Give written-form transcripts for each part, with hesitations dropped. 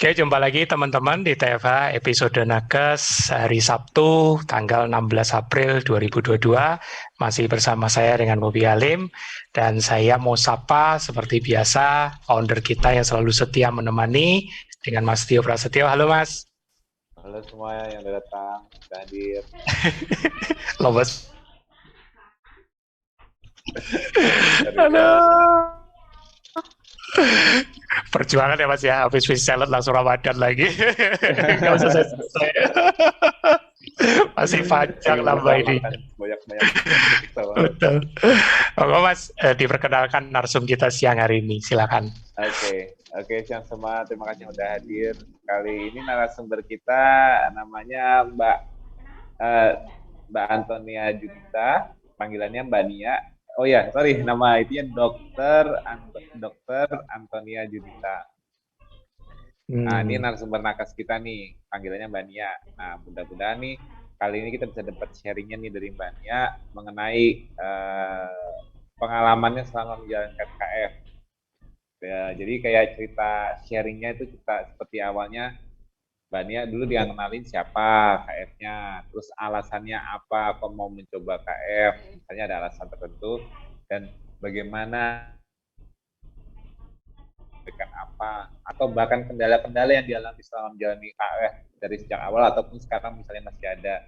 Oke, jumpa lagi teman-teman di TFH episode Nakes hari Sabtu tanggal 16 April 2022. Masih bersama saya dengan Bobi Alim dan saya mau sapa seperti biasa founder kita yang selalu setia menemani dengan Mas Tio Prasetyo. Halo Mas. Halo semua yang udah datang, udah hadir. Lobos. Halo. Perjuangan ya Mas ya, habis fish salad langsung Ramadan lagi. Nggak usah selesai. Masih panjang nambah ini. Banyak-banyak. Betul. Oke Mas, diperkenalkan narsum kita siang hari ini, silakan. Oke, siang semua, terima kasih yang udah hadir. Kali ini narasumber kita namanya Mbak Antonia Judita, panggilannya Mbak Nia. Oh ya, sorry, nama itunya Dokter Antonia Judita. Nah, ini narasumber nakes kita nih, panggilannya Mbak Nia. Nah, mudah-mudahan nih kali ini kita bisa dapat sharingnya nih dari Mbak Nia mengenai pengalamannya selama menjalankan KF. Ya, jadi kayak cerita sharingnya itu kita seperti awalnya Mbak Nia dulu dia kenalin siapa KF-nya, terus alasannya apa mau mencoba KF, misalnya ada alasan tertentu, dan bagaimana apa atau bahkan kendala-kendala yang dialami selama menjalani KF dari sejak awal ataupun sekarang misalnya masih ada.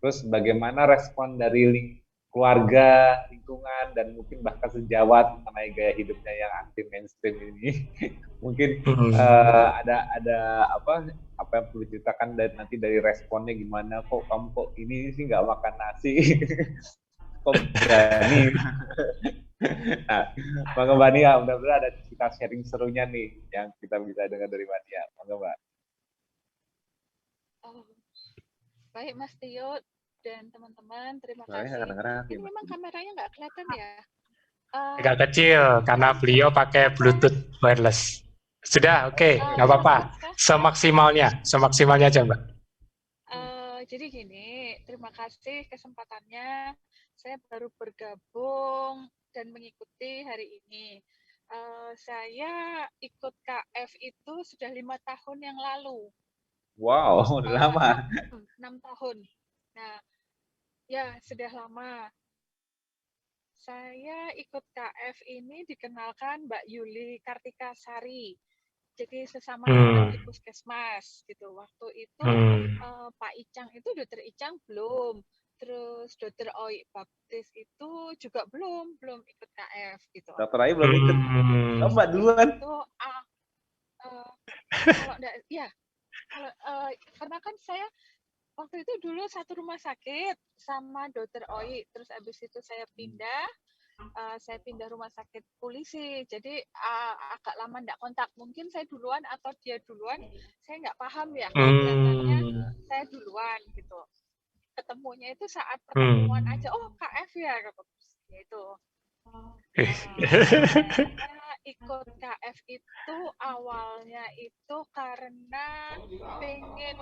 Terus bagaimana respon dari keluarga, lingkungan, dan mungkin bahkan sejawat mengenai gaya hidupnya yang anti mainstream ini. Mungkin ada apa yang perlu diceritakan dan nanti dari responnya gimana, kok kamu kok ini sih nggak makan nasi, kok berani. Nah, Bang Mbak Nia, mudah-mudahan ada kita sharing serunya nih yang kita bisa dengar dari Mbak Nia. Bang Mbak. Baik Mas Tio dan teman-teman, terima kasih. Ini memang kameranya nggak kelihatan ya? Agak kecil karena beliau pakai Bluetooth wireless. Sudah, oke, nggak apa-apa. Semaksimalnya aja Mbak. Jadi gini, terima kasih kesempatannya. Saya baru bergabung dan mengikuti hari ini. Saya ikut KF itu sudah 5 tahun yang lalu. Wow, udah lama. 6 tahun. Nah, ya sudah lama. Saya ikut KF ini dikenalkan Mbak Yuli Kartika Sari. Jadi sesama dokter di puskesmas gitu. Waktu itu Pak Icang itu dokter Icang belum. Terus dokter Oi Baptis itu juga belum ikut KF gitu. Dokter Ayu belum ikut. Oh, Mbak duluan. Itu kalau enggak ya karena kan saya waktu itu dulu satu rumah sakit sama dokter Oi, terus abis itu saya pindah rumah sakit polisi, jadi agak lama enggak kontak, mungkin saya duluan atau dia duluan, saya nggak paham ya, kelihatannya saya duluan gitu, ketemunya itu saat pertemuan aja, oh KF ya, gitu. Saya ikut KF itu awalnya itu karena pengen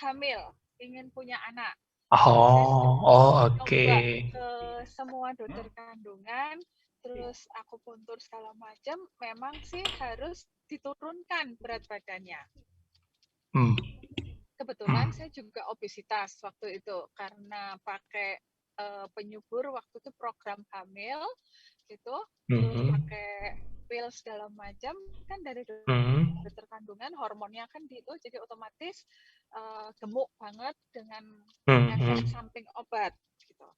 hamil, ingin punya anak. Oke. Ke semua dokter kandungan, terus akupuntur segala macam, memang sih harus diturunkan berat badannya. Kebetulan saya juga obesitas waktu itu karena pakai penyubur waktu itu program hamil gitu, terus pakai pil segala macam kan dari dokter kandungan, hormonnya kan itu jadi otomatis gemuk banget dengan efek samping obat gitu.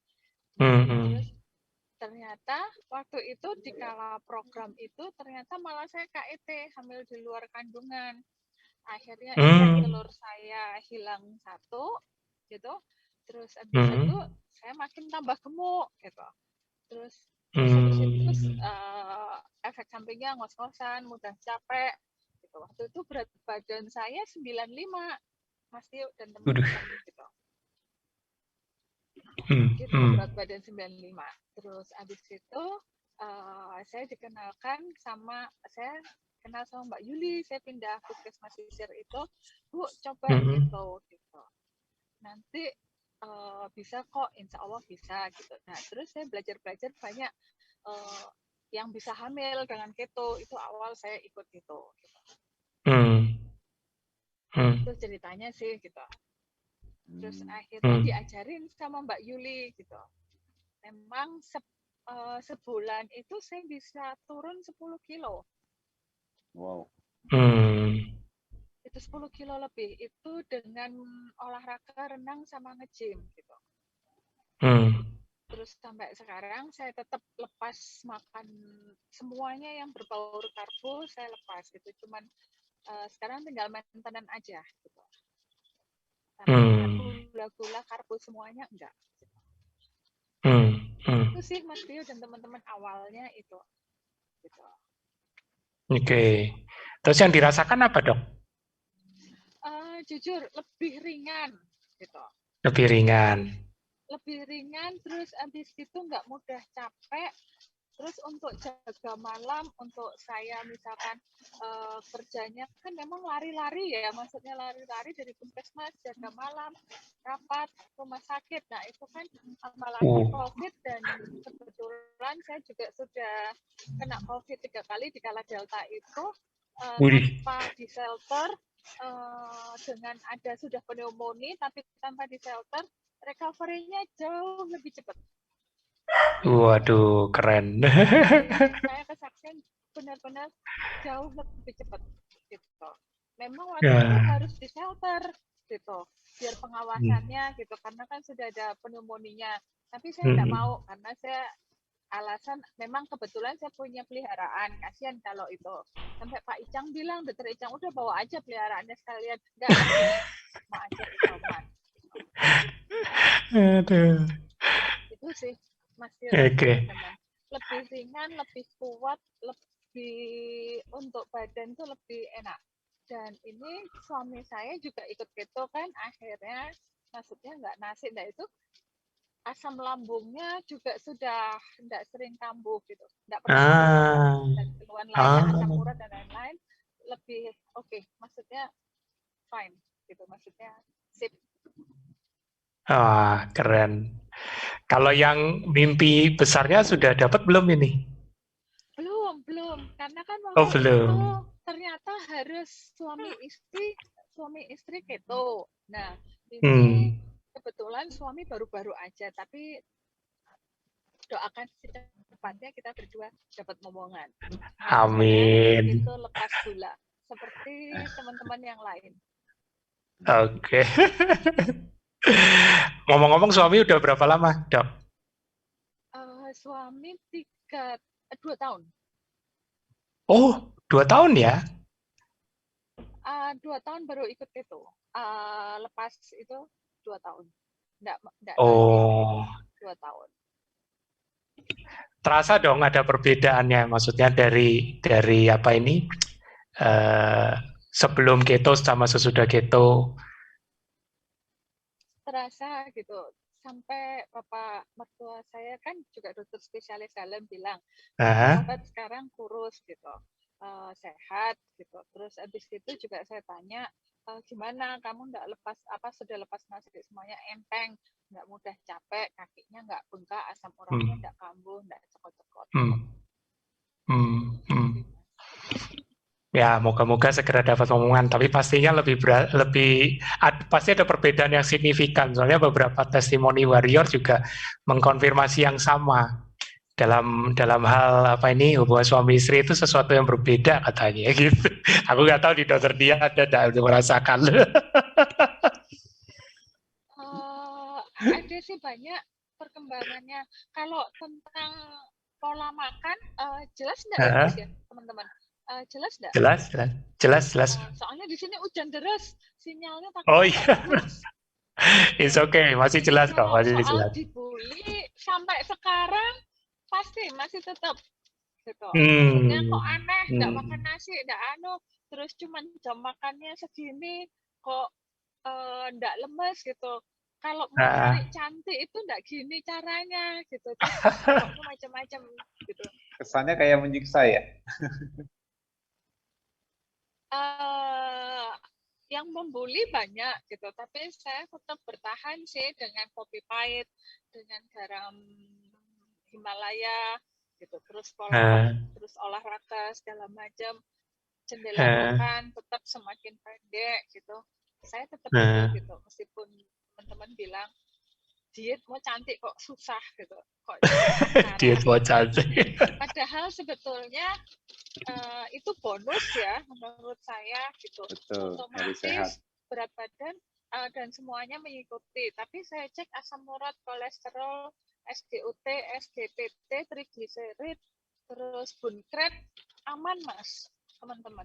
Terus ternyata waktu itu di kala program itu ternyata malah saya KIT, hamil di luar kandungan. Akhirnya telur saya hilang 1 gitu. Terus habis itu saya makin tambah gemuk gitu. Terus habis itu efek sampingnya ngos-ngosan, mudah capek gitu. Waktu itu berat badan saya 95, Mas Tio dan teman-teman gitu. Gitu, berat badan 95. Terus habis itu saya dikenalkan saya kenal sama Mbak Yuli, saya pindah puskesmas Sisir itu, Bu coba gitu. Nanti bisa kok, insya Allah bisa gitu. Nah terus saya belajar banyak yang bisa hamil dengan keto, itu awal saya ikut keto. Gitu. Hmm. Hmm. Itu ceritanya sih gitu. Terus akhirnya Hmm. diajarin sama Mbak Yuli gitu. Memang sebulan itu saya bisa turun 10 kilo. Wow. Itu 10 kilo lebih. Itu dengan olahraga renang sama nge-gym gitu. Terus sampai sekarang saya tetap lepas makan semuanya yang berbau karbo, saya lepas gitu. Cuman sekarang tinggal maintenance aja gitu. Tapi yang gula-gula karbo semuanya enggak. Itu sih Mas Bio dan teman-teman awalnya itu. Gitu. Oke. Terus yang dirasakan apa, Dok? Jujur lebih ringan gitu. Lebih ringan. Lebih ringan, terus habis itu nggak mudah capek. Terus untuk jaga malam, untuk saya misalkan kerjanya kan memang lari-lari ya, maksudnya lari-lari dari puskesmas, jaga malam, rapat, rumah sakit. Nah itu kan apalagi COVID dan kebetulan saya juga sudah kena COVID 3 kali di kala Delta itu tanpa di shelter, dengan ada sudah pneumonia tapi tanpa di shelter, recovery-nya jauh lebih cepat. Waduh, keren. Saya kesaksian benar-benar jauh lebih cepat gitu. Memang waktu itu harus di shelter gitu, biar pengawasannya gitu, karena kan sudah ada pneumonia. Tapi saya tidak mau karena saya alasan memang kebetulan saya punya peliharaan, kasihan kalau itu. Sampai Pak Icang bilang, Dokter Icang udah bawa aja peliharaannya sekalian. Enggak, mau aja isoman. Aduh. Itu sih masih teman-teman. Lebih ringan, lebih kuat, lebih untuk badan tuh lebih enak. Dan ini suami saya juga ikut keto kan, akhirnya maksudnya nggak nasi, nah itu asam lambungnya juga sudah tidak sering kambuh gitu, tidak pernah kambuh. Dan keluhan lainnya asam urat dan lain-lain lebih oke, maksudnya fine gitu, maksudnya sip. Wah, keren. Kalau yang mimpi besarnya sudah dapat belum ini? Belum, karena kan waktu itu ternyata harus suami istri keto. Nah, ini kebetulan suami baru-baru aja, tapi doakan secepatnya kita berdua dapat momongan. Amin. Itu lepas gula, seperti teman-teman yang lain. Oke. Ngomong-ngomong, suami udah berapa lama, Dok? Suami 2 tahun. Oh, 2 tahun ya? 2 tahun baru ikut itu. Lepas itu 2 tahun. Nggak Oh. 2 tahun. Terasa dong ada perbedaannya, maksudnya dari apa ini? Sebelum keto sama sesudah keto. Terasa gitu. Sampai Bapak mertua saya kan juga dokter spesialis dalam bilang, sahabat sekarang kurus gitu, sehat gitu. Terus abis itu juga saya tanya, gimana kamu nggak lepas sudah lepas nasi semuanya enteng, nggak mudah capek, kakinya nggak bengkak, asam uratnya nggak kambuh, nggak cekot-cekot. Ya, moga-moga segera dapat omongan. Tapi pastinya pasti ada perbedaan yang signifikan. Soalnya beberapa testimoni warrior juga mengkonfirmasi yang sama dalam hal apa ini hubungan suami istri itu sesuatu yang berbeda katanya gitu. Aku nggak tahu di dokter dia ada tidak merasakan. Ada sih banyak perkembangannya. Kalau tentang pola makan, jelas nggak ya teman-teman? Jelas nggak? Jelas. Soalnya di sini hujan deras, sinyalnya Oh takutnya nggak iya, bagus. it's okay, masih jelas kok, Kalau masih soal jelas. dibully sampai sekarang pasti masih tetap gitu. Maksudnya kok aneh, nggak makan nasi, nggak terus cuman jam makannya segini, kok nggak lemes gitu. Kalau mau cari cantik itu nggak gini caranya gitu. Terus pokoknya macam-macam gitu. Kesannya kayak menyiksa ya? Yang membuli banyak gitu, tapi saya tetap bertahan sih dengan kopi pahit, dengan garam Himalaya gitu, terus terus olahraga segala macam, jendela makan tetap semakin pendek gitu. Saya tetap itu gitu, meskipun teman-teman bilang diet mau cantik kok susah gitu, kok diet mau cantik. Padahal sebetulnya itu bonus ya menurut saya gitu. Betul, otomatis berat badan dan semuanya mengikuti. Tapi saya cek asam urat, kolesterol, SGOT, SGPT, trigliserid, terus bunkret aman mas, teman-teman.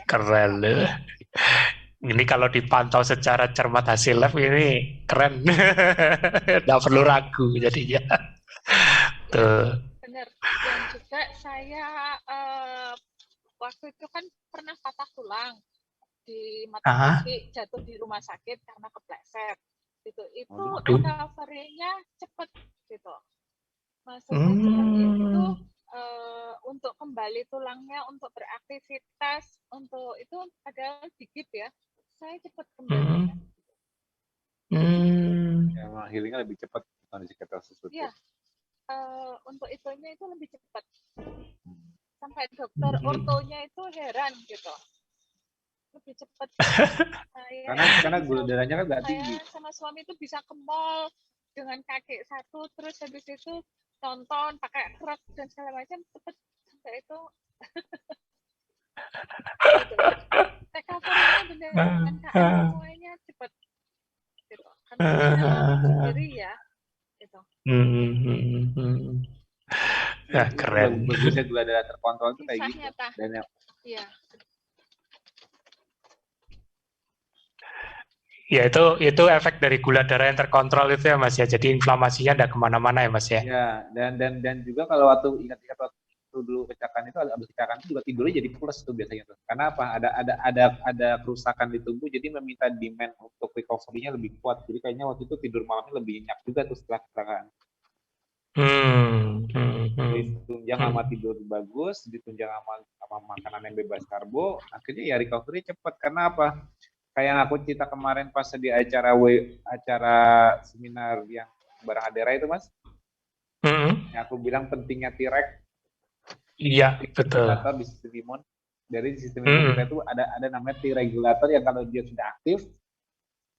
Keren loh. Ini kalau dipantau secara cermat hasil lab ini keren. Nggak perlu ragu jadinya. Tuh. Benar. Dan juga saya waktu itu kan pernah patah tulang di mata kaki, jatuh di rumah sakit karena kepleset. Gitu. Itu recovery-nya cepet gitu. Maksudnya cepet itu untuk kembali tulangnya, untuk beraktivitas, untuk itu padahal dikit ya. Saya cepat kembali. Emang healingnya lebih cepat kondisi ketosis. Iya. Untuk itunya itu lebih cepat. Sampai dokter ortonya itu heran gitu. Lebih cepat. Karena gula darahnya kan nggak tinggi. Saya sama suami itu bisa ke mall dengan kaki satu, terus habis itu nonton pakai kruk dan segala macam, cepat sampai itu. Recovery-nya benar dengan KM semuanya cepat. Gitu. Karena saya sendiri ya. Gitu. Ya, keren. Bagusnya gula darah terkontrol itu kayak gitu. Dan iya. Ya itu efek dari gula darah yang terkontrol itu ya Mas ya. Jadi inflamasinya tidak kemana-mana ya Mas ya. Ya, dan juga kalau waktu ingat-ingat waktu dulu kecelakaan itu, habis kecelakaan itu juga tidurnya jadi plus tuh biasanya tuh. Karena apa? Ada kerusakan di tubuh, jadi meminta demand untuk recovery-nya lebih kuat. Jadi kayaknya waktu itu tidur malamnya lebih nyenyak juga tuh setelah kecelakaan. Ditunjang sama tidur bagus, ditunjang sama makanan yang bebas karbo, akhirnya ya recovery cepat. Karena apa? Kayak yang aku cerita kemarin pas di acara seminar yang bareng Adera itu Mas. Yang aku bilang pentingnya T-Rex. Iya, betul. Regulator di sistem imun. Dari sistem imun kita itu ada namanya T-regulator yang kalau dia sudah aktif,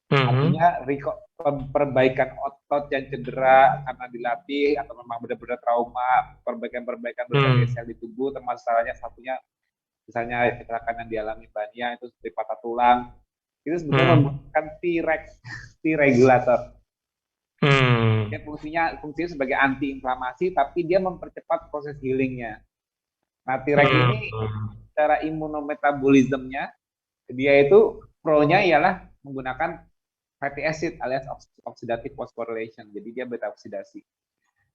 artinya perbaikan otot yang cedera karena dilatih atau memang benar-benar trauma, perbaikan berbagai sel di tubuh, termasuk salahnya satunya misalnya kecelakaan yang dialami Bania itu seperti patah tulang, itu sebetulnya membutuhkan T-regulator. Dia fungsinya sebagai anti-inflamasi, tapi dia mempercepat proses healingnya. Nah, T-Rex ini secara imunometabolismenya, dia itu pro-nya ialah menggunakan fatty acid alias oxidative phosphorylation. Jadi dia beta oksidasi.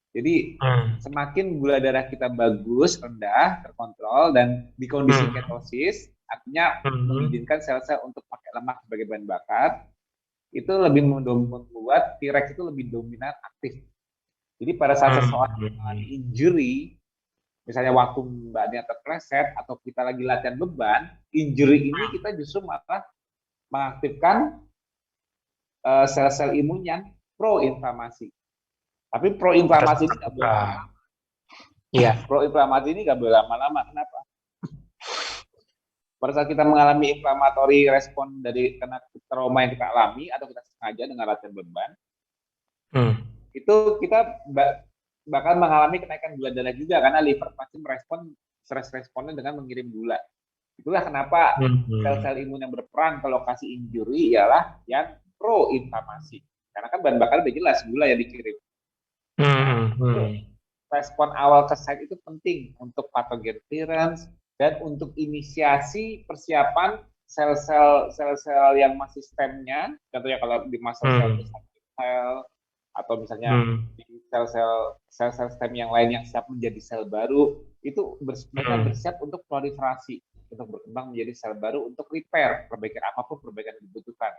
Jadi semakin gula darah kita bagus, rendah, terkontrol, dan di kondisi ketosis, artinya mengizinkan sel-sel untuk pakai lemak sebagai bahan bakar, itu lebih membuat T-Rex itu lebih dominan aktif. Jadi pada saat seseorang mengalami injury, misalnya waktu Mbak Nia terpleset atau kita lagi latihan beban, injury ini kita justru malah mengaktifkan sel-sel imun yang pro-inflamasi. Tapi pro-inflamasi ini nggak boleh lama. Iya. Pro-inflamasi ini nggak boleh lama-lama. Kenapa? Pada saat kita mengalami inflammatory respon dari karena trauma yang kita alami atau kita sengaja dengan latihan beban, itu kita bahkan mengalami kenaikan gula darah juga karena liver pasti merespon responnya dengan mengirim gula. Itulah kenapa sel-sel imun yang berperan ke lokasi injury ialah yang pro-inflamasi. Karena kan bahan bakar udah jelas gula yang dikirim. Respon awal ke site itu penting untuk pathogen clearance dan untuk inisiasi persiapan sel-sel yang masih stemnya, contohnya kalau di masa sel atau misalnya di sel-sel stem yang lain yang siap menjadi sel baru, itu mereka bersiap untuk proliferasi, untuk berkembang menjadi sel baru, untuk repair, perbaikan apapun perbaikan yang dibutuhkan.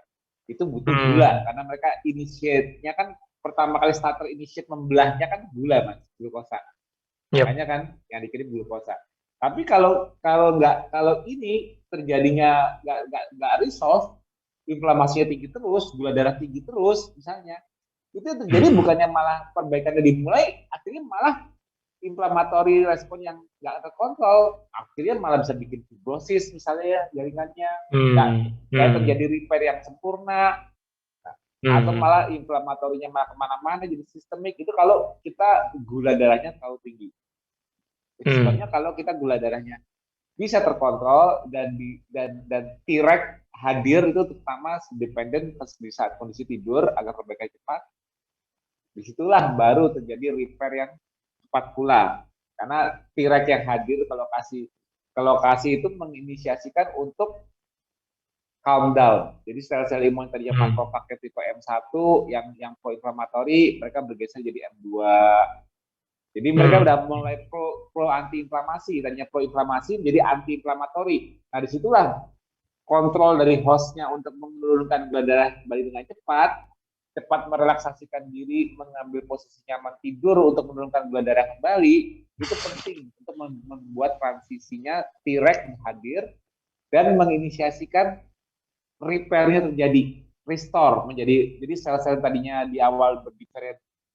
Itu butuh gula, karena mereka initiate-nya kan, pertama kali starter initiate membelahnya kan gula, Mas, glukosa. Makanya kan yang dikirim glukosa. Tapi kalau ini terjadinya nggak resolve, inflamasinya tinggi terus, gula darah tinggi terus, misalnya, itu terjadi bukannya malah perbaikannya dimulai, akhirnya malah inflammatory respon yang nggak terkontrol, akhirnya malah bisa bikin fibrosis misalnya ya jaringannya, nggak terjadi repair yang sempurna, atau malah inflamatorinya malah kemana-mana jadi sistemik. Itu kalau kita gula darahnya terlalu tinggi. Itu sebabnya kalau kita gula darahnya bisa terkontrol dan T-reg hadir itu terutama dependen di saat kondisi tidur agar perbaikan cepat. Disitulah baru terjadi repair yang cepat pula, karena T-reg yang hadir ke lokasi itu menginisiasikan untuk calm down. Jadi sel-sel imun tadinya makrofager tipe M1 yang proinflamatori, mereka bergeser jadi M2. Jadi mereka udah mulai pro anti-inflamasi, tadinya proinflamasi menjadi anti-inflamatori. Nah disitulah kontrol dari hostnya untuk menurunkan gula darah kembali dengan cepat merelaksasikan diri, mengambil posisi nyaman tidur untuk menurunkan gula darah kembali, itu penting untuk membuat transisinya T-reg hadir dan menginisiasikan repair-nya terjadi, restore menjadi, jadi sel-sel tadinya di awal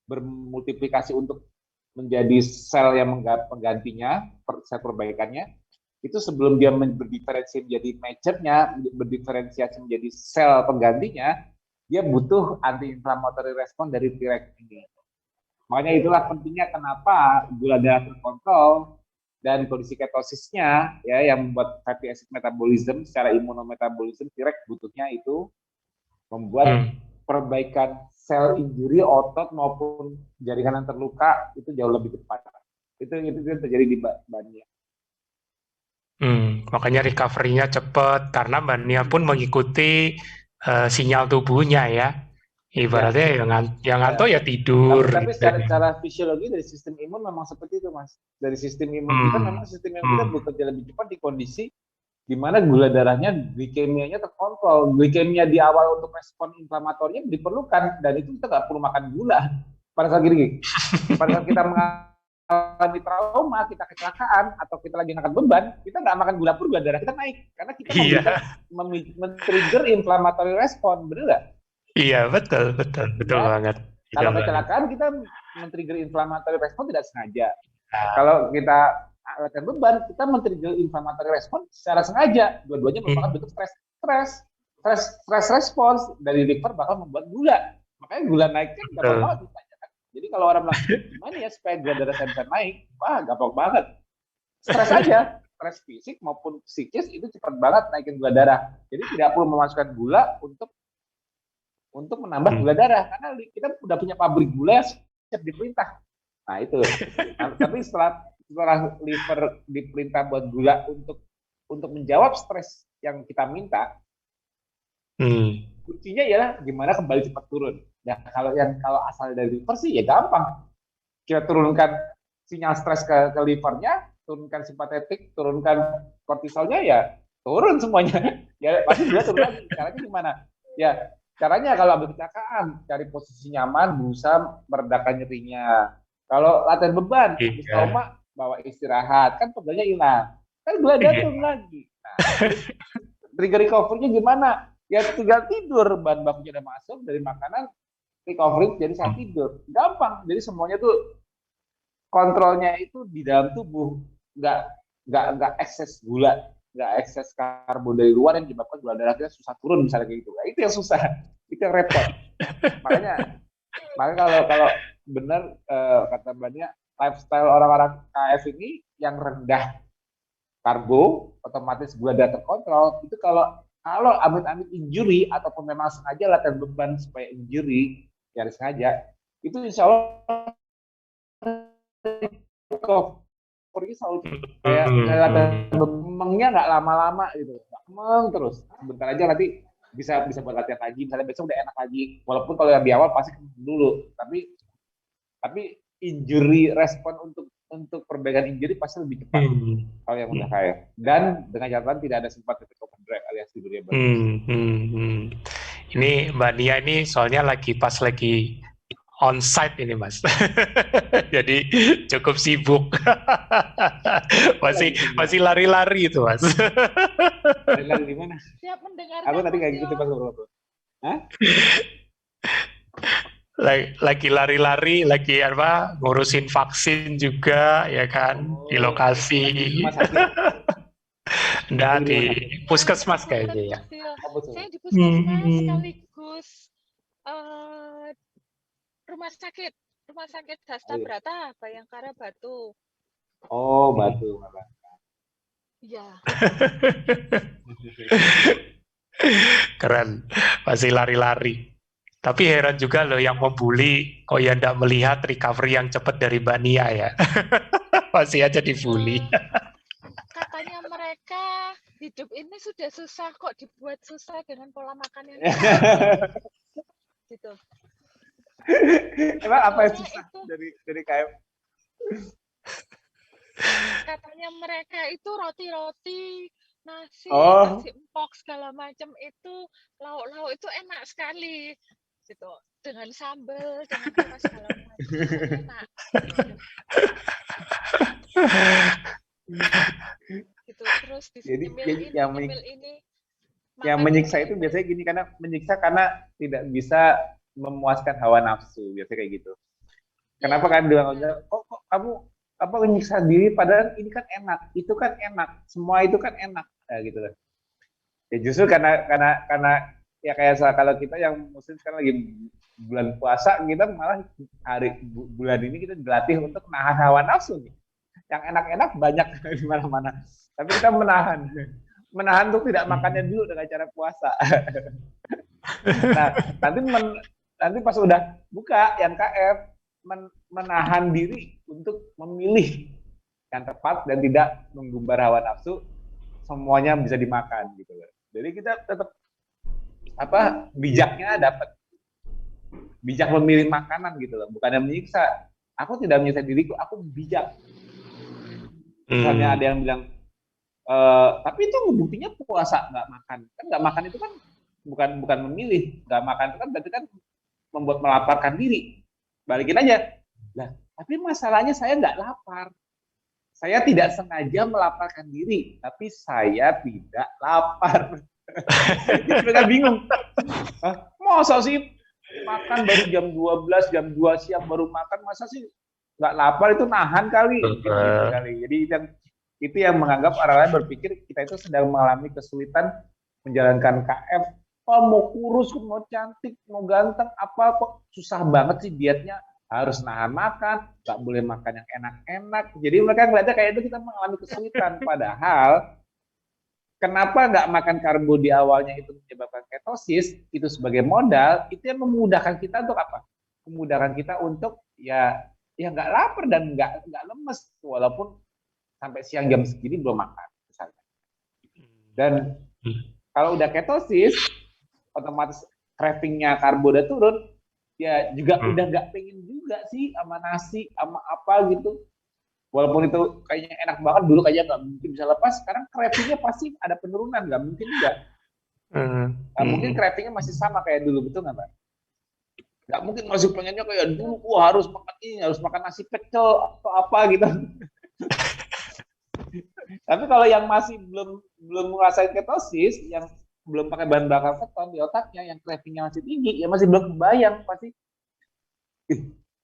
bermultiplikasi untuk menjadi sel yang penggantinya, sel perbaikannya, itu sebelum dia berdiferensiasi menjadi matcher-nya, berdiferensiasi menjadi sel penggantinya, dia butuh anti-inflammatory respon dari T-reg ini. Makanya itulah pentingnya kenapa gula darah terkontrol dan kondisi ketosisnya ya yang membuat fatty acid metabolism secara immunometabolism, T-reg butuhnya itu membuat perbaikan sel injury otot maupun jaringan yang terluka itu jauh lebih cepat. Itu terjadi di Bania. Makanya recovery-nya cepat karena Bania pun mengikuti sinyal tubuhnya ya. Ibaratnya yang ngantuk ya tidur. Tapi secara fisiologi dari sistem imun memang seperti itu, Mas. Dari sistem imun kita memang sistem imun kita bekerja lebih cepat di kondisi di mana gula darahnya, glikemianya terkontrol. Glikemia di awal untuk respon inflamatornya diperlukan, dan itu kita nggak perlu makan gula. Pada saat kita mengalami trauma, kita kecelakaan, atau kita lagi ngangkat beban, kita nggak makan gula pun gula darah kita naik. Karena kita men-trigger inflammatory respon, bener nggak? Iya, betul banget. Kalau kecelakaan kita men-trigger inflammatory respon tidak sengaja. Kalau kita latihan beban, kita men-trigger inflammatory respon secara sengaja. Dua-duanya merupakan bentuk stress response dari liver bakal membuat gula. Makanya gula naiknya gampang banget ditanyakan. Jadi kalau orang bilang gimana ya supaya gula darah saya bisa naik, wah gampang banget. Stres aja, stres fisik maupun psikis itu cepat banget naikin gula darah. Jadi tidak perlu memasukkan gula untuk menambah gula darah, karena kita udah punya pabrik gula yang siap diperintah. Nah itu. Tapi setelah liver diperintah buat gula untuk menjawab stres yang kita minta, kuncinya ialah gimana kembali cepat turun. Nah kalau asal dari liver sih ya gampang. Kita turunkan sinyal stres ke livernya, turunkan simpatetik, turunkan kortisolnya, ya turun semuanya. Ya pasti gula turun lagi. Caranya gimana? Ya caranya kalau habis kecelakaan, cari posisi nyaman, berusaha meredakan nyerinya. Kalau latihan beban, habis trauma, bawa istirahat, kan pegalnya hilang. Kan gula darah turun lagi. Nah, trigger recovery-nya gimana? Ya tinggal tidur, bahan bakunya udah masuk dari makanan, recovery jadi saat tidur. Gampang. Jadi semuanya tuh kontrolnya itu di dalam tubuh, nggak ekses gula, nggak ekses karbon dari luar yang menyebabkan gula darah kita susah turun misalnya kayak gitu. Nah, itu yang susah, itu yang repot. Makanya kalau benar kata Mbaknya, lifestyle orang-orang KF ini yang rendah karbo, otomatis gula darah terkontrol. Itu kalau amit-amit injury ataupun memang sengaja latihan beban supaya injury, ya sengaja, itu insya Allah recovery selalu kayak latihan memangnya nggak lama-lama gitu, memang terus sebentar aja nanti bisa buat latihan lagi, misalnya besok udah enak lagi, walaupun kalau yang di awal pasti dulu, tapi injury respon untuk perbaikan injury pasti lebih cepat kalau yang udah kaya, dan dengan catatan tidak ada sympathetic overdrive alias tidurnya bagus. Ini Mbak Nia ini soalnya lagi on-site ini Mas. Jadi cukup sibuk. masih lari-lari itu Mas. Lari-lari di mana? Siap mendengarkan. Aku tadi kayak gitu pas ngobrol. Hah? lagi lari-lari, lagi apa ngurusin vaksin juga ya kan di lokasi. Di rumah sakit. Enggak Di di rumah sakit. puskesmas Aku kayaknya ya. betul. Oh, betul. Saya di puskesmas sekaligus rumah sakit Hasta Oh, iya. Brata, Bayangkara Batu. Oh, Batu. Iya. Keren, masih lari-lari. Tapi heran juga loh yang membuli, kok ya ndak melihat recovery yang cepat dari Mbak Nia ya. Masih aja dibully. Katanya mereka hidup ini sudah susah, kok dibuat susah dengan pola makan yang gitu. Emang apa yang susah dari KF? Katanya mereka itu roti-roti, nasi empok segala macam itu, lauk-lauk itu enak sekali gitu, dengan sambal, dengan apa segala macam enak gitu. Terus nyemil ini yang menyiksa itu biasanya gini, karena menyiksa karena tidak bisa memuaskan hawa nafsu, biasanya kayak gitu. Kenapa kan bilang kok kamu apa menyiksa diri, padahal ini kan enak, itu kan enak, semua itu kan enak, gitu loh. Ya justru karena ya kayak kalau kita yang muslim sekarang lagi bulan puasa, kita malah bulan ini kita dilatih untuk menahan hawa nafsu nih. Yang enak-enak banyak di mana-mana, tapi kita menahan untuk tidak makannya dulu dengan cara puasa. Nah, nanti pas udah buka yang KF, menahan diri untuk memilih yang tepat dan tidak menggumbar hawa nafsu, semuanya bisa dimakan gitu loh. Jadi kita tetap bijaknya dapat, bijak memilih makanan gitu loh, bukannya menyiksa. Aku tidak menyiksa diriku, aku bijak. Misalnya ada yang bilang, tapi itu buktinya puasa nggak makan, kan nggak makan itu kan bukan memilih, nggak makan itu kan berarti kan membuat melaparkan diri. Balikin aja, lah tapi masalahnya saya nggak lapar, saya tidak sengaja melaparkan diri, tapi saya tidak lapar. Jadi mereka bingung, masa sih makan baru jam 12, jam 2 siang baru makan, masa sih nggak lapar, itu nahan kali, gitu kali. Jadi itu yang menganggap orang lain berpikir kita itu sedang mengalami kesulitan menjalankan KF. Oh, mau kurus, mau cantik, mau ganteng, apa kok susah banget sih dietnya, harus nahan makan, nggak boleh makan yang enak-enak. Jadi mereka ngeliatnya kayak itu kita mengalami kesulitan. Padahal kenapa nggak makan karbo di awalnya itu menyebabkan ketosis, itu sebagai modal, itu yang memudahkan kita untuk apa? Memudahkan kita untuk ya nggak lapar dan nggak lemes, walaupun sampai siang jam segini belum makan misalnya. Dan kalau udah ketosis, otomatis cravingnya karbo udah turun, ya juga udah nggak pengen juga sih sama nasi, sama apa gitu. Walaupun itu kayaknya enak banget, dulu kayaknya nggak mungkin bisa lepas, sekarang cravingnya pasti ada penurunan, nggak mungkin juga. Mungkin cravingnya masih sama kayak dulu, betul nggak Pak? Nggak mungkin masih pengennya kayak dulu, harus makan ini, harus makan nasi pecel atau apa gitu. Tapi kalau yang masih belum ngerasain ketosis, yang belum pakai bahan bakar keton di otaknya, yang cravingnya masih tinggi, ya masih belum kebayang pasti.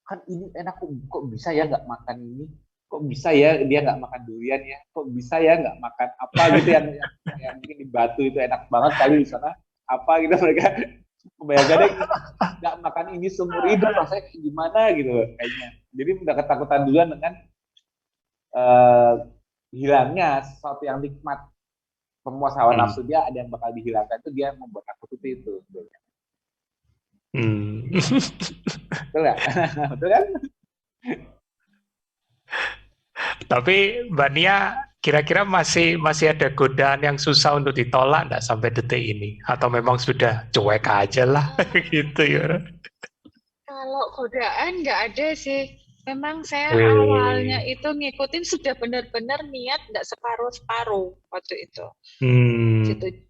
Kan ini enak, kok bisa ya nggak makan ini? Kok bisa ya dia nggak makan durian ya? Kok bisa ya nggak makan apa gitu yang mungkin di Batu itu enak banget kali di sana, apa gitu, mereka kebayangkan deh nggak makan ini seumur hidup rasanya gimana gitu kayaknya. Jadi udah ketakutan duluan dengan hilangnya sesuatu yang nikmat, pemuas hawa nafsu dia ada yang bakal dihilangkan, itu dia membuat takut itu. Betul nggak? Betul kan? Tapi Mbak Nia, kira-kira masih ada godaan yang susah untuk ditolak nggak sampai detik ini? Atau memang sudah cuek aja lah gitu ya? Kalau godaan nggak ada sih. Memang saya awalnya itu ngikutin sudah benar-benar niat nggak separuh-separuh waktu itu. Gitu.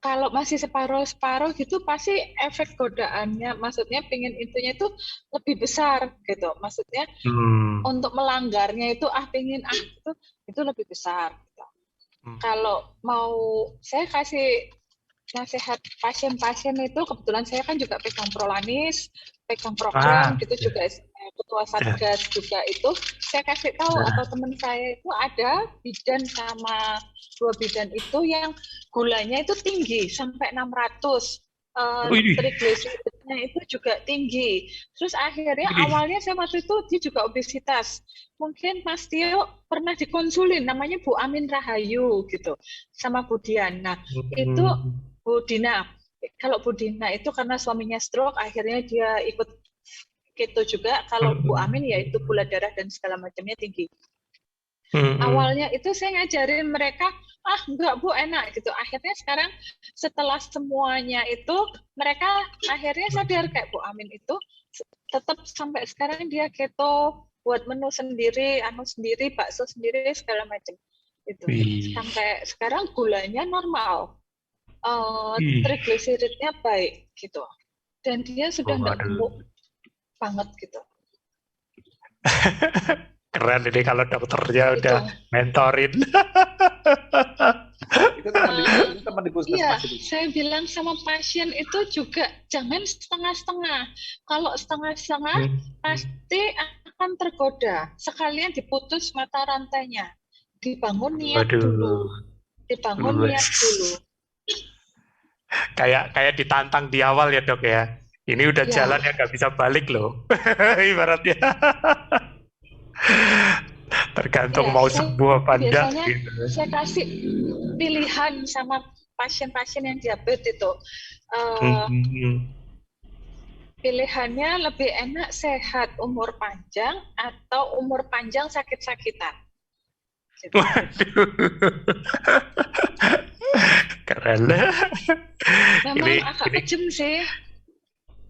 Kalau masih separuh-separuh gitu pasti efek godaannya, maksudnya pengen intinya itu lebih besar gitu. Maksudnya untuk melanggarnya itu pengen itu lebih besar. Gitu. Kalau mau saya kasih nasihat pasien-pasien itu, kebetulan saya kan juga pegang Prolanis, pegang program gitu juga, ketua satgas juga itu, saya kasih tahu atau teman saya itu ada bidan sama 2 bidan itu yang gulanya itu tinggi sampai 600, triglyceridnya itu juga tinggi. Terus akhirnya awalnya saya waktu itu dia juga obesitas. Mungkin Mas Tio pernah dikonsulin, namanya Bu Amin Rahayu gitu, sama Bu Dian. Nah itu Bu Dina. Kalau Bu Dina itu karena suaminya stroke, akhirnya dia ikut keto juga. Kalau Bu Amin ya itu gula darah dan segala macamnya tinggi. Awalnya itu saya ngajarin mereka, enggak Bu, enak gitu. Akhirnya sekarang setelah semuanya itu mereka akhirnya sadar kayak Bu Amin itu tetap sampai sekarang dia keto, buat menu sendiri, sendiri, bakso sendiri, segala macam itu. Sampai sekarang gulanya normal, triglyceridnya baik gitu. Dan dia sudah enggak gemuk banget gitu. Keren ini kalau dokternya udah mentorin. Itu teman di puskesmas itu. Saya bilang sama pasien itu juga jangan setengah-setengah. Kalau setengah-setengah pasti akan tergoda. Sekalian diputus mata rantainya. Dibangun niat dulu. Dibangun niat dulu. Kayak ditantang di awal ya dok ya. Ini udah jalan yang nggak bisa balik loh. Ibaratnya. Tergantung mau sembuh apa enggak. Biasanya gitu. Saya kasih pilihan sama pasien-pasien yang diabetes itu. Pilihannya lebih enak sehat umur panjang atau umur panjang sakit-sakitan. Gitu. Keren. Memang agak kejam sih.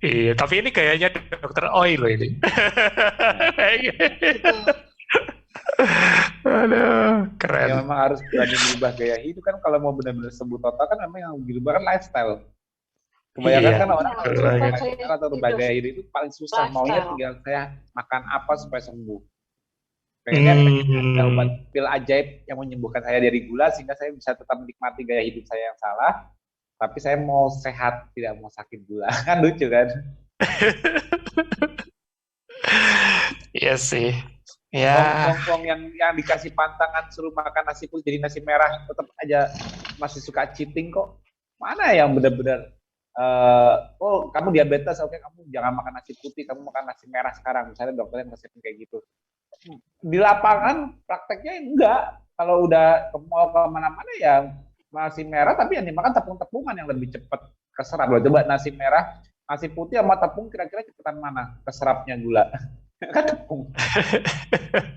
Iya, tapi ini kayaknya dokter Oi loh ini. Gitu. Aduh, keren. Ya memang harus berani berubah gaya hidup kan, kalau mau benar-benar sembuh total kan memang yang dirubah kan lifestyle. Kebanyakan kan orang lifestyle atau berubah gaya hidup itu paling susah. Maunya tinggal saya makan apa supaya sembuh. Pengennya ada obat pil ajaib yang menyembuhkan saya dari gula sehingga saya bisa tetap menikmati gaya hidup saya yang salah, tapi saya mau sehat, tidak mau sakit gula. Kan lucu kan? Iya sih. Ya. Ngomong yang dikasih pantangan suruh makan nasi putih jadi nasi merah tetap aja masih suka cheating kok. Mana yang benar-benar kamu diabetes, oke kamu jangan makan nasi putih, kamu makan nasi merah sekarang. Misalnya dokternya ngasih kayak gitu. Di lapangan prakteknya enggak. Kalau udah mau kemana-mana ya nasi merah, tapi yang dimakan tepung-tepungan yang lebih cepat keserap. Loh, coba nasi merah, nasi putih sama tepung kira-kira cepetan mana keserapnya gula? Kan tepung.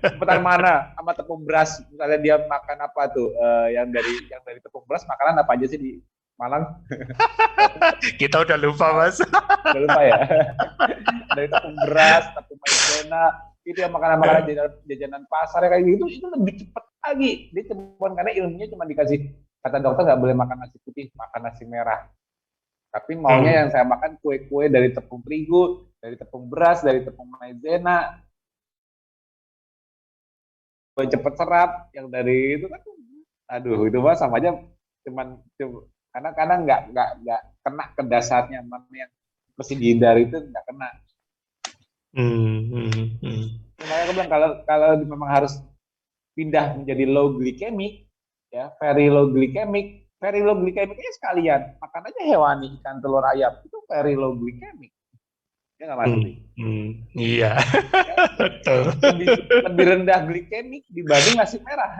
Cepetan mana sama tepung beras? Misalnya dia makan apa tuh yang dari tepung beras, makanan apa aja sih di Malang? Kita udah lupa Mas. Udah lupa ya. Dari tepung beras, tepung maizena, itu yang makanan-makanan jajanan pasar kayak gitu, itu lebih cepat lagi. Dia cuma karena ilmunya cuma dikasih, kata dokter nggak boleh makan nasi putih, makan nasi merah. Tapi maunya yang saya makan kue-kue dari tepung terigu, dari tepung beras, dari tepung maizena, kue cepet serap, yang dari itu kan, aduh itu mah sama aja, cuman karena nggak kena ke dasarnya, mana yang mesti dihindari itu nggak kena. Makanya aku bilang kalau memang harus pindah menjadi low glycemic, ya very low glycemic sekalian makan aja hewani, ikan, telur, ayam, itu very low glycemic. Ya nggak Mas? Iya. Lebih rendah glikemik dibanding nasi merah.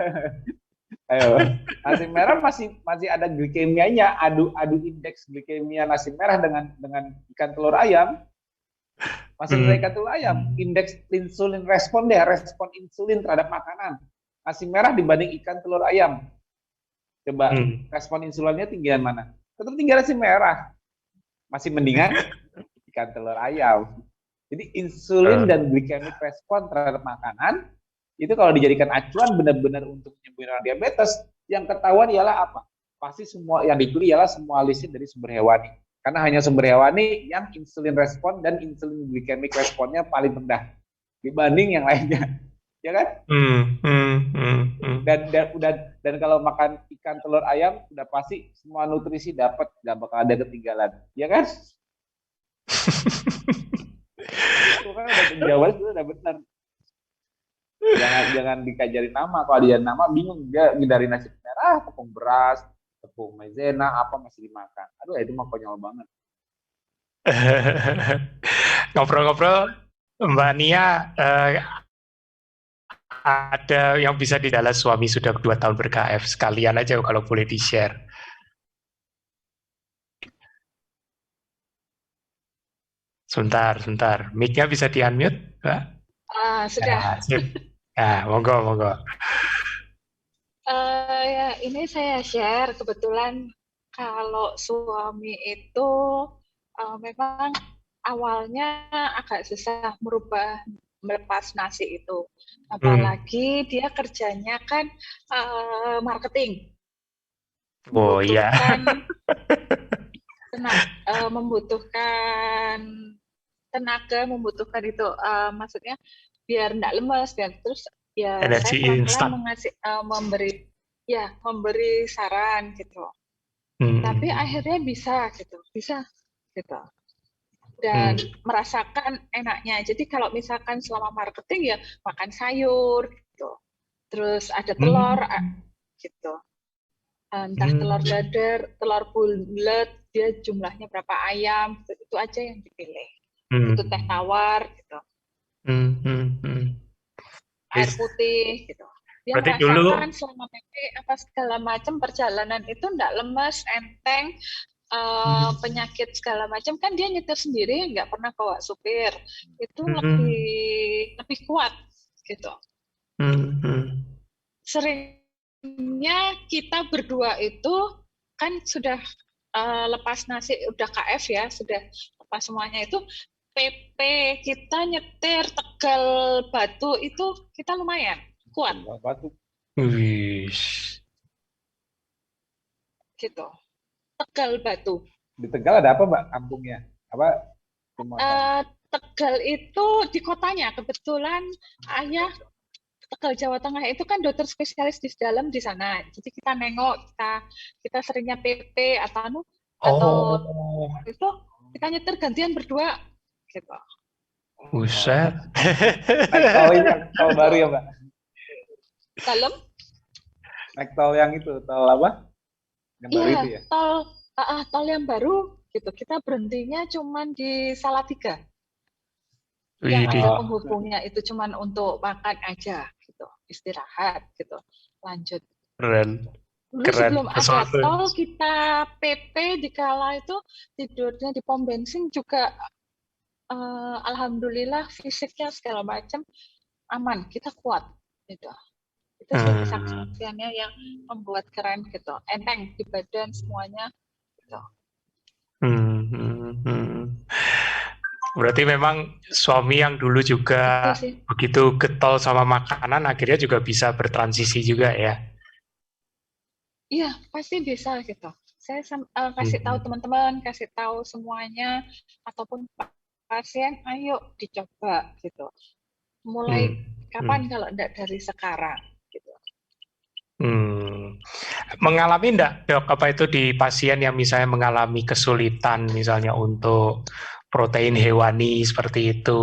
Ayo, nasi merah masih ada glikemianya, adu indeks glikemia nasi merah dengan ikan, telur, ayam. Masih ikan, telur, ayam, indeks insulin respon insulin terhadap makanan. Nasi merah dibanding ikan, telur, ayam. Coba respon insulinnya tinggian mana? Tetap tinggi nasi merah. Masih mendingan ikan, telur, ayam. Jadi insulin dan glycemic respon terhadap makanan itu kalau dijadikan acuan benar-benar untuk menyembuhkan orang diabetes, yang ketahuan ialah apa? Pasti semua yang dipilih ialah semua lisin dari sumber hewani. Karena hanya sumber hewani yang insulin respon dan insulin glycemic responnya paling rendah dibanding yang lainnya. Ya kan? Dan Dan kalau makan ikan, telur, ayam, udah pasti semua nutrisi dapat, nggak bakal ada ketinggalan, ya kan? Itu kan udah jawaban itu udah benar. Jangan dikajarin nama. Kalau dia nama bingung, dia ngindarin nasi merah, tepung beras, tepung maizena, apa masih dimakan. Aduh, itu mah konyol banget. Ngobrol-ngobrol, Mbak Nia, ada yang bisa didalah suami sudah 2 tahun ber-KF, sekalian aja kalau boleh di-share. Sebentar. Mic-nya bisa di-unmute, Mbak? Sudah. Sip. Nah, monggo. Ya, ini saya share kebetulan kalau suami itu memang awalnya agak susah melepas nasi itu, apalagi dia kerjanya kan marketing, Oh iya. membutuhkan tenaga, membutuhkan itu, maksudnya biar enggak lemas, biar terus ya energi saya instan. memberi saran gitu. Tapi akhirnya bisa gitu. Dan merasakan enaknya. Jadi kalau misalkan selama marketing ya makan sayur gitu. Terus ada telur gitu. Entah telur dadar, telur bulat, dia jumlahnya berapa ayam, itu aja yang dipilih. Itu teh tawar gitu. Air putih gitu. Dia Berarti merasakan dulu selama PP apa segala macam perjalanan itu enggak lemes, enteng, penyakit segala macam, kan dia nyetir sendiri, nggak pernah bawa supir, itu lebih kuat gitu. Seringnya kita berdua itu kan sudah lepas nasi, udah KF ya, sudah lepas semuanya itu, PP kita nyetir Tegal Batu itu kita lumayan kuat. Batu. Gitu. Tegal Batu. Di Tegal ada apa, Mbak? Kampungnya? Apa? Tegal itu di kotanya. Kebetulan ayah Tegal Jawa Tengah itu kan dokter spesialis di dalam di sana. Jadi kita nengok, kita seringnya PP atau itu kita nyetir gantian berdua gitu. Buset. Naik tol ini yang tol baru ya, Mbak? Dalam? Naik tol yang itu, tol apa? Yang baru itu ya? Tol yang baru gitu. Kita berhentinya cuman di Salatiga. Yang ada penghubungnya itu cuman untuk makan aja gitu, istirahat gitu, lanjut. Keren. Dulu sebelum ada tol kita PP di kala itu tidurnya di pom bensin juga alhamdulillah fisiknya segala macam aman, kita kuat gitu. Itu sih kesaksiannya yang membuat keren gitu, enteng di badan semuanya gitu. Berarti memang suami yang dulu juga begitu getol sama makanan akhirnya juga bisa bertransisi juga ya? Iya, pasti bisa gitu. Saya kasih tahu teman-teman, kasih tahu semuanya, ataupun pasien, ayo dicoba gitu. Mulai kapan kalau enggak dari sekarang gitu. Mengalami enggak, Dok, apa itu di pasien yang misalnya mengalami kesulitan misalnya untuk protein hewani seperti itu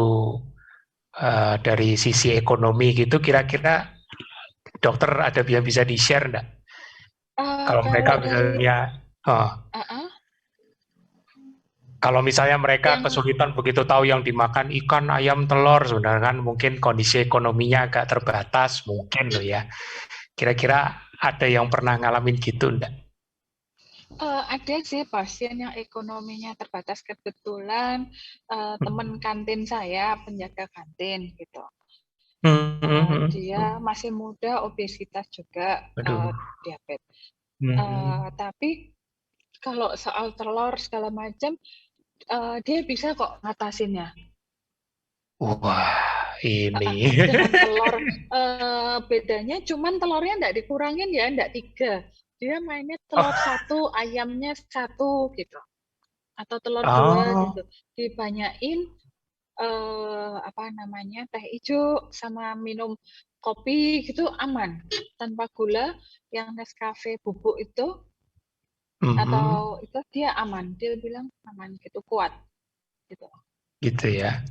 dari sisi ekonomi gitu, kira-kira dokter ada yang bisa di-share enggak? Kalau mereka misalnya kalau misalnya mereka kesulitan begitu tahu yang dimakan ikan, ayam, telur, sebenarnya kan mungkin kondisi ekonominya agak terbatas mungkin loh ya. Kira-kira ada yang pernah ngalamin gitu enggak? Ada sih pasien yang ekonominya terbatas, kebetulan teman kantin saya, penjaga kantin gitu. Dia masih muda, obesitas juga, diabetes. Tapi kalau soal telur segala macam, dia bisa kok ngatasinnya. Wah, ini. Dengan telur, bedanya cuman telurnya enggak dikurangin ya, enggak 3. Dia mainnya telur 1, ayamnya 1 gitu. Atau telur 2 gitu. Dibanyain teh hijau sama minum kopi gitu aman, tanpa gula. Yang Nescafe bubuk itu atau itu dia aman, dia bilang aman gitu, kuat gitu. Gitu ya.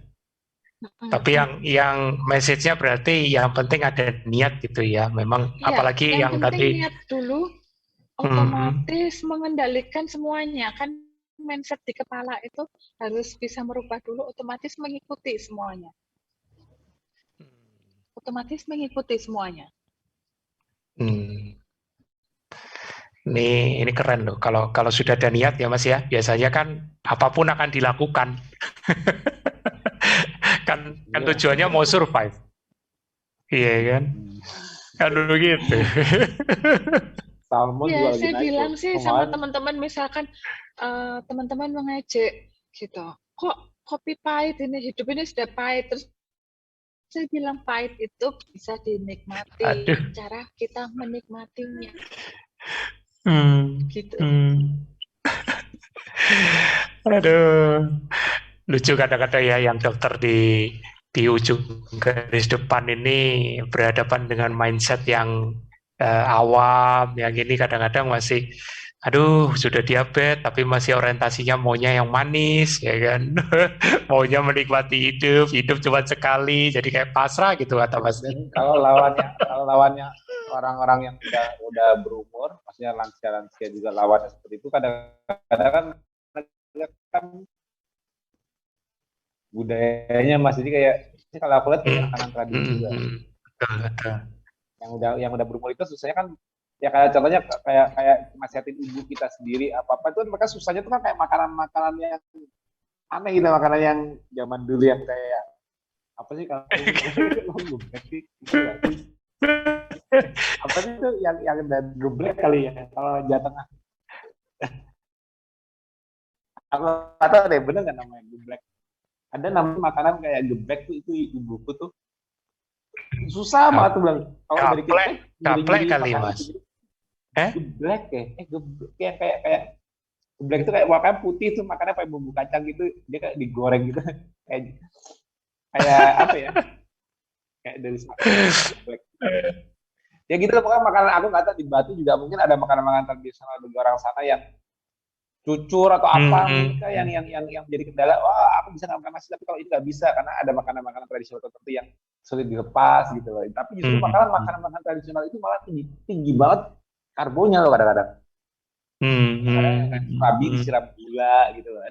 Tapi yang message-nya berarti yang penting ada niat gitu ya. Memang ya, apalagi yang tadi niat dulu, otomatis mengendalikan semuanya kan. Mindset di kepala itu harus bisa merubah dulu, otomatis mengikuti semuanya. Ini keren loh. Kalau sudah ada niat ya Mas ya, biasanya kan apapun akan dilakukan. kan tujuannya mau survive. Iya kan? Kan begitu. Salmon juga lagi saya naik bilang tuh. sih sama teman-teman, misalkan teman-teman mengejek gitu, kok kopi pahit ini, hidup ini sudah pahit, terus saya bilang pahit itu bisa dinikmati. Cara kita menikmatinya. Gitu. Aduh, lucu kadang-kadang ya yang dokter di ujung garis depan ini berhadapan dengan mindset yang awam, yang ini kadang-kadang masih, aduh sudah diabetes tapi masih orientasinya maunya yang manis, ya kan? Maunya menikmati hidup cuma sekali, jadi kayak pasrah gitu kata Mas. Dan kalau lawannya orang-orang yang udah berumur, maksudnya lansia juga lawannya seperti itu, kadang-kadang kan budayanya masih kayak kalau aku lihat kayak makanan tradisi juga. Yang udah berumur itu susahnya kan ya, kayak contohnya kayak nasihatin ibu kita sendiri apa itu mereka susahnya tuh kan kayak makanan yang aneh gitu, makanan yang zaman dulu yang kayak apa sih kalau apa sih itu yang dan geblek kali ya kalau Jawa Tengah. Aku nggak tahu deh bener nggak namanya geblek. Ada namanya makanan kayak geblek tuh, itu ibuku tuh susah banget tuh bilang kalau dari kita gaplek kali Mas. Geblek ya, geblek yang kayak geblek itu kayak warna putih tuh, makannya kayak bumbu kacang gitu, dia kayak digoreng gitu, kayak apa ya, kayak dari geblek. Ya gitu loh, pokoknya makanan aku nggak tahu di Batu juga mungkin ada makanan-makanan tradisional dari orang sana yang cucur atau apa mereka yang jadi kendala. Wah, aku bisa makan nasi, tapi kalau itu nggak bisa karena ada makanan-makanan tradisional tertentu yang sulit dilepas gitu loh. Tapi justru makanan-makanan tradisional itu malah tinggi banget karbonya loh kadang-kadang. Kadang-kadang babi disiram gula gitu loh.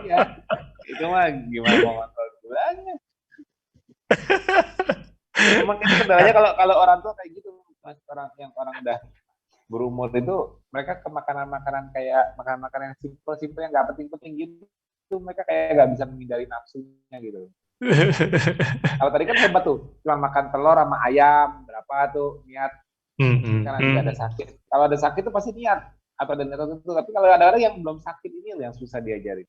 Iya, itu mah gimana mau kontrol gulanya? Emang itu kendalanya kalau orang tua kayak gitu, orang udah berumur itu, mereka ke makanan-makanan kayak makanan-makanan yang simple yang nggak penting-penting gitu, mereka kayak nggak bisa menghindari nafsunya gitu. Kalau tadi kan hebat tuh, cuma makan telur sama ayam berapa tuh niat, karena tidak ada sakit. Kalau ada sakit tuh pasti niat atau ada niat tertentu. Tapi kalau ada orang yang belum sakit ini yang susah diajarin.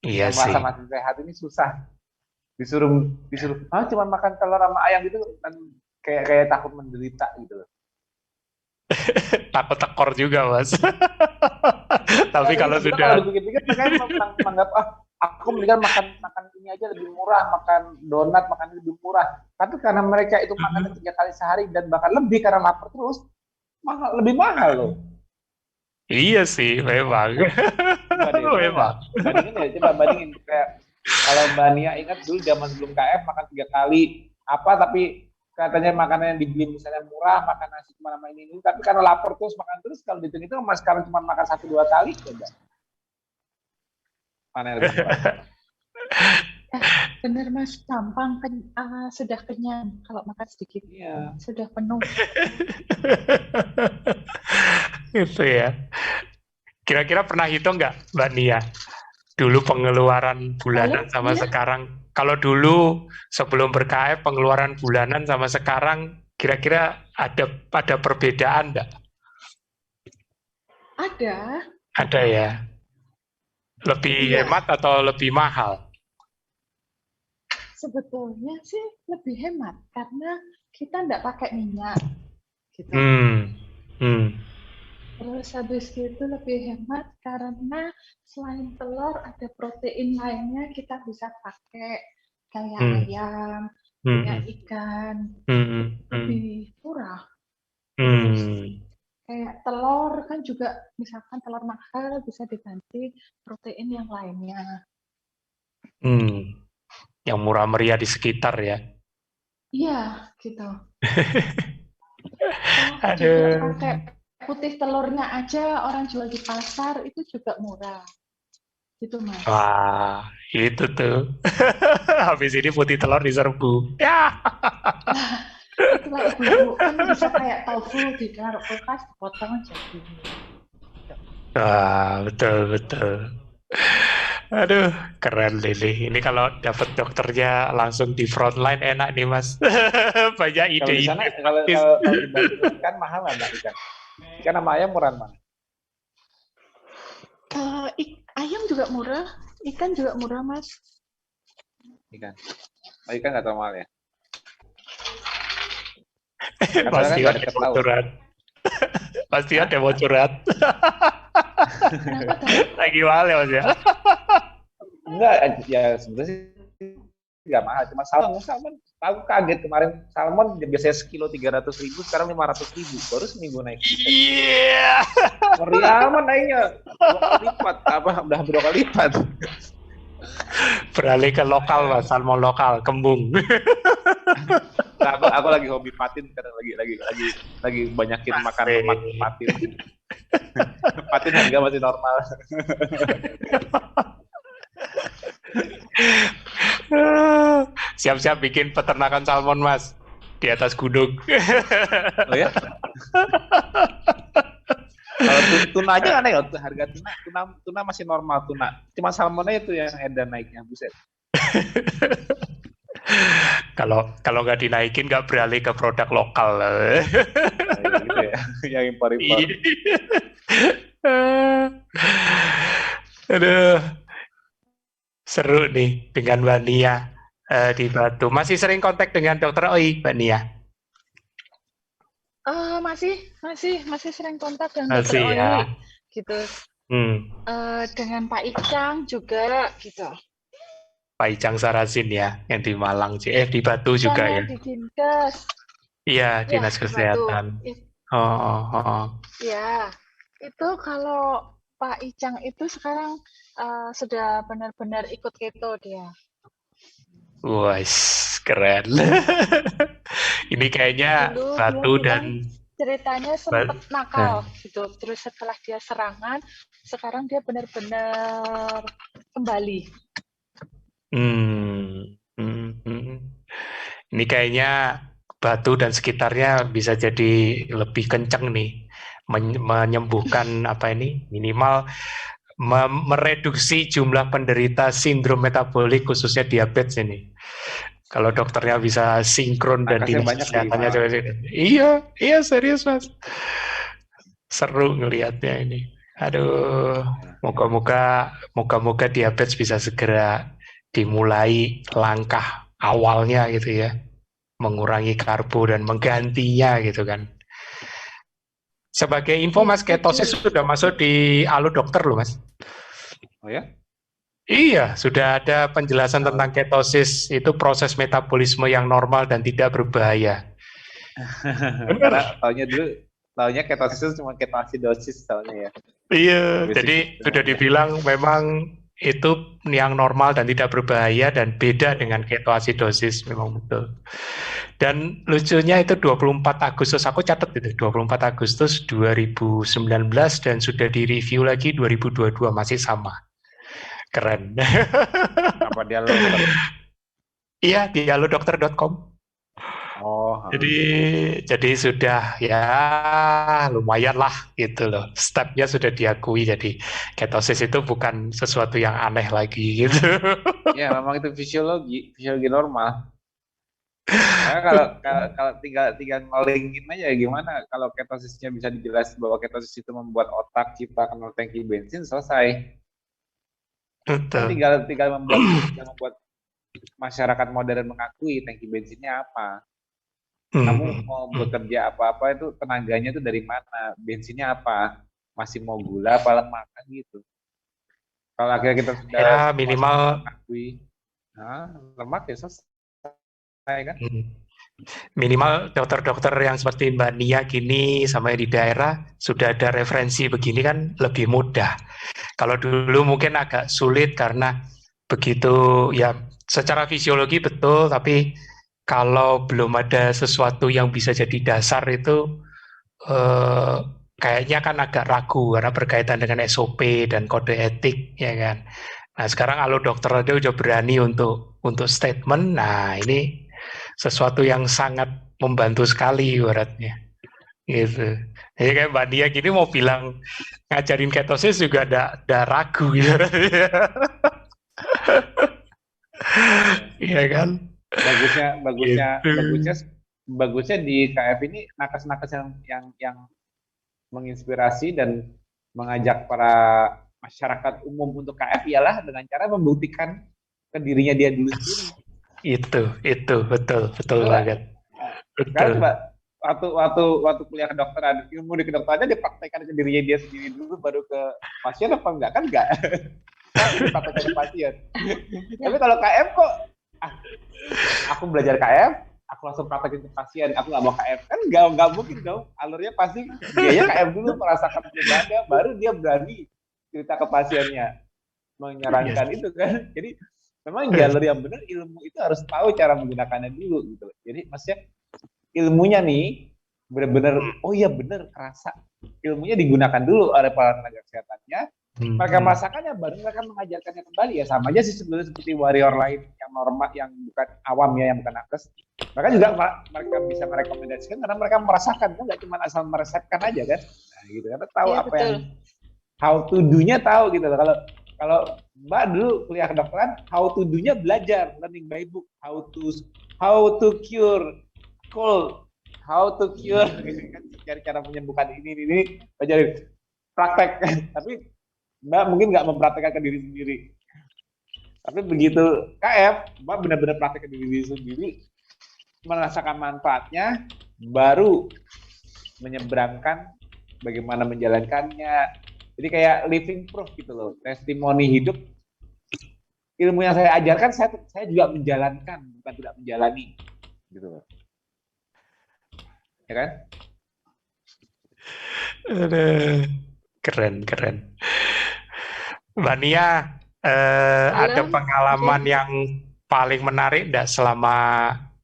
Iya yang merasa masih sehat ini susah. Disuruh cuma makan telur sama ayam gitu, dan kayak takut menderita gitu loh. Takut tekor juga Mas. Tapi kalau sudah kalau dipikir-pikir mereka menganggap aku mendingan makan ini aja lebih murah, makan donat makan lebih murah. Tapi karena mereka itu makan 3 kali sehari dan bahkan lebih karena lapar terus, lebih mahal loh. Iya sih, memang. Memang. Bandingin kayak kalau Mbak Nia ingat dulu zaman sebelum KF makan 3 kali tapi katanya makanan yang dibeli misalnya murah, makan nasi cuma sama ini, tapi karena lapar terus makan terus, kalau dihitung itu Mas sekarang cuma makan 1-2 kali coba. Mana yang lebih murah? Bener Mas, gampang sudah kenyang kalau makan sedikit. Iya. Sudah penuh. Itu ya. Kira-kira pernah hitung nggak Mbak Nia? Dulu pengeluaran bulanan sama sekarang. Kalau dulu sebelum ber-KF pengeluaran bulanan sama sekarang kira-kira ada perbedaan nggak? Ada. Ada ya. Lebih hemat atau lebih mahal? Sebetulnya sih lebih hemat karena kita nggak pakai minyak. Gitu. Terus habis itu lebih hemat karena selain telur ada protein lainnya kita bisa pakai. kayak Hmm. ayam, Hmm. kayak ikan, Hmm. Hmm. lebih murah. Hmm. Terus kayak telur kan juga, misalkan telur mahal bisa diganti protein yang lainnya. Hmm. Yang murah meriah di sekitar ya. Iya, gitu. Toh juga Aduh. pakai putih telurnya aja orang jual di pasar itu juga murah. Gitu, Mas. Wah, itu tuh. Habis ini putih telur diserbu. Ya. Itulah ibu-ibu kan bisa kayak tofu ditaruh kulkas, potong jadi. Wah, betul betul. Aduh, keren Lili. Ini kalau dapat dokternya langsung di frontline enak nih Mas. Banyak Kalau di sana, ide-ide kalau praktis. kalau, kalau di Bandung ikan mahal nggak Mbak ikan? Ikan sama ayam murah mana? Ayam juga murah, ikan juga murah, Mas. Ikan. Oh, ikan nggak terlalu mahal ya? Kan Mas soalnya kan Tio nggak ada deket mau laut. curhat. Mas Tio Hah? ada mau curhat. Kenapa tuh? Lagi mahal ya Mas ya? Enggak, ya sebenarnya sih nggak mahal. Cuma salmon, aku kaget kemarin salmon biasanya sekilo 300.000, sekarang 500.000. Baru seminggu naik. Iya. Ngeri amat naiknya. 2 kali lipat. Apa, udah 2 kali lipat. Beralih ke lokal Mas, salmon lokal, kembung. Nah, aku lagi hobi patin karena lagi banyakin makan lemak patin. Patin harga masih normal. Siap-siap bikin peternakan salmon Mas di atas gunung. Oh ya? Kalau tuna aja aneh loh, harga tuna masih normal tuna. Cuma salmonnya itu yang edan naiknya, buset. Kalau nggak dinaikin nggak beralih ke produk lokal. Oh, ya, gitu ya, yang impor-impor. Aduh, seru nih dengan Mbak Nia di Batu. Masih sering kontak dengan Dokter Oi, Mbak Nia? Masih sering kontak dengan Dokter Masih ya. Oi, gitu. Hmm. Dengan Pak Icang juga, gitu. Pak Icang Sarasin ya, yang di Malang, di Batu Icang juga ya. yang di Dinkes. Iya, Ya, Dinas di Batu. Kesehatan. Oh. Ya, itu kalau Pak Icang itu sekarang sudah benar-benar ikut keto dia. Wah, keren. Ini kayaknya Dulu dia Batu bilang dan ceritanya sempat nakal gitu. Terus setelah dia serangan, sekarang dia benar-benar kembali. Ini kayaknya Batu dan sekitarnya bisa jadi lebih kenceng nih menyembuhkan minimal mereduksi jumlah penderita sindrom metabolik khususnya diabetes ini. Kalau dokternya bisa sinkron dan Nakasnya dinas banyak di kesehatannya Malang. iya serius Mas. Seru ngelihatnya ini. Aduh, moga-moga diabetes bisa segera dimulai langkah awalnya gitu ya, mengurangi karbo dan menggantinya gitu kan. Sebagai info Mas, ketosis sudah masuk di Allo Dokter loh Mas. Oh ya? Iya, sudah ada penjelasan tentang ketosis, itu proses metabolisme yang normal dan tidak berbahaya. Karena taunya ketosis itu cuma ketoasidosis soalnya ya. Iya, jadi sudah dibilang memang itu yang normal dan tidak berbahaya dan beda dengan ketoasidosis, memang betul. Dan lucunya itu 24 Agustus, aku catat itu 24 Agustus 2019 dan sudah direview lagi 2022 masih sama. Keren. Apa dia dokter? Iya, di allodokter.com. Oh. Jadi sudah ya lumayan lah gitu loh. Stepnya sudah diakui. Jadi ketosis itu bukan sesuatu yang aneh lagi gitu. Ya memang itu fisiologi normal. Karena kalau tinggal ngelingin aja gimana kalau ketosisnya bisa dijelas bahwa ketosis itu membuat otak kita kenal tangki bensin, selesai. Kan Betul. tinggal membuat masyarakat modern mengakui tangki bensinnya apa. Kamu mau bekerja apa-apa itu tenaganya itu dari mana? Bensinnya apa? Masih mau gula apa lemak kan gitu. Kalau akhirnya kita sudah Ya minimal mengakui. Nah, lemak ya selesai kan. Minimal dokter-dokter yang seperti Mbak Nia gini sama yang di daerah sudah ada referensi begini kan lebih mudah. Kalau dulu mungkin agak sulit karena begitu ya secara fisiologi betul, tapi kalau belum ada sesuatu yang bisa jadi dasar itu eh, kayaknya kan agak ragu karena berkaitan dengan SOP dan kode etik ya kan. Nah sekarang kalau dokter aja udah berani untuk statement, nah ini sesuatu yang sangat membantu sekali ibaratnya gitu. Jadi kayak Mbak Dia gini mau bilang ngajarin ketosis juga ada ragu gitu. Iya kan? Bagusnya Gitu. bagusnya di KF ini nakes-nakes yang menginspirasi dan mengajak para masyarakat umum untuk KF ialah dengan cara membuktikan ke dirinya dia dulu sendiri. Itu betul Betul nggak? banget. Sekarang Betul. coba waktu kuliah kedokteran, ilmu di kedokterannya dipraktekkan ke dirinya dia sendiri dulu baru ke pasien apa enggak? Kan enggak. Dipraktekkan ke pasien. Tapi kalau KF kok aku belajar KF, aku langsung praktekin ke pasien, aku nggak mau KF. Kan nggak mungkin dong. Alurnya pasti dia KF dulu merasakan penyebabnya, baru dia berani cerita ke pasiennya, menyarankan Yes. itu kan. Jadi memang jalur yang benar, ilmu itu harus tahu cara menggunakannya dulu gitu. Jadi maksudnya ilmunya nih benar-benar oh iya benar kerasa ilmunya digunakan dulu oleh para tenaga kesehatannya, mereka merasakannya baru mereka mengajarkannya kembali. Ya sama aja sih sebenarnya seperti warrior lain yang normal yang bukan awam ya, yang bukan nakes, mereka juga mereka bisa merekomendasikan karena mereka merasakan, kan nggak cuma asal meresepkan aja kan. Nah, gitu karena tahu apa betul. yang how to do-nya tahu gitu loh. Kalau Mbak dulu kuliah kedokteran, how to do-nya belajar, learning by book, how to cure cold, how to cure, cari cara menyembuhkan ini, belajar praktek. Tapi Mbak mungkin nggak mempraktekkan ke diri sendiri. Tapi begitu KF, Mbak benar-benar praktek ke diri sendiri, merasakan manfaatnya, baru menyeberangkan bagaimana menjalankannya. Jadi kayak living proof gitu loh, testimoni hidup. Ilmu yang saya ajarkan, saya juga menjalankan, bukan tidak menjalani, gitu loh. Ya kan? Keren. Mbak Nia, ada Halo, pengalaman Oke. yang paling menarik enggak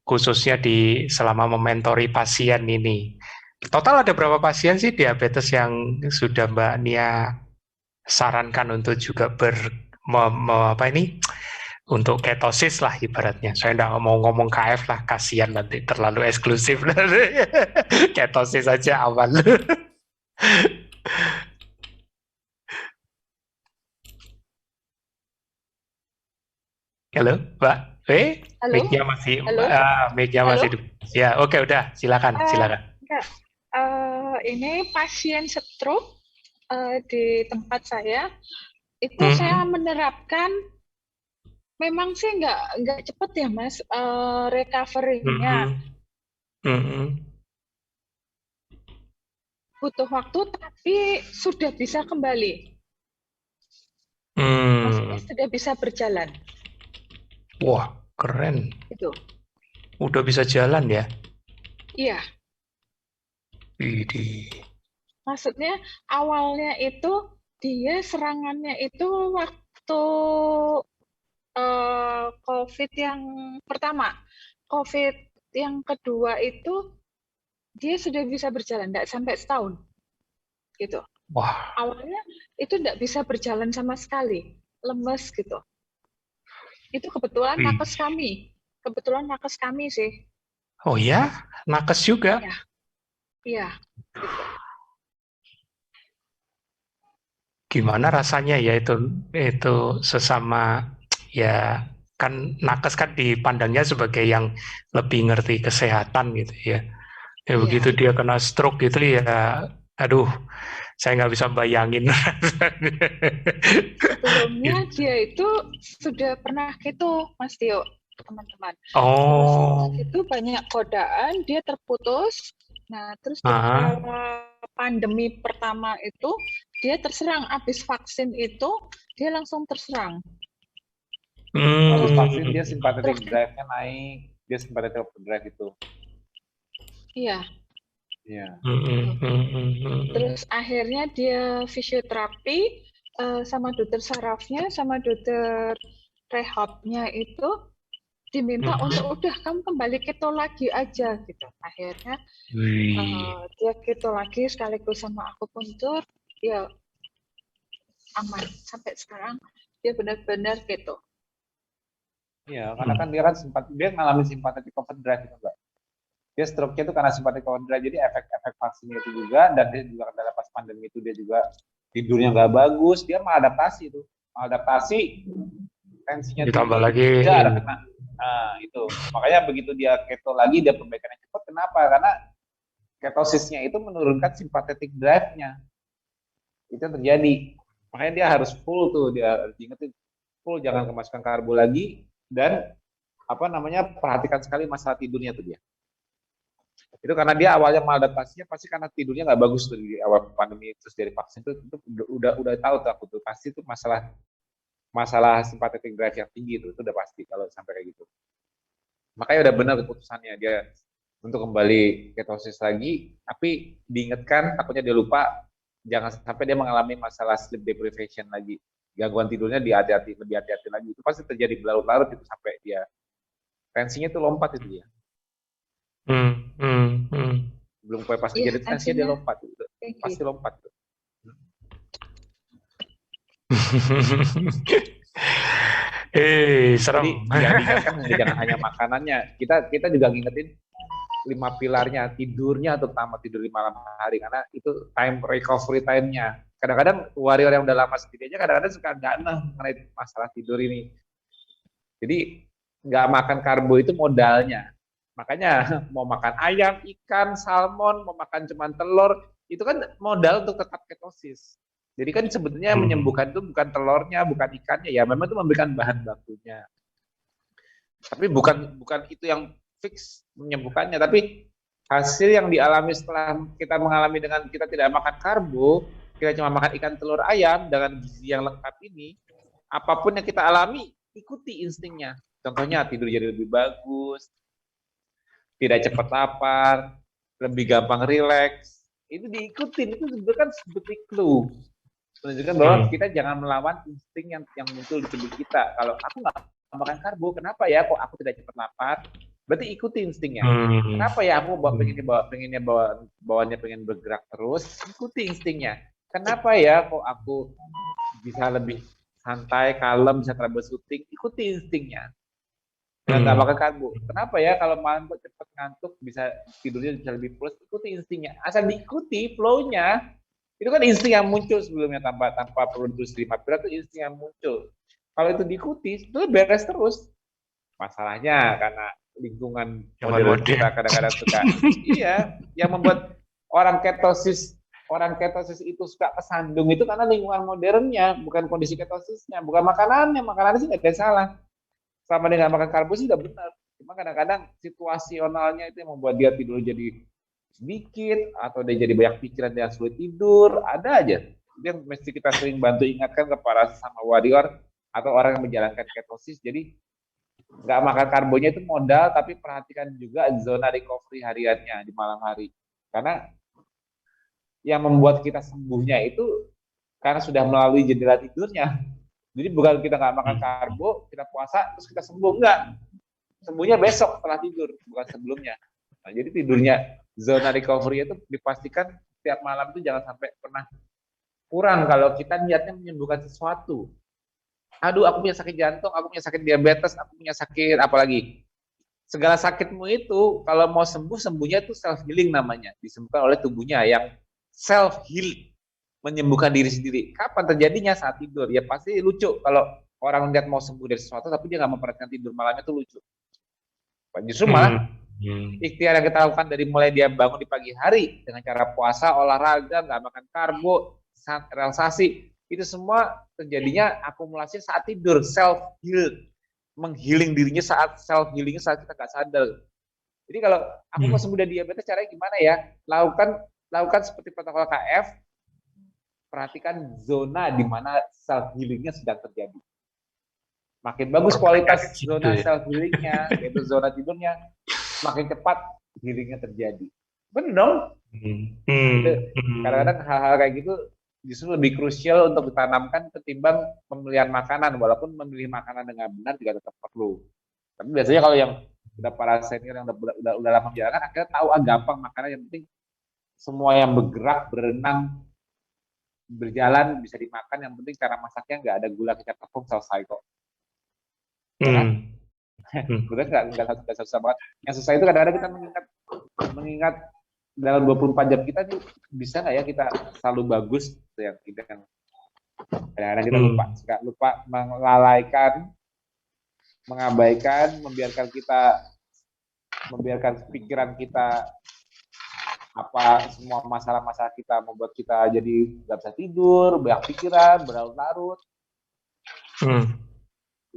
khususnya selama mementori pasien ini? Total ada berapa pasien sih diabetes yang sudah Mbak Nia sarankan untuk juga untuk ketosis lah ibaratnya. Saya enggak mau ngomong KF lah, kasihan nanti terlalu eksklusif. Ketosis aja aman. Halo, Mbak. Halo, Mic-nya masih halo, mic-nya halo. masih ya, oke udah, silakan. Enggak. Ini pasien stroke di tempat saya itu saya menerapkan, memang sih nggak cepet ya Mas recovery-nya, butuh waktu tapi sudah bisa kembali, maksudnya sudah bisa berjalan. Wah, keren. Itu. Udah bisa jalan ya? Iya. Widih. Maksudnya awalnya itu dia serangannya itu waktu COVID yang pertama, COVID yang kedua itu dia sudah bisa berjalan, tidak sampai setahun, gitu. Wah. Awalnya itu tidak bisa berjalan sama sekali, lemes gitu. Itu kebetulan nakes kami sih. Oh ya, nakes juga? Iya. Gitu. Gimana rasanya ya itu sesama ya kan nakes kan dipandangnya sebagai yang lebih ngerti kesehatan gitu ya. Ya begitu dia kena stroke gitu ya, aduh, saya nggak bisa bayangin. Sebelumnya dia itu sudah pernah gitu, Mas Tio, teman-teman. Oh. Itu banyak godaan, dia terputus. Nah, terus di pandemi pertama itu dia terserang, habis vaksin itu dia langsung terserang. Habis vaksin dia sympathetic drive-nya naik, dia sympathetic overdrive itu. Iya. Iya. Terus akhirnya dia fisioterapi sama dokter sarafnya, sama dokter rehabnya itu diminta untuk udah kamu kembali keto lagi aja gitu. Akhirnya dia keto lagi sekaligus sama akupuntur, ya aman sampai sekarang dia benar-benar keto. Iya, karena kan dia ngalamin sympathetic overdrive itu Mbak. Dia stroke-nya itu karena sympathetic overdrive, jadi efek-efek vaksinnya itu juga, dan dia juga karena pas pandemi itu dia juga tidurnya nggak bagus, dia mengadaptasi, tensinya ditambah lagi ada kena. Nah, itu makanya begitu dia keto lagi, dia perbaikannya cepat. Kenapa? Karena ketosisnya itu menurunkan sympathetic drive-nya. Itu terjadi. Makanya dia harus full tuh, dia harus diingetin full, jangan kemasukan karbo lagi, dan perhatikan sekali masalah tidurnya tuh dia. Itu karena dia awalnya maladaptasinya pasti karena tidurnya nggak bagus tuh di awal pandemi, terus dari vaksin itu udah tahu tuh aku tuh pasti tuh masalah sympathetic drive yang tinggi itu udah pasti kalau sampai kayak gitu. Makanya udah benar keputusannya dia untuk kembali ketosis lagi, tapi diingatkan, takutnya dia lupa, jangan sampai dia mengalami masalah sleep deprivation lagi, gangguan tidurnya lebih hati-hati lagi, itu pasti terjadi berlarut-larut itu sampai dia tensinya tuh lompat itu ya. Belum pas kejadian tensinya dia lompat, pasti lompat. Serem. Jadi diingatkan jangan hanya makanannya, kita juga ngingetin 5 pilarnya, tidurnya, terutama tidur di malam hari, karena itu time recovery time-nya. Kadang-kadang warrior yang udah lama sendiri aja kadang-kadang suka nggak mengenai masalah tidur ini. Jadi nggak makan karbo itu modalnya. Makanya mau makan ayam, ikan, salmon, mau makan cuma telur, itu kan modal untuk tetap ketosis. Jadi kan sebetulnya menyembuhkan itu bukan telurnya, bukan ikannya, ya memang itu memberikan bahan bakunya. Tapi bukan itu yang fix menyembuhkannya, tapi hasil yang dialami setelah kita mengalami dengan kita tidak makan karbo, kita cuma makan ikan, telur, ayam dengan gizi yang lengkap ini, apapun yang kita alami, ikuti instingnya. Contohnya tidur jadi lebih bagus, tidak cepat lapar, lebih gampang rileks, itu diikutin, itu sebenarnya seperti clue, menunjukkan bahwa kita jangan melawan insting yang muncul di tubuh kita. Kalau aku nggak makan karbo, kenapa ya kok aku tidak cepat lapar? Berarti ikuti instingnya. Kenapa ya aku pengen bergerak terus? Ikuti instingnya. Kenapa ya kok aku bisa lebih santai, kalem, bisa troubleshooting? Ikuti instingnya. Dengan nggak makan karbo. Kenapa ya kalau malam kok cepat ngantuk, bisa tidurnya bisa lebih pulas? Ikuti instingnya. Asal diikuti flow-nya, itu kan insting yang muncul sebelumnya tanpa perlu terus terima. Berarti insting yang muncul. Kalau itu diikuti, itu beres terus. Masalahnya karena lingkungan modern kita kadang-kadang suka, yang membuat orang ketosis itu suka kesandung itu karena lingkungan modernnya, bukan kondisi ketosisnya, bukan makanannya sih nggak ada salah. Selama dia nggak makan karbo sih udah benar. Cuma kadang-kadang situasionalnya itu yang membuat dia tidur jadi sedikit, atau dia jadi banyak pikiran, dia sulit tidur, ada aja. Itu yang mesti kita sering bantu ingatkan kepada sesama warrior atau orang yang menjalankan ketosis. Jadi nggak makan karbonya itu modal, tapi perhatikan juga zona recovery hariannya di malam hari. Karena yang membuat kita sembuhnya itu karena sudah melalui jendela tidurnya. Jadi bukan kita nggak makan karbo, kita puasa, terus kita sembuh. Enggak. Sembuhnya besok setelah tidur, bukan sebelumnya. Nah, jadi tidurnya, zona recovery itu dipastikan setiap malam itu jangan sampai pernah kurang kalau kita niatnya menyembuhkan sesuatu. Aduh, aku punya sakit jantung, aku punya sakit diabetes, aku punya sakit apalagi. Segala sakitmu itu, kalau mau sembuh, sembuhnya itu self-healing namanya. Disembuhkan oleh tubuhnya yang self-healing. Menyembuhkan diri sendiri. Kapan terjadinya? Saat tidur. Ya pasti lucu kalau orang lihat mau sembuh dari sesuatu tapi dia nggak memperhatikan tidur malamnya, itu lucu. Justru malah ikhtiar yang kita lakukan dari mulai dia bangun di pagi hari dengan cara puasa, olahraga, nggak makan karbo, relaksasi, itu semua terjadinya akumulasi saat tidur, self heal, menghealing dirinya saat self healingnya saat kita nggak sadar. Jadi kalau aku mau sembuh dari diabetes, caranya gimana ya? Lakukan seperti protokol KF. Perhatikan zona di mana self healingnya sedang terjadi. makin bagus kualitas Gitu zona ya. self healingnya, yaitu zona tidurnya, makin cepat healingnya terjadi. Benar dong? Itu kadang-kadang hal-hal kayak gitu justru lebih krusial untuk ditanamkan ketimbang pemilihan makanan, walaupun memilih makanan dengan benar juga tetap perlu. Tapi biasanya kalau yang udah para senior yang udah lama menjalankan, akhirnya tahu gampang makanan, yang penting semua yang bergerak, berenang, berjalan bisa dimakan, yang penting cara masaknya nggak ada gula, kecap, tepung, selesai kok. Ya kan? Bener nggak susah banget. Yang susah itu kadang-kadang kita mengingat dalam 24 jam kita nih, bisa nggak ya kita selalu bagus, yang tidak. Kadang-kadang kita lupa melalaikan, mengabaikan, membiarkan pikiran kita, semua masalah-masalah kita membuat kita jadi nggak bisa tidur, banyak pikiran, berlarut-larut.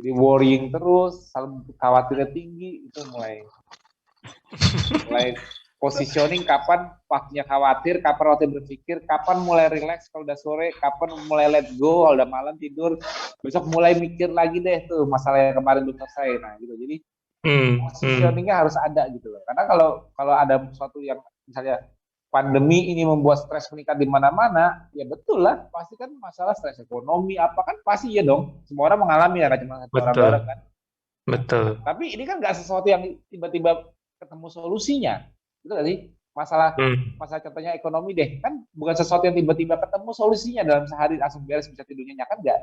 Jadi worrying terus, selalu khawatirnya tinggi, itu mulai positioning kapan waktunya khawatir, kapan waktunya berpikir, kapan mulai relax kalau udah sore, kapan mulai let go kalau udah malam tidur, besok mulai mikir lagi deh tuh masalah yang kemarin belum selesai. Nah gitu, jadi positioningnya harus ada gitu loh. Karena kalau ada sesuatu yang misalnya pandemi ini membuat stres meningkat di mana-mana, ya betul lah, pasti kan masalah stres ekonomi apa kan pasti ya dong, semua orang mengalami ya, kan cuma satu orang bareng kan. Betul. Tapi ini kan nggak sesuatu yang tiba-tiba ketemu solusinya. Itu nggak sih? Masalah contohnya ekonomi deh, kan bukan sesuatu yang tiba-tiba ketemu solusinya dalam sehari langsung beres bisa tidurnya nyenyak, kan nggak?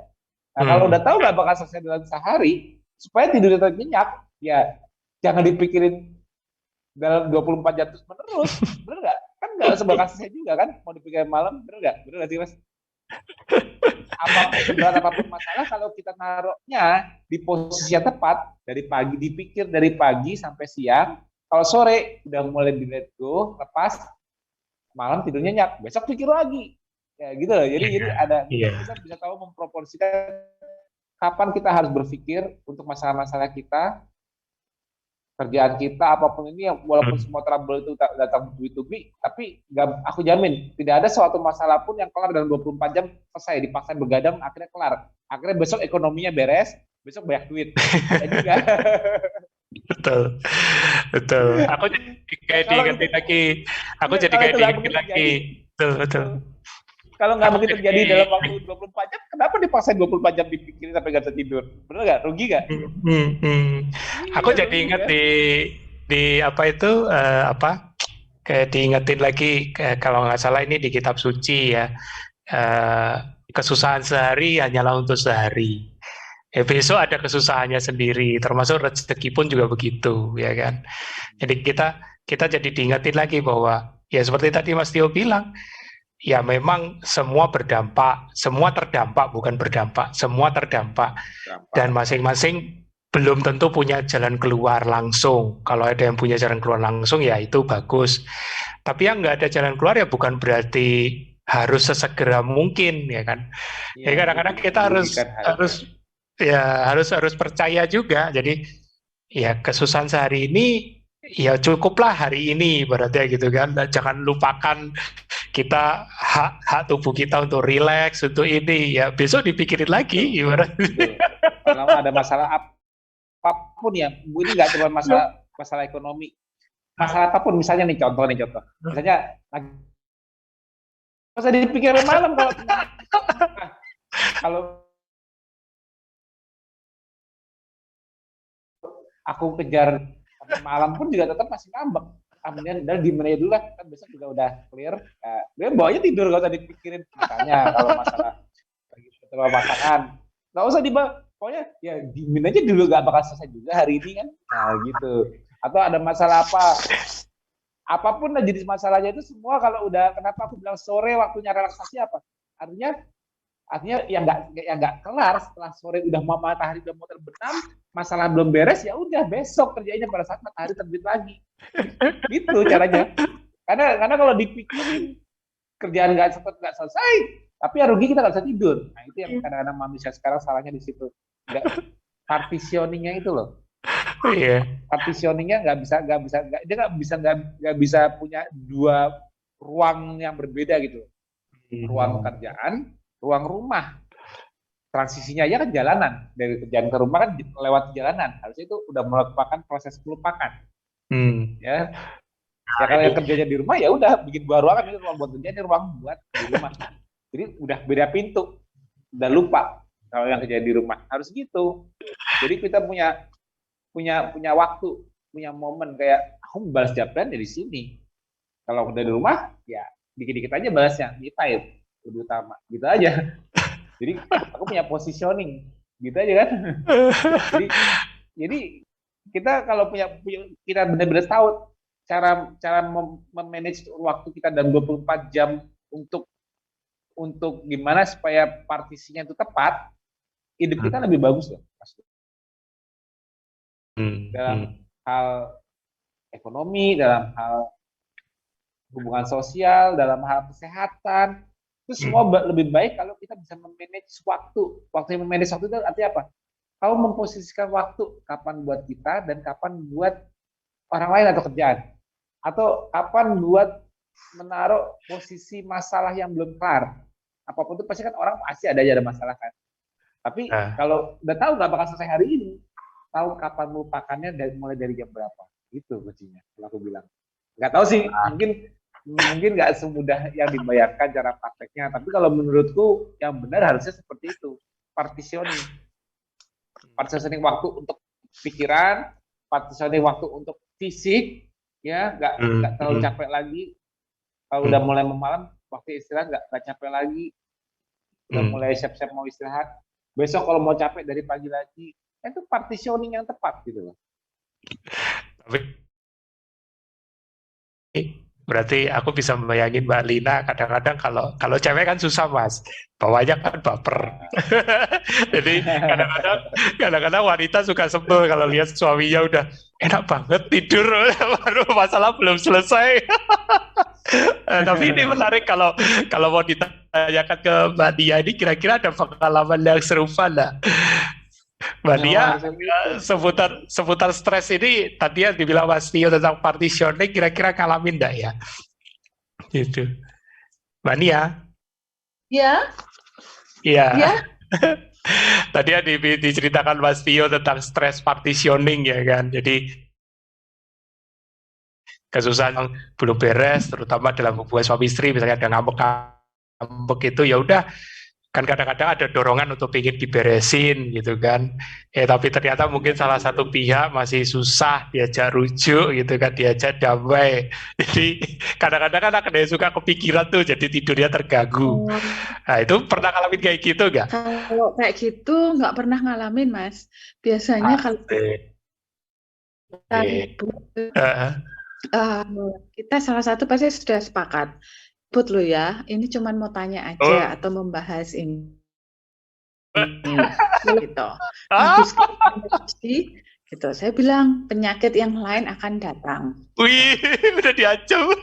Nah kalau udah tahu nggak bakal selesai dalam sehari, supaya tidurnya tetap nyenyak, ya jangan dipikirin dalam 24 jam terus menerus, bener nggak? Kan nggak sebakal selesai juga kan, mau dipikirin malam, bener nggak sih Mas? Apapun masalah, kalau kita naruhnya di posisi yang tepat, dipikir dari pagi sampai siang. Kalau sore udah mulai di let go, lepas, malam tidurnya nyenyak, besok pikir lagi, ya gitu loh. Jadi kita bisa tahu memproporsikan kapan kita harus berpikir untuk masalah-masalah kita, kerjaan kita, apapun ini, walaupun semua trouble itu datang bertubi-tubi, tapi aku jamin tidak ada suatu masalah pun yang kelar dalam 24 jam selesai, dipaksa begadang akhirnya kelar. Akhirnya besok ekonominya beres, besok banyak duit. Ya juga. Betul. Aku jadi kayak diingetin lagi. Betul. Kalau nggak mungkin terjadi dalam waktu 24 jam, kenapa dipaksain 24 jam dipikirin sampai nggak bisa tidur? Bener nggak? Rugi nggak? Aku jadi ingat di apa itu kayak diingetin lagi, kalau nggak salah ini di kitab suci ya, kesusahan sehari hanyalah untuk sehari. Besok ada kesusahannya sendiri, termasuk rezeki pun juga begitu, ya kan. Jadi kita jadi diingetin lagi bahwa ya seperti tadi Mas Tio bilang, ya memang semua berdampak, semua terdampak, bukan berdampak, semua terdampak. Dan masing-masing belum tentu punya jalan keluar langsung. Kalau ada yang punya jalan keluar langsung, ya itu bagus. Tapi yang nggak ada jalan keluar ya bukan berarti harus sesegera mungkin, ya kan. Ya, kadang-kadang kita harus percaya juga. Jadi ya kesusahan sehari ini ya cukuplah hari ini, berarti gitu kan. Jangan lupakan kita hak tubuh kita untuk rileks, untuk ini ya besok dipikirin lagi gimana. Kalau ada masalah apapun ya, ini nggak cuma masalah ekonomi, masalah apapun, misalnya nih contoh, misalnya nggak usah dipikirin malam kalau aku kejar malam pun juga tetap masih ngambek. Kemudian di mana dulu lah, kan besok juga udah clear. Dia bawanya tidur, gak usah dipikirin. Makanya kalau masalah masakan, gak usah pokoknya ya dimin aja dulu, gak bakal selesai juga hari ini kan. Nah gitu. Atau ada masalah apapun lah jenis masalahnya itu semua, kalau udah, kenapa aku bilang sore waktunya relaksasi apa? Artinya yang nggak kelar setelah sore, udah matahari udah mau terbenam, masalah belum beres, ya udah besok kerjanya pada saat matahari terbit lagi. Gitu caranya. Karena kalau dipikirin kerjaan nggak selesai, tapi ya rugi, kita nggak bisa tidur. Nah itu yang kadang-kadang manusia sekarang salahnya di situ. Partitioningnya itu loh. Partitioningnya dia nggak bisa punya dua ruang yang berbeda gitu. Ruang kerjaan, ruang rumah. transisinya aja kan jalanan, dari kerjaan ke rumah kan lewat jalanan, harusnya itu udah merupakan proses pelupakan. Ya kalau yang kerjanya di rumah ya udah bikin buah ruangan, ini ruang buat kerja, ini ruang buat di rumah, jadi udah beda pintu, udah lupa kalau yang kerja di rumah, harus gitu. Jadi kita punya waktu, punya momen kayak aku balas japlan dari sini. Kalau udah di rumah ya dikit-dikit aja balasnya, me time lebih utama, gitu aja. Jadi aku punya positioning, gitu aja kan. jadi kita kalau punya kita benar-benar tahu cara memanage waktu kita dalam 24 jam untuk gimana supaya partisinya itu tepat, hidup kita lebih bagus loh. Dalam hal ekonomi, dalam hal hubungan sosial, dalam hal kesehatan, itu semua lebih baik kalau kita bisa memanage waktu. Waktu yang memanage waktu itu artinya apa? Kamu memposisikan waktu kapan buat kita dan kapan buat orang lain atau kerjaan, atau kapan buat menaruh posisi masalah yang belum kelar. Apapun itu pasti kan orang pasti ada aja ada masalah kan. Tapi kalau udah tahu nggak bakal selesai hari ini, tahu kapan melupakannya mulai dari jam berapa, itu kuncinya. Kalau aku bilang, nggak tahu sih, mungkin nggak semudah yang dibayangkan cara prakteknya. Tapi kalau menurutku yang benar harusnya seperti itu, partitioning waktu untuk pikiran, partitioning waktu untuk fisik, ya nggak terlalu capek lagi. Kalau udah mulai memalam, waktu istirahat nggak capek lagi, udah mulai siap-siap mau istirahat. Besok kalau mau capek dari pagi lagi, itu partitioning yang tepat gitu loh. Tapi berarti aku bisa membayangin Mbak Lina kadang-kadang kalau cewek kan susah Mas, bawahnya kan baper. Jadi kadang-kadang wanita suka sebel kalau lihat suaminya udah enak banget tidur, baru masalah belum selesai. Tapi ini menarik kalau mau ditanyakan ke Mbak Dia ini, kira-kira ada pengalaman yang serupa nggak? Mbak Dia, seputar stres ini tadi yang dibilang Mas Tio tentang partitioning, kira-kira ngalamin nggak ya? Gitu, Mbak Nia. Ya. Iya. Tadi ya diceritakan Mas Tio tentang stres partitioning ya kan. Jadi kesusahan yang belum beres, terutama dalam hubungan suami istri, misalnya ada ngambek itu, ya udah. Kan kadang-kadang ada dorongan untuk ingin diberesin gitu kan, tapi ternyata mungkin salah satu pihak masih susah diajak rujuk gitu kan, diajak damai, jadi kadang-kadang kan akan suka kepikiran tuh, jadi tidurnya terganggu. Nah itu pernah ngalamin kayak gitu nggak? Kalau kayak gitu nggak pernah ngalamin Mas, biasanya kalau kita salah satu pasti sudah sepakat. Put lo ya, ini cuma mau tanya aja atau membahas ini. Gitu. Habis gitu. Saya bilang penyakit yang lain akan datang. Wih, udah diancam.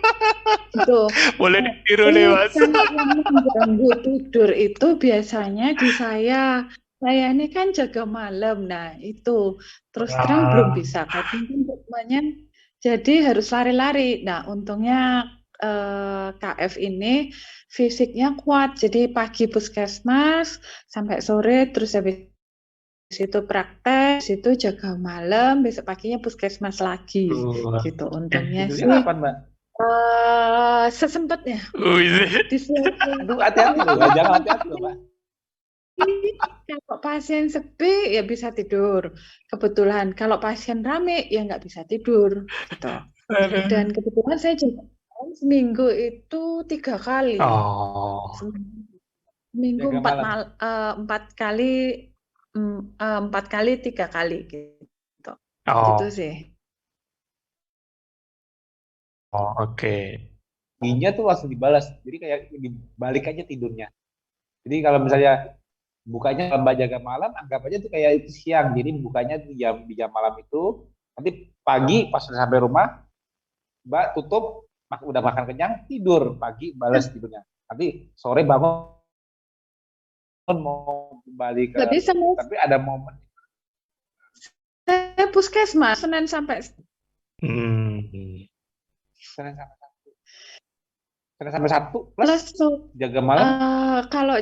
Gitu. Boleh ditiru nih Mas. Yang mengganggu tidur itu biasanya di saya ini kan jaga malam. Nah itu terus terang belum bisa. Kadang jadi harus lari-lari. Nah untungnya KF ini fisiknya kuat, jadi pagi puskesmas sampai sore, terus habis itu praktek, itu jaga malam, besok paginya puskesmas lagi, gitu. Untungnya sih. Kapan, Mbak? Sesempatnya. Aduh, hati-hati loh, jangan hati-hati loh, Mbak. Kalau pasien sepi ya bisa tidur. Kebetulan kalau pasien rame ya nggak bisa tidur, gitu. Dan kebetulan saya juga seminggu itu 3 kali. Seminggu 4 kali, 3 kali gitu. Gitu sih. Oke. Paginya tuh langsung dibalas. Jadi kayak dibalik aja tidurnya. Jadi kalau misalnya bukanya Mbak jaga malam, anggap aja tuh kayak itu siang. Jadi bukanya di jam malam itu. Nanti pagi pas udah sampai rumah, Mbak tutup, udah makan kenyang, tidur. Pagi balas tidurnya. Nanti sore bangun mau kembali ke. Tapi ada momen. Saya puskesmas Senin sampai Senin sampai Sabtu plus jaga malam. Kalau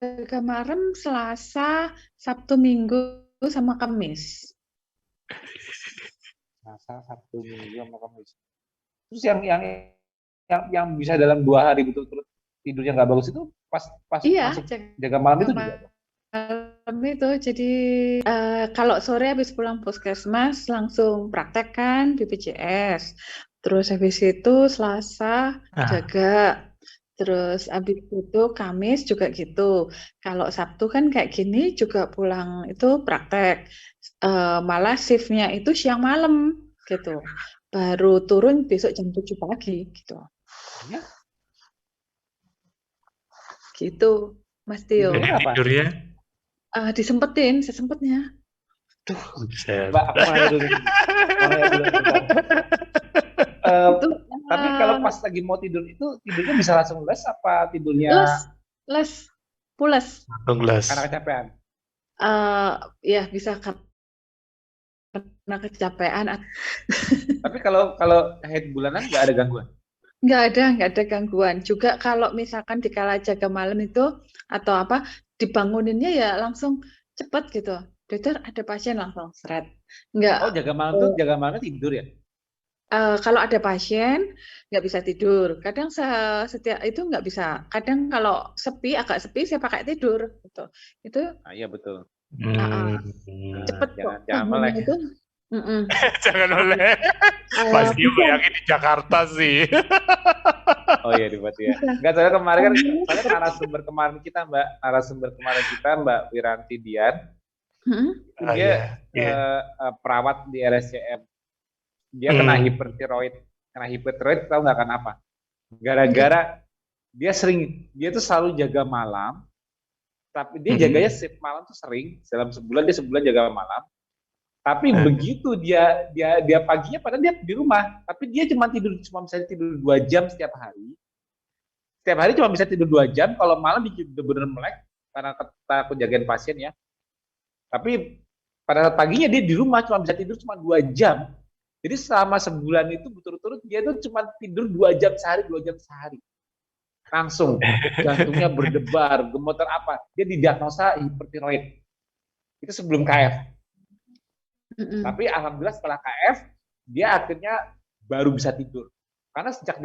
jaga malam Selasa, Sabtu, Minggu, sama Kamis. Selasa, Sabtu, Minggu, sama Kamis. Terus yang bisa dalam 2 hari betul-betul tidurnya nggak bagus itu pas Iya, masuk jaga malam itu juga. Malam itu, jadi kalau sore habis pulang puskesmas langsung praktek kan BPJS. Terus habis itu Selasa jaga. Terus habis itu Kamis juga gitu. Kalau Sabtu kan kayak gini juga pulang itu praktek. Malah shiftnya itu siang malam gitu. Baru turun besok jam 7 pagi gitu. Ya. Gitu, Mas Tio. Tidurnya? Disempetin sesempetnya. Duh, Mbak, aku mau nanya dulu. Tapi kalau pas lagi mau tidur itu tidurnya bisa langsung les apa tidurnya? Les, pules. Karena kecapean. Ya bisa karena kecapean. Tapi kalau haid bulanan nggak ada gangguan? Nggak ada gangguan. Juga kalau misalkan dikala jaga malam itu atau apa dibanguninnya ya langsung cepet gitu. Dokter ada pasien langsung seret. Nggak. Oh, jaga malamnya tidur ya? Kalau ada pasien nggak bisa tidur. Kadang setiap itu nggak bisa. Kadang kalau agak sepi saya pakai tidur gitu. Itu. Iya betul. Cepet kok. Jangan melek. Itu. Jangan melek. Pasti bayangin di Jakarta sih. Oh iya dibuat ya. Enggak, soalnya kemarin kan narasumber kemarin kita Mbak Wiranti Dian. Dia perawat di RSCM. Dia kena hipertiroid. Tahu nggak kenapa? Gara-gara dia tuh selalu jaga malam, tapi dia jaganya shift malam tuh sering, dalam sebulan jaga malam. Tapi begitu dia paginya padahal dia di rumah, tapi dia cuma bisa tidur 2 jam setiap hari. Setiap hari cuma bisa tidur 2 jam, kalau malam dia benar-benar melek karena aku jagain pasien ya. Tapi pada paginya dia di rumah cuma bisa tidur cuma 2 jam. Jadi selama sebulan itu berturut-turut dia tuh cuma tidur 2 jam sehari. Langsung jantungnya berdebar, gemeter apa. Dia didiagnosa hipertiroid. Itu sebelum KF. Tapi alhamdulillah setelah KF, dia akhirnya baru bisa tidur. Karena sejak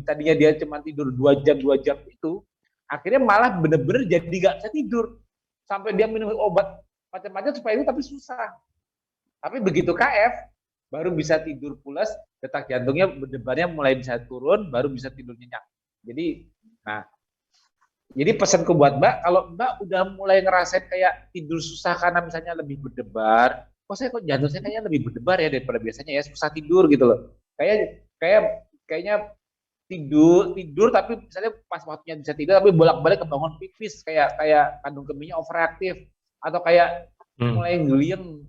tadinya dia cuma tidur 2 jam itu, akhirnya malah bener-bener jadi nggak bisa tidur. Sampai dia minum obat macam-macam supaya itu tapi susah. Tapi begitu KF, baru bisa tidur pulas, detak jantungnya berdebarnya mulai bisa turun, baru bisa tidur nyenyak. Jadi pesanku buat Mbak, kalau Mbak udah mulai ngerasain kayak tidur susah karena misalnya lebih berdebar, kok jantung saya kayaknya lebih berdebar ya daripada biasanya ya, susah tidur gitu loh. Kayaknya tidur tapi misalnya pas waktunya bisa tidur tapi bolak-balik kebangun pipis kayak kandung kemihnya overaktif atau kayak mulai ngeliang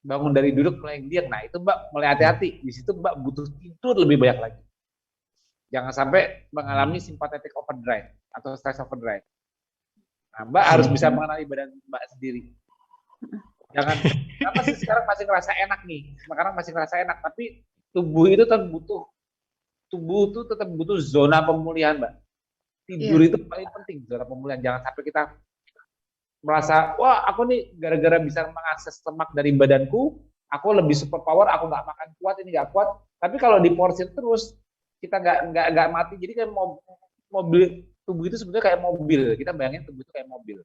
bangun dari duduk mulai ngeliang. Nah itu Mbak mulai hati-hati, di situ Mbak butuh tidur lebih banyak lagi. Jangan sampai mengalami sympathetic overdrive atau stress overdrive. Nah, Mbak harus bisa mengenali badan Mbak sendiri. Kenapa sih sekarang masih ngerasa enak nih? Sekarang masih ngerasa enak, tapi tubuh itu tetap butuh zona pemulihan, Mbak. Tidur itu paling penting, zona pemulihan. Jangan sampai kita merasa, wah aku nih gara-gara bisa mengakses lemak dari badanku, aku lebih super power, aku nggak makan kuat, ini nggak kuat. Tapi kalau diporsir terus, kita nggak mati. Jadi kayak mobil, tubuh itu sebetulnya kayak mobil. Kita bayangin tubuh itu kayak mobil.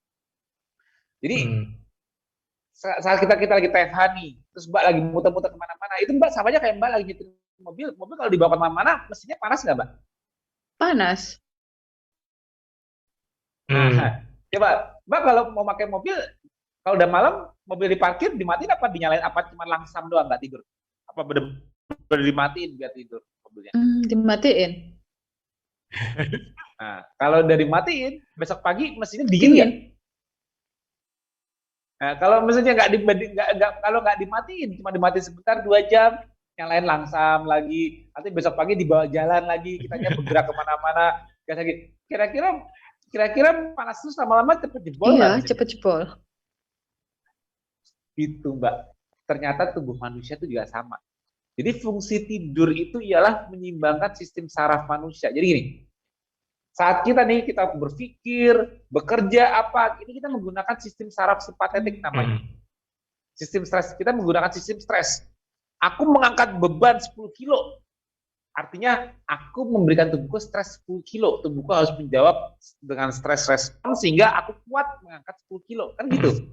Jadi saat kita lagi TFH nih, terus Mbak lagi muter-muter kemana-mana, itu Mbak sama aja kayak Mbak lagi nyetir mobil kalau dibawa kemana-mana, mesinnya panas nggak Mbak? Panas. Coba Mbak kalau mau pakai mobil, kalau udah malam, mobil diparkir, dimatiin apa dinyalain? Apa cuma langsam doang nggak tidur? Apa bener-bener dimatiin biar tidur mobilnya? Dimatiin. Nah, kalau udah dimatiin, besok pagi mesinnya dingin nggak? Nah, kalau mesinnya kalau nggak dimatiin, cuma dimatiin sebentar 2 jam, nyalain langsam lagi, nanti besok pagi dibawa jalan lagi, kitanya bergerak kemana-mana, kira-kira panas terus lama-lama cepet jebol. Iya, cepet jebol. Itu Mbak, ternyata tubuh manusia itu juga sama. Jadi fungsi tidur itu ialah menyeimbangkan sistem saraf manusia. Jadi gini, Saat kita berpikir, bekerja apa, ini kita menggunakan sistem saraf simpatetik namanya. Sistem stres, kita menggunakan sistem stres. Aku mengangkat beban 10 kilo. Artinya aku memberikan tubuhku stres 10 kilo. Tubuhku harus menjawab dengan stres respon sehingga aku kuat mengangkat 10 kilo. Kan gitu.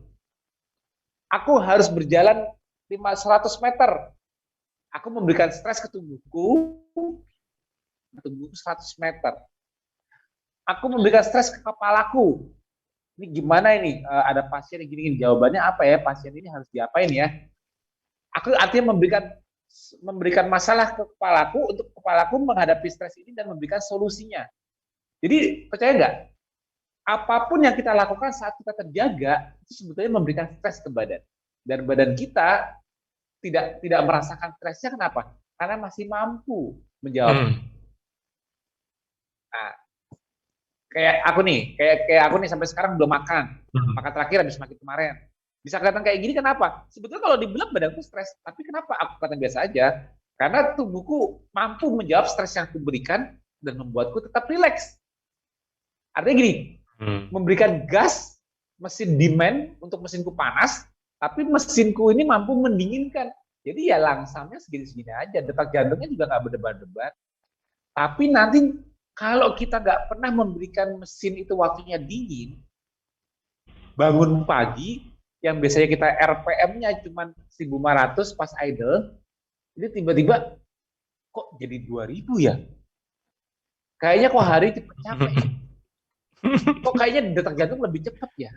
Aku harus berjalan 100 meter. Aku memberikan stres ke tubuhku 100 meter. Aku memberikan stres ke kepalaku. Ini gimana ini? Ada pasien yang gini, jawabannya apa ya? Pasien ini harus diapain ya? Aku artinya memberikan masalah ke kepalaku untuk kepalaku menghadapi stres ini dan memberikan solusinya. Jadi percaya nggak? Apapun yang kita lakukan saat kita terjaga itu sebetulnya memberikan stres ke badan. Dan badan kita tidak merasakan stresnya. Kenapa? Karena masih mampu menjawab. Nah, kayak aku nih sampai sekarang belum makan. Makan terakhir habis makan kemarin. Bisa kelihatan kayak gini kenapa? Sebetulnya kalau dibilang badanku stres, tapi kenapa aku kelihatan biasa aja? Karena tubuhku mampu menjawab stres yang aku berikan dan membuatku tetap rileks. Artinya gini, memberikan gas mesin demand untuk mesinku panas, tapi mesinku ini mampu mendinginkan. Jadi ya langsamnya segini-segini aja, detak jantungnya juga nggak berdebar-debar. Tapi nanti kalau kita nggak pernah memberikan mesin itu waktunya dingin, bangun pagi, yang biasanya kita RPM-nya cuma 1.500 pas idle, ini tiba-tiba kok jadi 2.000 ya? Kayaknya kok hari cepet capek. Kok kayaknya detak jantung lebih cepat ya?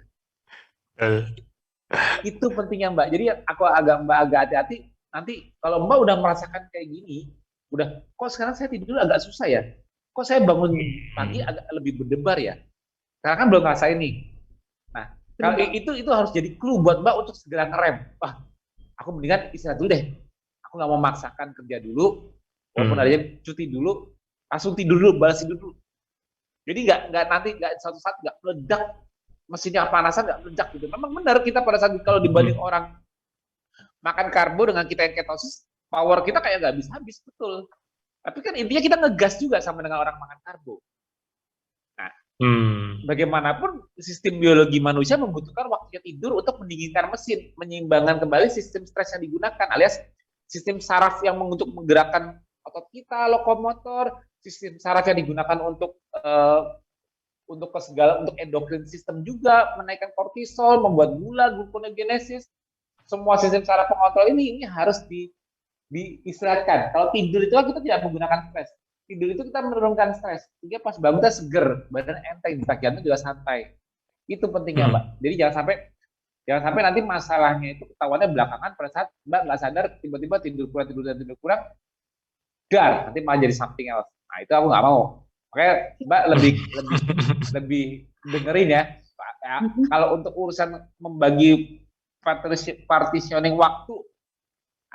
Itu pentingnya Mbak. Jadi aku agak hati-hati. Nanti kalau Mbak udah merasakan kayak gini, kok sekarang saya tidur agak susah ya? Kok saya bangun pagi agak lebih berdebar ya? Karena kan belum ngerasain nih. Nah, kalau itu harus jadi clue buat Mbak untuk segera ngerem. Wah, aku mendingan istirahat dulu deh. Aku nggak mau memaksakan kerja dulu, walaupun ada cuti dulu, langsung tidur dulu, balas tidur dulu. Jadi nggak suatu saat nggak meledak, mesinnya panasan nggak meledak gitu. Memang benar kita pada saat kalau dibanding orang makan karbo dengan kita yang ketosis, power kita kayak nggak habis-habis, betul. Tapi kan intinya kita ngegas juga sama dengan orang makan karbo. Nah, bagaimanapun sistem biologi manusia membutuhkan waktunya tidur untuk mendinginkan mesin, menyeimbangkan kembali sistem stres yang digunakan, alias sistem saraf yang untuk menggerakkan otot kita, lokomotor, sistem saraf yang digunakan untuk endokrin sistem juga, menaikkan kortisol, membuat gula, gluconeogenesis, semua sistem saraf pengontrol ini harus diistirahatkan. Kalau tidur itu kita tidak menggunakan stres. Tidur itu kita menurunkan stres, sehingga pas bangun kita seger, badan enteng, detak jantung juga santai. Itu pentingnya Mbak. Jadi jangan sampai nanti masalahnya itu ketahuannya belakangan pada saat Mbak nggak sadar tiba-tiba tidur kurang, nanti malah jadi something else. Nah itu aku nggak mau. Makanya Mbak lebih dengerin ya. Kalau untuk urusan membagi partitioning waktu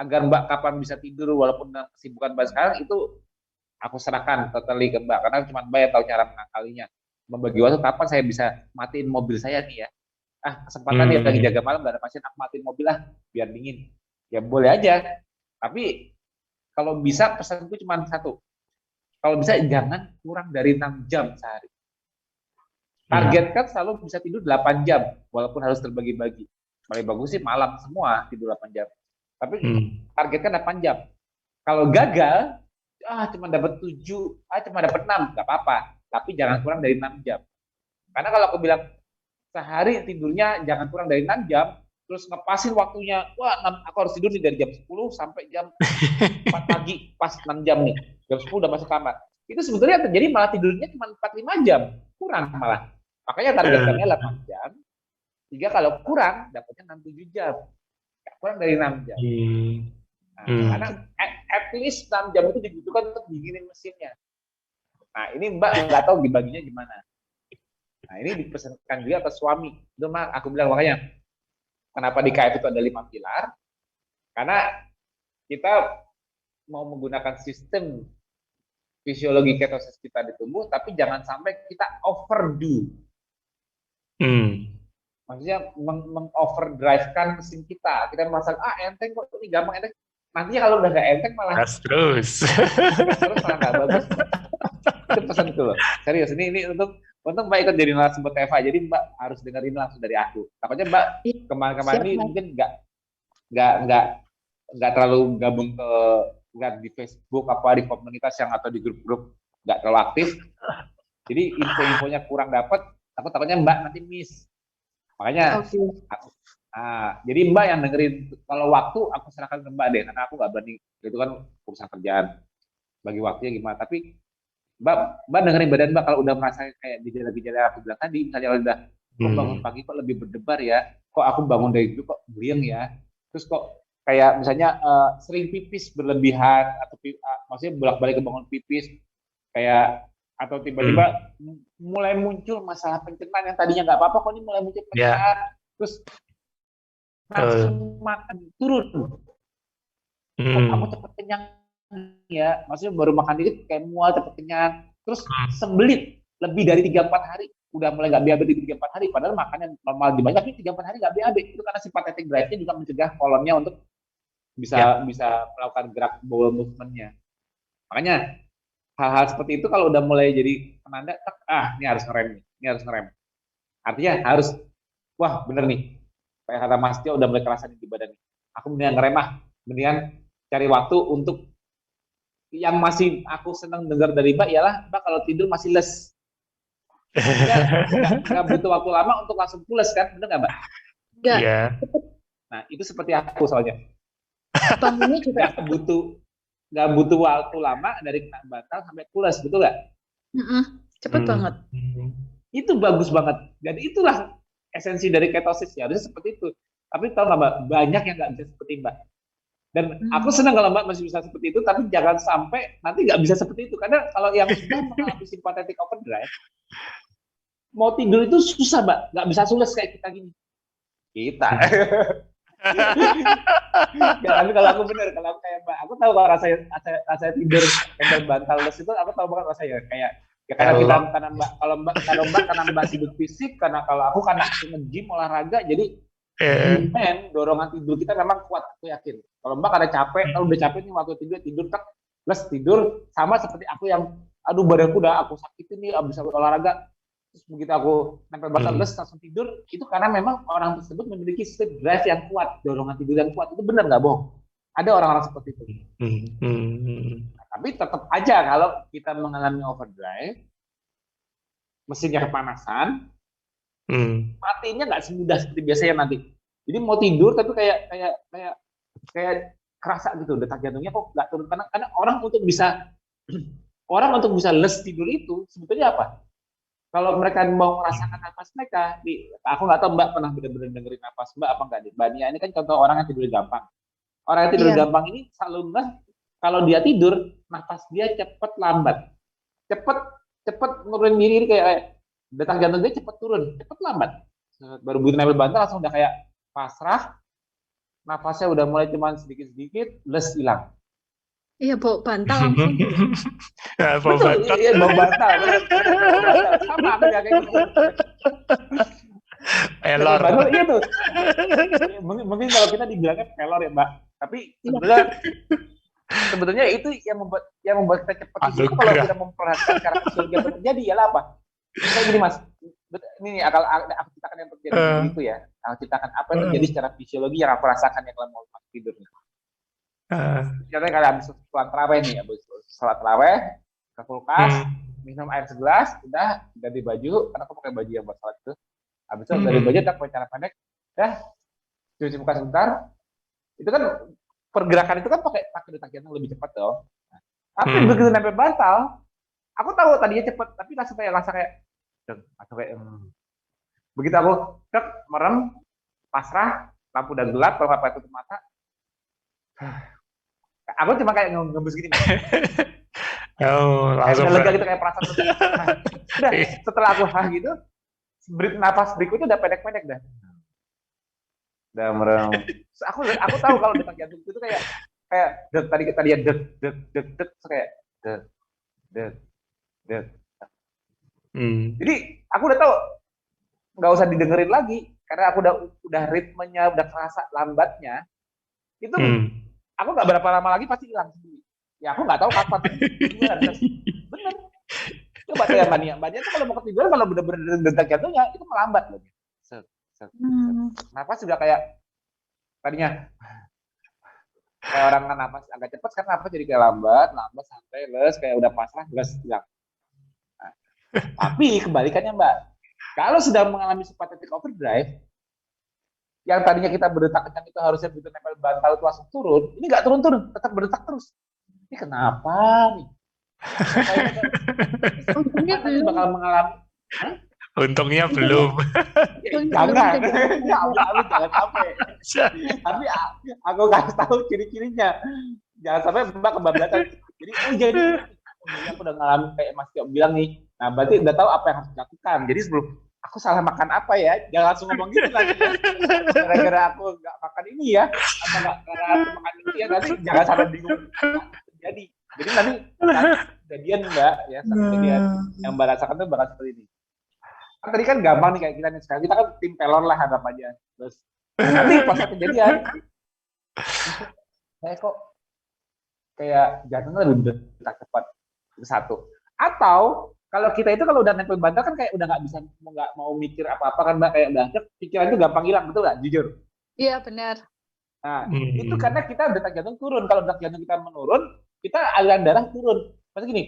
agar Mbak kapan bisa tidur walaupun dengan kesibukan Mbak sekarang, itu aku serahkan totally ke Mbak, karena cuma Mbak yang tahu cara mengakalinya. Membagi waktu kapan saya bisa matiin mobil saya nih ya. Kesempatan dia lagi jaga malam nggak ada pasien, aku matiin mobil biar dingin. Ya boleh aja. Tapi kalau bisa pesanku cuma satu. Kalau bisa jangan kurang dari 6 jam sehari. Targetkan selalu bisa tidur 8 jam walaupun harus terbagi-bagi. Paling bagus sih malam semua tidur 8 jam. Tapi targetkan 8 jam. Kalau gagal, cuma dapat 7, cuma dapat 6, nggak apa-apa. Tapi jangan kurang dari 6 jam. Karena kalau aku bilang sehari tidurnya jangan kurang dari 6 jam, terus ngepasin waktunya, aku harus tidur nih dari jam 10 sampai jam 4 pagi, pas 6 jam nih. Jam 10 udah masuk kamar. Itu sebetulnya terjadi malah tidurnya cuma 4-5 jam. Kurang malah. Makanya targetkannya 8 jam. Jika kalau kurang, dapatnya 6-7 jam. Nggak kurang dari 6 jam. Karena at least 6 jam itu dibutuhkan untuk dinginin mesinnya. Nah, ini Mbak nggak tahu dibaginya gimana. Nah, ini dipesankan juga ke suami. Itu mah aku bilang makanya, kenapa di KF itu ada 5 pilar? Karena kita mau menggunakan sistem fisiologi ketosis kita di tubuh, tapi jangan sampai kita overdo. Maksudnya mengoverdrive-kan mesin kita. Kita merasa, enteng kok, ini gampang enteng. Nantinya kalau udah nggak enteng malah terus malah nggak bagus. Itu pesanku loh. Serius, ini untuk Mbak ikut jadi narasumber TV, jadi Mbak harus dengerin langsung dari aku. Takutnya Mbak kemarin-kemarin ini mungkin nggak terlalu gabung nggak di Facebook apa di komunitas yang atau di grup-grup nggak terlalu aktif. Jadi info-infonya kurang dapat. Takutnya Mbak nanti miss. Makanya jadi Mbak yang dengerin. Kalau waktu aku serahkan ke Mbak deh, karena aku nggak berani. Itu kan urusan kerjaan. Bagi waktunya gimana? Tapi Mbak dengerin badan Mbak kalau udah merasa kayak gejala-gejala aku bilang tadi, misalnya udah kok bangun pagi kok lebih berdebar ya, kok aku bangun dari itu kok beliang ya, terus kok kayak misalnya sering pipis berlebihan atau maksudnya bolak-balik ke bangun pipis kayak atau tiba-tiba mulai muncul masalah pencernaan yang tadinya nggak apa-apa kok ini mulai muncul pencernaan, terus langsung makan turun, kok aku cepet kenyang ya, maksudnya baru makan dikit kayak mual cepet kenyang, terus sembelit lebih dari 3-4 hari, udah mulai nggak BAB di 3-4 hari, padahal makannya normal di banyak, tapi 3-4 hari nggak BAB, itu karena sympathetic drive-nya juga mencegah kolonnya untuk bisa melakukan gerak bowel movement-nya. Makanya hal-hal seperti itu kalau udah mulai jadi penanda, ini harus ngerem. Artinya harus, wah bener nih, kayak kata Mas Tio udah mulai kerasa di badan. Aku mendingan ngerem mendingan cari waktu untuk yang masih aku senang dengar dari Mbak ialah Mbak kalau tidur masih les. Nggak butuh waktu lama untuk langsung pules kan, bener nggak Mbak? Iya. Nah itu seperti aku soalnya. Bangunnya juga nggak butuh waktu lama dari kena batal sampai pules, betul nggak? Cepet banget. Itu bagus banget. Dan itulah esensi dari ketosis ya, harusnya seperti itu. Tapi tahu nggak Mbak, banyak yang nggak bisa seperti Mbak. Dan aku senang kalau Mbak masih bisa seperti itu, tapi jangan sampai nanti nggak bisa seperti itu. Karena kalau yang sudah mengalami sympathetic overdrive, mau tidur itu susah Mbak, nggak bisa sules kayak kita gini. Tapi kalau aku bener, kalau aku kayak Mbak, aku tahu kalau rasanya tidur yang bantal les itu, aku tahu banget rasanya kayak ya karena kita kalau Mbak karena Mbak sibuk fisik, karena kalau aku karena nge-gym olahraga, jadi dorongan tidur kita memang kuat, aku yakin. Kalau Mbak karena capek, kalau udah capek nih waktu tidur les tidur, sama seperti aku yang aduh badanku udah aku sakitin nih abis olahraga, terus begitu aku nempel bantal les langsung tidur, itu karena memang orang tersebut memiliki sleep drive yang kuat, dorongan tidur yang kuat. Itu benar nggak bohong, ada orang-orang seperti itu. Tapi tetap aja kalau kita mengalami overdrive, mesinnya kepanasan, matinya nggak semudah seperti biasanya nanti. Jadi mau tidur tapi kayak kerasa gitu, detak jantungnya kok nggak turun, karena orang untuk bisa les tidur itu sebetulnya apa? Kalau mereka mau merasakan napas mereka, aku nggak tahu Mbak pernah benar-benar dengerin napas Mbak apa nggak? Mbak Nia ini kan contoh orang yang tidur gampang. Orang yang tidur gampang ini selalu kalau dia tidur, napas dia cepat lambat, cepat nurunin diri kayak detak jantung dia cepat turun, cepat lambat. Baru begitu nempel bantal langsung udah kayak pasrah, napasnya udah mulai cuman sedikit-sedikit, les hilang. Iya, bawa bantal langsung. Bawa bantal. Sama aku kayak gitu. Pelor. Iya tuh. Mungkin kalau kita dibilangnya pelor ya Mbak. Tapi sebetulnya itu yang membuat kita cepat itu kalau kita memperhatikan cara fisiologi yang terjadi ialah apa? Kayak gini Mas. Ini aku ceritakan yang terjadi begitu ya. Aku ceritakan apa yang terjadi secara fisiologi yang aku rasakan yang kalau mau tidur. Contohnya kalau habis sholat taraweh nih, habis sholat taraweh ke kulkas, minum air segelas, udah ganti baju, karena aku pakai baju yang buat sholat itu. Habis itu ganti baju, tak pakai celana pendek, cuci muka sebentar. Itu kan pergerakan itu kan pakai detak jantung lebih cepat dong. Tapi begitu nempel bantal, aku tahu tadinya cepat, tapi langsung kayak begitu aku merem, pasrah, lampu udah gelap, kalau nggak tutup mata. Aku cuma kayak ngembus gini. Langsung lega gitu, kayak perasaan lega. Udah, setelah aku gitu, napas berikutnya udah pendek-pendek dah. Udah merem. Aku tahu kalau detak jantung itu kayak tadi ya det kayak det. Jadi aku udah tahu nggak usah didengerin lagi karena aku udah ritmenya udah kerasa lambatnya. Itu aku nggak berapa lama lagi pasti hilang sendiri. Ya aku nggak tahu kapan. Bener. Coba tanya Mbak Nia tuh kalau mau ketiduran, kalau bener-bener detak jantungnya itu melambat loh. Set, set, set. Nafas juga kayak tadinya kayak orang kan nafas agak cepat, sekarang nafas jadi kayak lambat sampai les kayak udah pasrah les hilang. Nah, tapi kebalikannya Mbak, kalau sudah mengalami sympathetic overdrive, yang tadinya kita berdetak kencang itu harusnya begitu nempel bantal itu langsung turun, ini nggak turun-turun, tetap berdetak terus. Ini kenapa nih? Untungnya Nanti belum. bakal mengalami. Untungnya belum. Jangan, jangan sampai. Tapi aku kasih tahu ciri-cirinya. Jangan sampai Mbak kebablasan. Jadi aku udah ngalamin kayak Mas Tio bilang nih. Nah, berarti udah tahu apa yang harus dilakukan. Jadi sebelum aku salah makan apa ya, jangan langsung ngomong gitu lagi. Gara-gara aku nggak makan ini ya, atau nggak karena aku makan ini ya, nanti jangan sampai bingung. Jadi nanti kejadian Mbak ya, kejadian yang Mbak rasakan tuh bakal seperti ini. Kan tadi kan gampang nih kayak kita nih sekarang, kita kan tim pelor lah anggap aja. Terus nanti pas kejadian, saya kok kayak jantungnya lebih berdetak cepat, itu satu. Atau kalau kita itu kalau udah nempel bantal kan kayak udah nggak bisa, nggak mau mikir apa-apa kan Mbak, kayak udah pikiran itu gampang hilang, betul nggak? Jujur. Iya benar. Nah, itu karena kita detak jantung turun. Kalau detak jantung kita menurun, kita aliran darah turun. Maksudnya gini,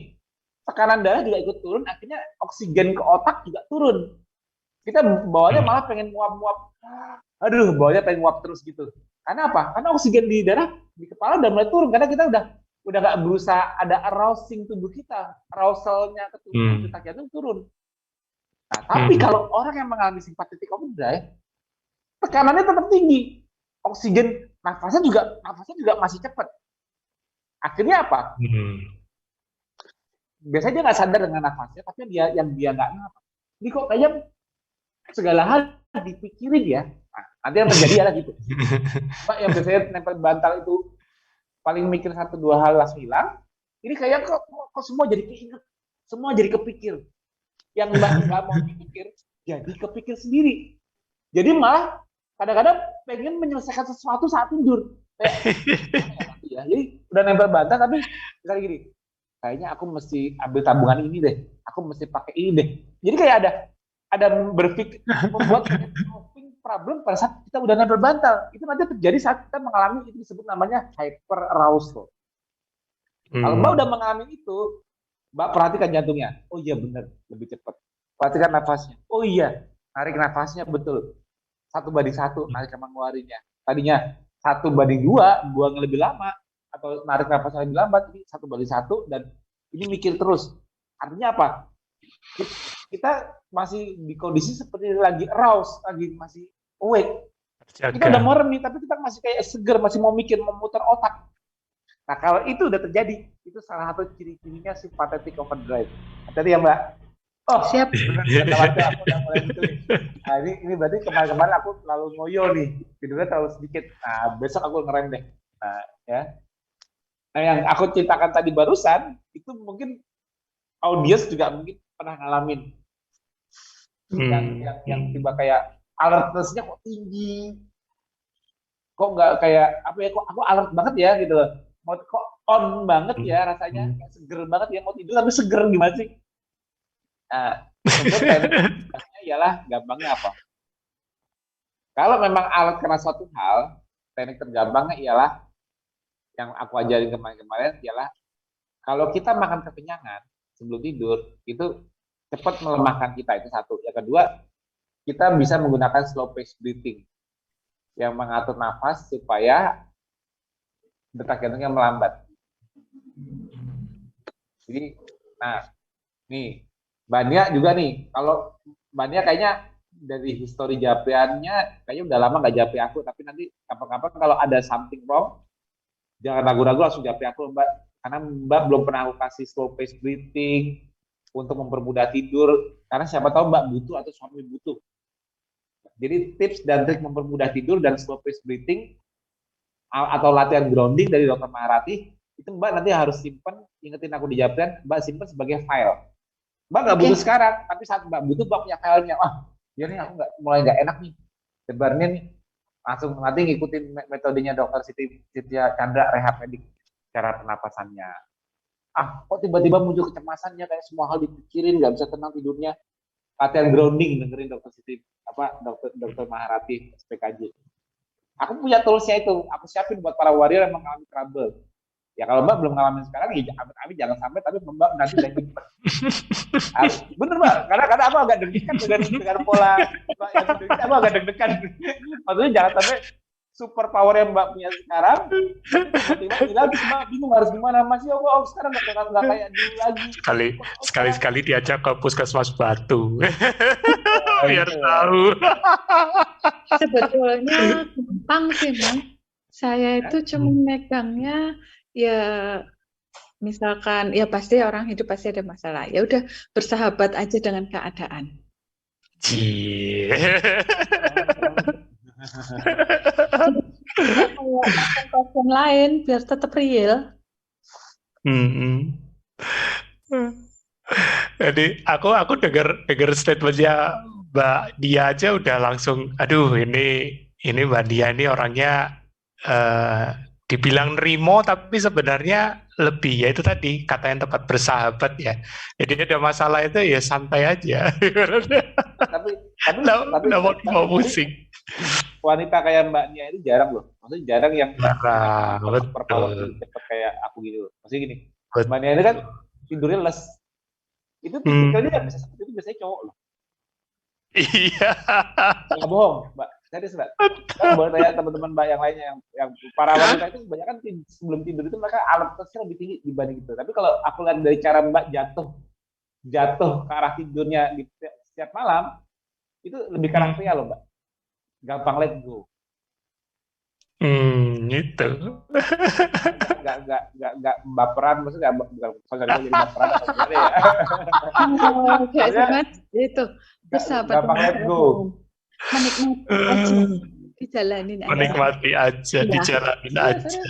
tekanan darah juga ikut turun, akhirnya oksigen ke otak juga turun. Kita bawahnya malah pengen nguap-nguap. Aduh, bawahnya pengen nguap terus gitu. Karena apa? Karena oksigen di darah, di kepala udah mulai turun. Karena kita udah nggak berusaha ada arousing tubuh kita. Arousalnya ke tubuh, detak jantung turun. Nah, tapi kalau orang yang mengalami sympathetic overdrive, tekanannya tetap tinggi. Oksigen nafasnya juga masih cepat. Akhirnya apa? Biasanya dia nggak sadar dengan nafasnya, tapi dia nggak nafas. Jadi kok kayaknya segala hal dipikirin ya. Nah, nanti yang terjadi adalah gitu. Pak yang biasanya nempel bantal itu paling mikir 1-2 hal langsung hilang. Ini kayak kok semua jadi keinget, semua jadi kepikir. Yang nggak mau dipikir jadi kepikir sendiri. Jadi malah kadang-kadang pengen menyelesaikan sesuatu saat tidur. Ya, jadi udah nempel bantal tapi misalnya gini, kayaknya aku mesti ambil tabungan ini deh, aku mesti pakai ini deh. Jadi kayak ada berpikir, membuat solving problem pada saat kita udah nempel bantal. Itu nanti terjadi saat kita mengalami itu disebut namanya hyper arousal. Kalau Mbak udah mengalami itu, Mbak perhatikan jantungnya. Oh iya benar, lebih cepat. Perhatikan nafasnya. Oh iya, tarik nafasnya betul. 1:1 narik sama ngeluarinnya. Tadinya 1:2, buang lebih lama atau narik nafasnya lebih lambat. Ini 1:1 dan ini mikir terus. Artinya apa? Kita masih di kondisi seperti lagi aroused, lagi masih awake. Kita udah merem nih, tapi kita masih kayak seger, masih mau mikir, mau muter otak. Nah kalau itu udah terjadi, itu salah satu ciri-cirinya sympathetic overdrive. Hati-hati ya Mbak. Oh siap. Aku udah mulai gitu nih. Nah ini berarti kemarin-kemarin aku terlalu ngoyo nih, tidurnya terlalu sedikit. Nah besok aku ngerem deh. Nah ya. Nah yang aku ceritakan tadi barusan itu mungkin audiens juga mungkin pernah ngalamin. Yang tiba kayak alertness-nya kok tinggi, kok nggak kayak apa ya, kok aku alert banget ya gitu, mau kok on banget ya rasanya, seger banget ya, mau tidur tapi seger gimana sih? Nah, untuk tekniknya ialah gampangnya apa? Kalau memang alert karena suatu hal, teknik tergampangnya ialah yang aku ajarin kemarin-kemarin ialah kalau kita makan kekenyangan sebelum tidur itu cepat melemahkan kita, itu satu. Yang kedua, kita bisa menggunakan slow pace breathing yang mengatur nafas supaya detak jantungnya melambat. Jadi, nah, nih, Mbak Nia juga nih, kalau Mbak Nia kayaknya dari histori japriannya, kayaknya udah lama nggak japri aku, tapi nanti kapan-kapan kalau ada something wrong, jangan ragu-ragu langsung japri aku Mbak, karena Mbak belum pernah aku kasih slow pace breathing untuk mempermudah tidur, karena siapa tahu Mbak butuh atau suami butuh. Jadi tips dan trik mempermudah tidur dan slow pace breathing atau latihan grounding dari Dr. Maharati itu Mbak nanti harus simpen, ingetin aku di Japrian, Mbak simpen sebagai file. Mbak nggak butuh sekarang, tapi saat Mbak butuh Mbak punya filenya. Wah, ya nih aku mulai nggak enak nih, sebenarnya nih langsung nanti ngikutin metodenya Dr. Siti Chandra Rehab Medik cara pernapasannya. kok tiba-tiba muncul kecemasannya, kayak semua hal dipikirin, nggak bisa tenang tidurnya. Latihan grounding, dengerin dokter Maharati SPKJ. Aku punya toolsnya itu, aku siapin buat para warrior yang mengalami trouble. Ya kalau Mbak belum ngalamin sekarang, ya amit-amit jangan sampai, tapi Mbak nanti udah nyimpen. Bener Mbak, karena aku agak deg-degan dengan pola yang aku agak deg-degan. Maksudnya jangan sampai super power yang Mbak punya sekarang, tiba-tiba hilang, Mbak bingung harus gimana, Mas, ya Allah, sekarang nggak kayak dulu lagi. Sekali diajak ke puskesmas Batu. Biar tahu. Sebetulnya gampang sih, Mas. Saya itu cuma megangnya, ya misalkan, ya pasti orang hidup pasti ada masalah. Ya udah, bersahabat aja dengan keadaan. Pasien lain biar tetap real. Jadi aku dengar statementnya Mbak Dia aja udah langsung, aduh ini Mbak Dia ini orangnya dibilang nerimo, tapi sebenarnya lebih, ya itu tadi kata yang tepat, bersahabat ya. Jadi ada masalah itu ya santai aja. tapi mau pusing. Wanita kayak Mbak Nia itu jarang loh. Maksudnya jarang yang betul. Cepet kayak aku gitu. Maksudnya gini, Mbak Nia ini kan tidurnya les. Itu tipikalnya yang bisa seperti itu biasanya cowok loh. Iya. Nggak bohong, Mbak. Serius, Mbak. Kan boleh tanya teman-teman Mbak yang lainnya yang para wanita itu kebanyakan sebelum tidur itu mereka alertness-nya lebih tinggi dibanding itu. Tapi kalau aku lihat dari cara Mbak jatuh ke arah tidurnya di setiap malam, itu lebih ke arah pria loh, Mbak. Gampang let go. Gitu. Nggak baperan, maksudnya bukan jadi baperan atau gimana ya. Itu bersahabat, gampang let go. Menikmati aja, dijalanin aja. Menikmati aja, dijalanin aja.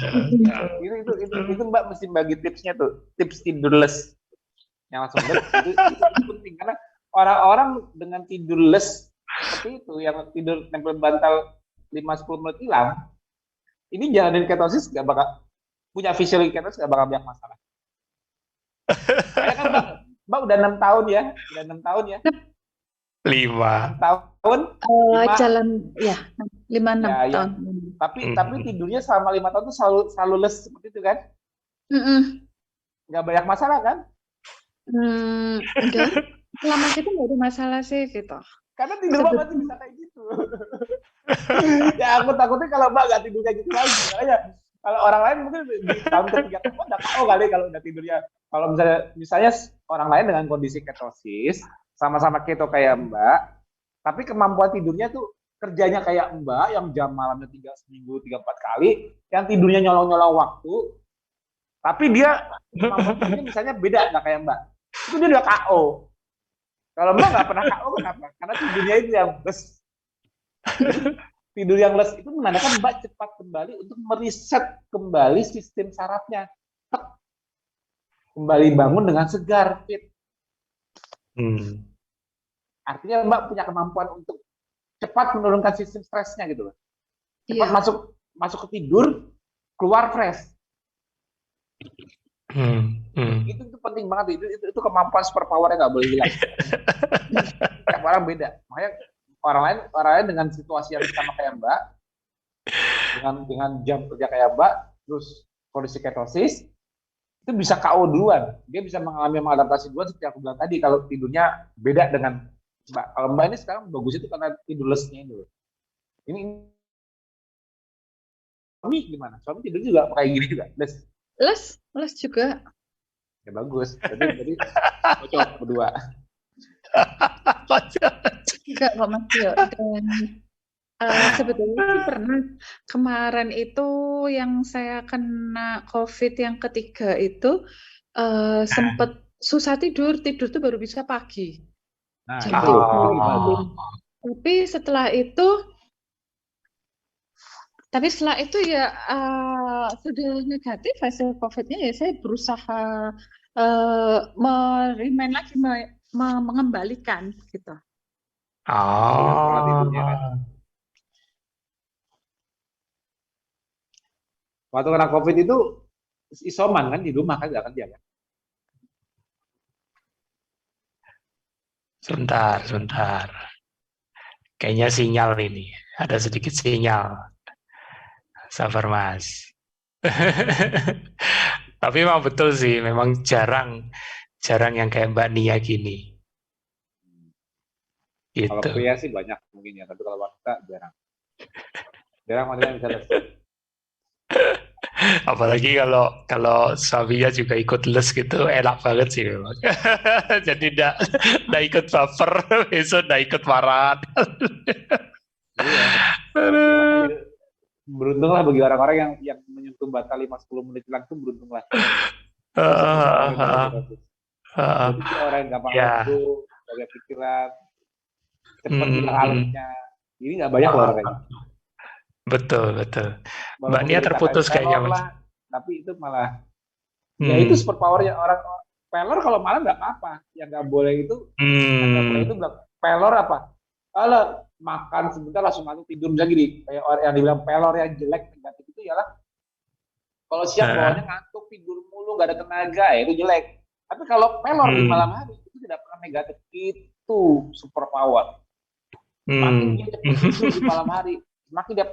Itu Mbak mesti bagi tipsnya tuh, tips tidurless. Yang langsung itu penting karena orang-orang dengan tidurless seperti itu, yang tidur nempel bantal 5-10 menit hilang, ini jalanin ketosis nggak bakal punya fisiologi ketosis, nggak bakal banyak masalah. Kayak kan Mbak udah 6 tahun ya, 5 tahun jalan ya 5-6 tahun. Tapi tidurnya selama 5 tahun tuh selalu les seperti itu kan? Nggak banyak masalah kan? Enggak, selama itu nggak ada masalah sih gitu. Karena tidur Mbak masih bisa kayak gitu. Ya aku takutnya kalau Mbak nggak tidur kayak gitu lagi. Makanya kalau orang lain mungkin di tahun ketiga udah tahu kali kalau udah tidurnya. Kalau misalnya orang lain dengan kondisi ketosis, sama-sama keto kayak Mbak, tapi kemampuan tidurnya tuh kerjanya kayak Mbak yang jam malamnya seminggu 3-4 kali, yang tidurnya nyolong-nyolong waktu, tapi dia kemampuan tidurnya misalnya beda nggak kayak Mbak. Itu dia udah KO. Kalau Mbak nggak pernah KO, kenapa? Karena tidurnya itu yang les. Tidur yang les itu menandakan Mbak cepat kembali untuk meriset kembali sistem sarafnya. Kembali bangun dengan segar, fit. Artinya Mbak punya kemampuan untuk cepat menurunkan sistem stresnya gitu loh. Cepat masuk ke tidur, keluar fresh. Itu penting banget, itu kemampuan superpower yang nggak boleh hilang. Setiap orang beda. Makanya orang lain dengan situasi yang sama kayak Mbak, dengan jam kerja kayak Mbak, terus kondisi ketosis, itu bisa KO duluan. Dia bisa mengalami maladaptasi duluan seperti aku bilang tadi, kalau tidurnya beda dengan Mbak. Kalau Mbak ini sekarang bagus itu karena tidurlessnya itu. Ini suami gimana? Suami tidur juga kayak gini juga? Les juga. Ya bagus. Jadi cocok berdua. Enggak kok Mas Tio. Dan sebetulnya sih pernah kemarin itu yang saya kena COVID yang ketiga itu sempat susah tidur tuh baru bisa pagi. Tapi setelah itu ya sudah negatif hasil COVID-nya, ya saya berusaha merimain lagi, mengembalikan gitu. Waktu kena COVID itu isoman kan, di rumah kan nggak kerja kan? Sebentar, sebentar. Kayaknya sinyal ini. Ada sedikit sinyal. Sabar, Mas. Tapi memang betul sih, memang jarang yang kayak Mbak Nia gini. Kalau Gitu. pria sih banyak mungkin ya, tapi kalau wanita jarang. Jarang wanita yang bisa les. Apalagi kalau suaminya juga ikut les gitu, enak banget sih memang. Jadi nggak ikut baper, besok nggak ikut marah. Iya. Beruntung lah bagi orang-orang yang menyentuh batas 5-10 menit langsung, beruntung lah. Jadi dia orang yang gampang lesu, banyak pikiran, cepat hilang alatnya. Ini nggak banyak loh orangnya. Betul. Mbak Nia terputus kayaknya, Mas. Lah, tapi itu malah ya itu super powernya orang pelor. Kalau malam nggak apa-apa, yang nggak boleh itu bilang pelor apa? Kalau makan sebentar langsung ngantuk tidur bisa gini, kayak orang yang dibilang pelor yang jelek negatif itu ialah kalau siang bawahnya ngantuk tidur mulu nggak ada tenaga, ya itu jelek. Tapi kalau pelor di malam hari itu tidak pernah negatif, itu super power. Semakin dia cepat tidur di malam hari, semakin dia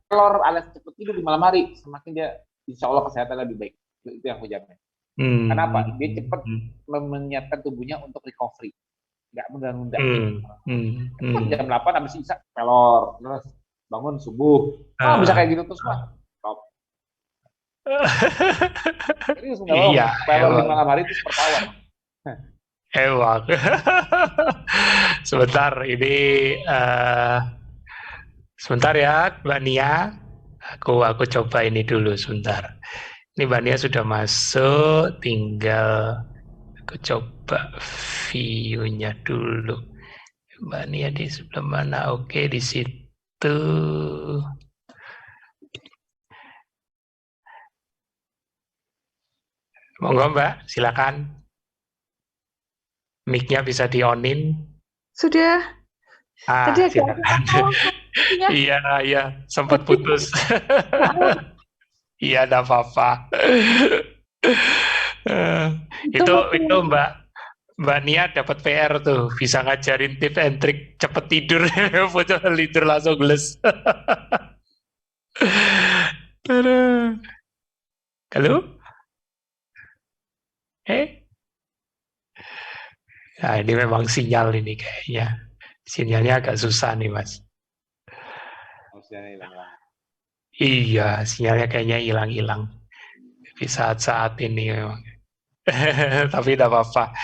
pelor alias cepat tidur di malam hari, semakin dia insya Allah kesehatan lebih baik. Itu yang aku jamin. Kenapa? Dia cepat menyiapkan tubuhnya untuk recovery, nggak menunda-nunda. Jam 8 habis isya pelor, terus bangun subuh, bisa kayak gitu terus mah. Top. Serius nggak bohong, pelor di malam hari itu super power. Emang. Sebentar, ini sebentar ya, Mbak Nia. Aku coba ini dulu sebentar. Ini Mbak Nia sudah masuk, tinggal aku coba view-nya dulu. Mbak Nia di sebelah mana? Oke, di situ. Monggo Mbak, silakan. Mic-nya bisa di-on-in. Sudah. Tadi silakan. Iya, sempat putus. Iya, enggak apa-apa. Itu Mbak Nia dapat PR tuh, bisa ngajarin tips and trik cepet tidur, tidur langsung les. Halo? Nah, ini memang sinyal ini kayaknya. Sinyalnya agak susah nih, Mas. Iya, sinyalnya kayaknya hilang-hilang di saat-saat ini memang. Tapi tidak apa-apa.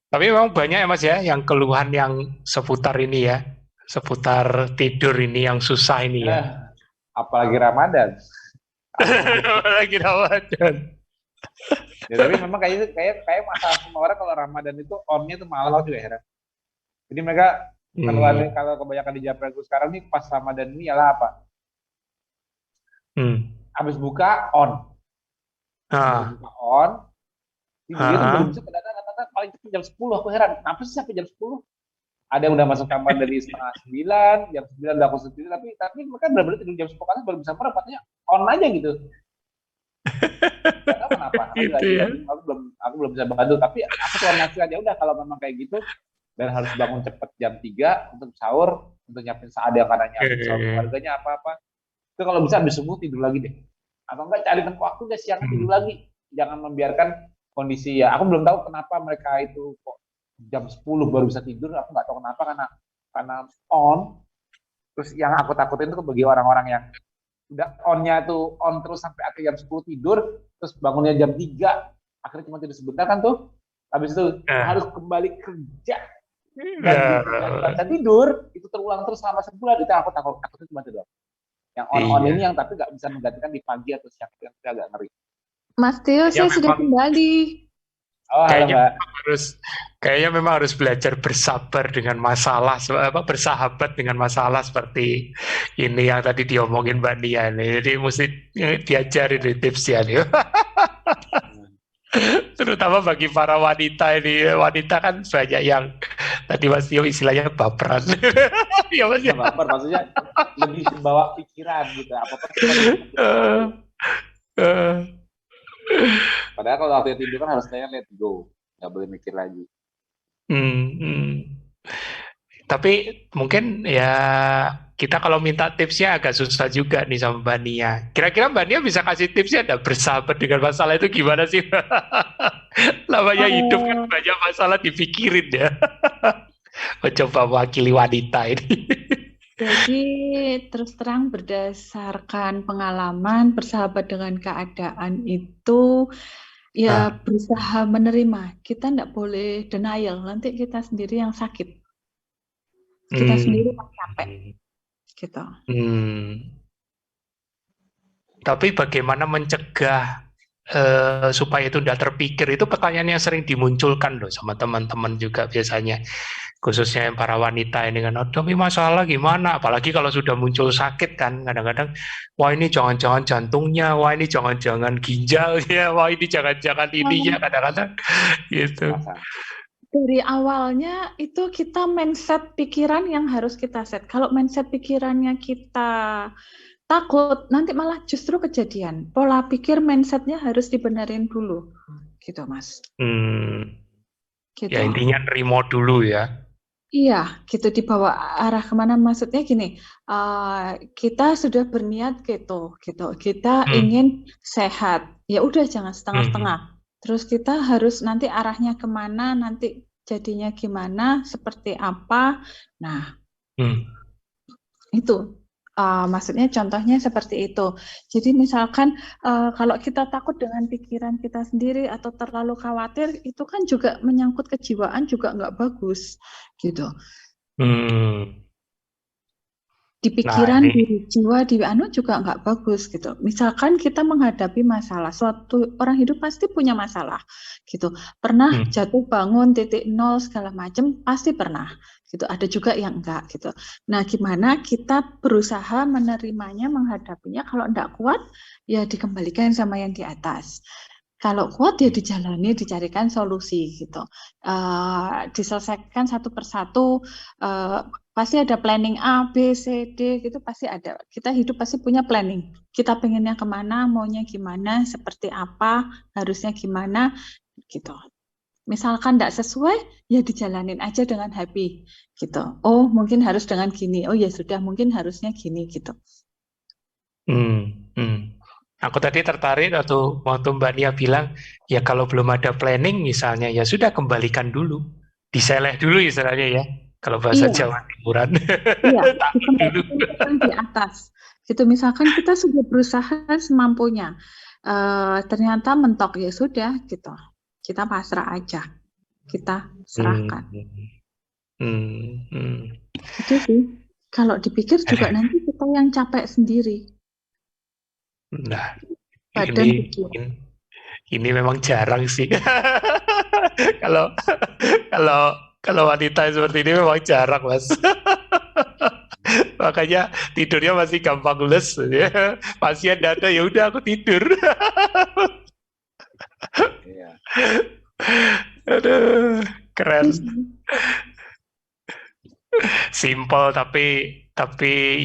Tapi memang banyak ya Mas ya, yang keluhan yang seputar ini ya, seputar tidur ini yang susah ini ya. Apalagi Ramadan. Apalagi Ramadan. Ya, tapi memang kayak masalah semua orang kalau Ramadan itu on-nya tuh malam, juga heran. Jadi mereka kalau kebanyakan di Japrekku sekarang nih pas Ramadan ini ialah apa? Habis buka on. Habis buka on. Dia tuh belum bisa kata-kata paling cepat jam 10. Aku heran, kenapa sih sampai jam 10? Ada yang udah masuk kamar dari setengah 9, jam 9 udah aku sendiri, tapi mereka benar-benar tidur jam 10 kan baru bisa merem, katanya on aja gitu. Gak tahu kenapa. Aku belum bisa bantu, tapi aku cuma ngasih aja udah kalau memang kayak gitu dan harus bangun cepat jam 3 untuk sahur, untuk nyiapin seadanya nyiapin sahur keluarganya apa-apa. Itu kalau bisa habis subuh tidur lagi deh. Atau enggak cari tempat waktu deh siang tidur lagi. Jangan membiarkan kondisi ya. Aku belum tahu kenapa mereka itu kok jam 10 baru bisa tidur. Aku nggak tahu kenapa, karena on. Terus yang aku takutin itu bagi orang-orang yang udah on-nya tuh on terus sampai akhir jam 10 tidur, terus bangunnya jam 3, akhirnya cuma tidur sebentar kan tuh. Habis itu harus kembali kerja. Dan baca tidur, itu terulang terus selama sebulan. Itu aku takutnya cuma itu doang. Yang on ini yang tapi nggak bisa menggantikan di pagi atau siang, yang agak ngeri. Mas Tio, saya sudah kembali. Kayaknya memang harus belajar bersabar dengan masalah, bersahabat dengan masalah seperti ini yang tadi diomongin Mbak Nia ini. Jadi mesti diajarin tipsnya nih. Terutama bagi para wanita ini. Wanita kan banyak yang tadi Mas Tio istilahnya baperan. Ya Mas, baper maksudnya lebih terbawa pikiran gitu. Apa-apa. Padahal kalau waktu tidur kan harus let go, nggak boleh mikir lagi. Hmm, hmm. Tapi mungkin ya kita kalau minta tipsnya agak susah juga nih sama Mbak Nia. Kira-kira Mbak Nia bisa kasih tipsnya ada bersahabat dengan masalah itu gimana sih? Namanya hidup kan Oh, banyak masalah dipikirin ya. Mencoba mewakili wanita ini. jadi terus terang berdasarkan pengalaman bersahabat dengan keadaan itu ya Ah, berusaha menerima. Kita tidak boleh denial, nanti kita sendiri yang sakit, kita sendiri hmm, yang capek gitu. hmm. Tapi bagaimana mencegah supaya itu tidak terpikir, itu pertanyaan yang sering dimunculkan loh sama teman-teman juga biasanya, khususnya yang para wanita ini kan, oh, tapi masalah gimana, apalagi kalau sudah muncul sakit kan, kadang-kadang wah ini jangan-jangan jantungnya, wah ini jangan-jangan ginjalnya, wah ini jangan-jangan ininya, kadang-kadang gitu. Perasaan. Dari awalnya itu kita mindset pikiran yang harus kita set. Kalau mindset pikirannya kita takut, nanti malah justru kejadian. Pola pikir mindsetnya harus dibenerin dulu, gitu Mas. Ya Gitu. intinya nerimo dulu ya. Iya, gitu dibawa arah kemana? Maksudnya gini, kita sudah berniat gitu. Kita Hmm, ingin sehat. Ya udah jangan hmm, setengah-setengah. Terus kita harus nanti arahnya kemana, nanti jadinya gimana, seperti apa. Nah, hmm, itu. Maksudnya contohnya seperti itu. Jadi misalkan kalau kita takut dengan pikiran kita sendiri atau terlalu khawatir, itu kan juga menyangkut kejiwaan juga nggak bagus, gitu. hmm. Di Nah pikiran, ini, di jiwa, di anu juga nggak bagus gitu. Misalkan kita menghadapi masalah, suatu orang hidup pasti punya masalah gitu. Pernah hmm, jatuh bangun titik nol segala macam pasti pernah gitu. Ada juga yang enggak gitu. Nah, gimana kita berusaha menerimanya, menghadapinya. Kalau enggak kuat, ya dikembalikan sama yang di atas. Kalau kuat ya dijalani, dicarikan solusi gitu. Diselesaikan satu persatu. Pasti ada planning A, B, C, D gitu pasti ada. Kita hidup pasti punya planning. Kita pengennya kemana, maunya gimana, seperti apa, harusnya gimana gitu. Misalkan tidak sesuai, ya dijalanin aja dengan happy gitu. Oh mungkin harus dengan gini. Oh ya sudah mungkin harusnya gini gitu. hmm, hmm. Aku tadi tertarik waktu Mbak Nia bilang, ya kalau belum ada planning misalnya, ya sudah kembalikan dulu. Diseleh dulu istilahnya ya. Kalau bahasa Iya, Jawa Timuran. iya. Takut dulu. Dikembalikan ke yang di atas. Gitu. Misalkan kita sudah berusaha semampunya, ternyata mentok ya sudah gitu. Kita pasrah aja. Kita serahkan. Hmm, hmm, hmm. Itu sih. Kalau dipikir juga nanti kita yang capek sendiri. Nah, Badan ini pikiran. ini memang jarang sih. Kalau kalau kalau wanita seperti ini memang jarang, Mas. Makanya tidurnya masih gampang les ya. Pasien ada ya udah aku tidur. Iya. Aduh, keren. Itu sih. Simple tapi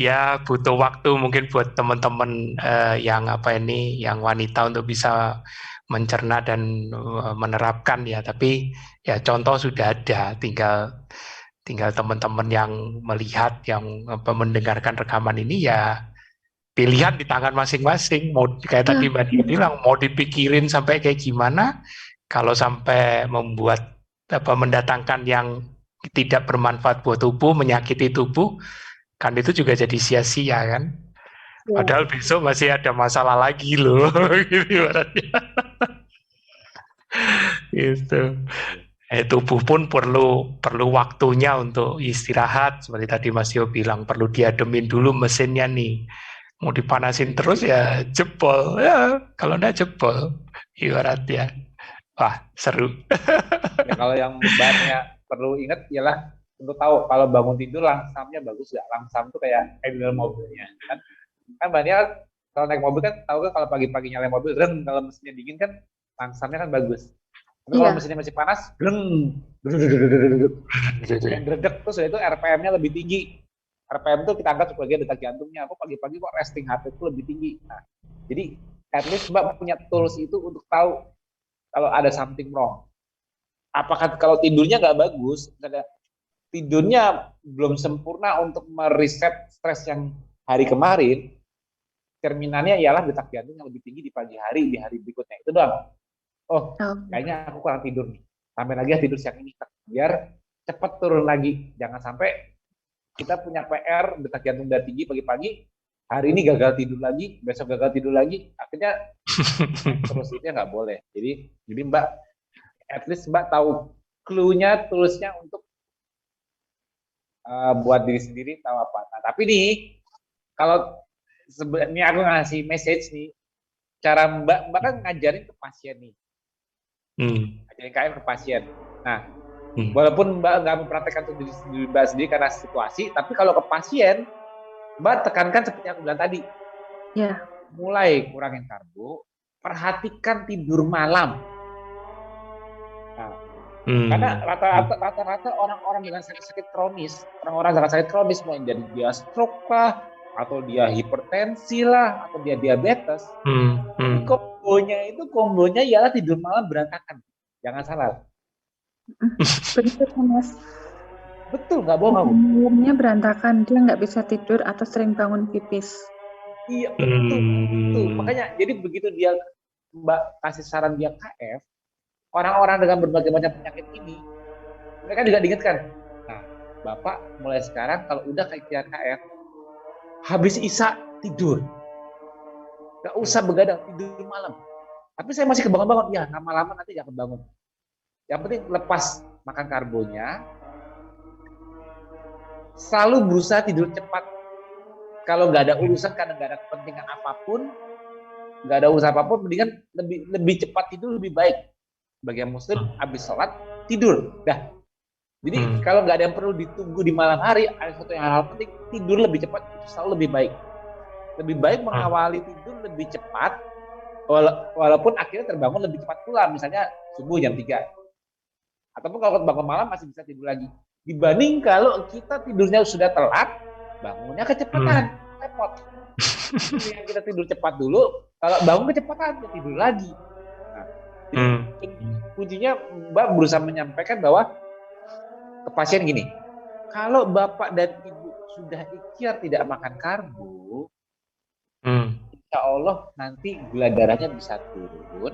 ya butuh waktu mungkin buat teman-teman yang apa ini yang wanita untuk bisa mencerna dan menerapkan ya. Tapi ya contoh sudah ada, tinggal tinggal teman-teman yang melihat, yang apa, mendengarkan rekaman ini ya pilihan di tangan masing-masing. Mau kayak Ya, tadi Mbak Dia bilang, mau dipikirin sampai kayak gimana, kalau sampai membuat apa mendatangkan yang tidak bermanfaat buat tubuh, menyakiti tubuh, kan itu juga jadi sia-sia kan. ya. Padahal besok masih ada masalah lagi loh, gitu ibaratnya. Gitu. Tubuh pun perlu perlu waktunya untuk istirahat, seperti tadi Mas Yo bilang, perlu diademin dulu mesinnya nih. Mau dipanasin terus ya jebol ya, kalau enggak jebol ibaratnya. Wah seru. Ya kalau yang Mbaknya perlu ingat ialah untuk tahu kalau bangun tidur langsamnya bagus nggak. Langsam tuh kayak di dalam mobilnya kan. Kan Mbaknya kalau naik mobil kan tahu kan kalau pagi-pagi nyalain mobil, reng, kalau mesinnya dingin kan langsamnya kan bagus. Tapi kalau Iya. mesinnya masih panas, greng, yang gredek tuh itu RPM-nya lebih tinggi. RPM itu kita anggap sebagai detak jantungnya. Aku pagi-pagi kok resting heart rate itu lebih tinggi. Nah, jadi at least Mbak punya tools itu untuk tahu kalau ada something wrong. apakah kalau tidurnya nggak bagus, tidurnya belum sempurna untuk mereset stres yang hari kemarin, cerminannya ialah detak jantung yang lebih tinggi di pagi hari, di hari berikutnya. Itu doang. Oh, kayaknya aku kurang tidur nih. Tambahin lagi tidur siang ini, biar cepat turun lagi. Jangan sampai kita punya PR, detak jantung udah tinggi pagi-pagi, hari ini gagal tidur lagi, besok gagal tidur lagi, akhirnya terus itu nggak boleh. Jadi Mbak, at least Mbak tahu clue-nya, tools-nya untuk buat diri sendiri tahu apa. Nah, tapi nih, kalau sebenarnya aku ngasih message nih, cara Mbak kan ngajarin ke pasien nih, ngajarin KM ke pasien. Nah, walaupun Mbak nggak mempraktekkan untuk diri Mbak sendiri karena situasi, tapi kalau ke pasien, Mbak tekankan seperti yang aku bilang tadi. Ya. Mulai kurangin karbo, perhatikan tidur malam. Nah, karena rata-rata orang-orang dengan sakit-sakit kronis, orang-orang dengan sakit kronis mau jadi dia stroke lah, atau dia hipertensi lah, atau dia diabetes. Kombonya ialah tidur malam berantakan. Jangan salah. Betul, Mas. Betul, nggak bohong aku. Malamnya berantakan, dia nggak bisa tidur atau sering bangun pipis. Iya, betul. Makanya, jadi begitu dia Mbak kasih saran dia KF, orang-orang dengan berbagai macam penyakit ini, mereka juga diingatkan. Nah, Bapak mulai sekarang kalau udah kayak KF, habis Isya tidur. Nggak usah begadang, tidur malam. Tapi saya masih kebangun-bangun. Ya, lama-lama nanti nggak kebangun. Yang penting lepas makan karbonya, selalu berusaha tidur cepat. Kalau nggak ada urusan, karena nggak ada kepentingan apapun, nggak ada urusan apapun, mendingan lebih cepat tidur lebih baik. Bagi yang muslim, habis sholat, tidur. Dah. Jadi kalau nggak ada yang perlu ditunggu di malam hari, ada satu yang hal penting, tidur lebih cepat, itu selalu lebih baik. Lebih baik mengawali tidur lebih cepat, walaupun akhirnya terbangun lebih cepat pula, misalnya subuh jam 3. Ataupun kalau bangun malam masih bisa tidur lagi. Dibanding kalau kita tidurnya sudah telat, bangunnya kecepatan, repot. Yang kita tidur cepat dulu, kalau bangun kecepatan, ya tidur lagi. Nah, kuncinya Mbak berusaha menyampaikan bahwa ke pasien gini, kalau Bapak dan Ibu sudah ikhtiar tidak makan karbo, insya Allah nanti gula darahnya bisa turun,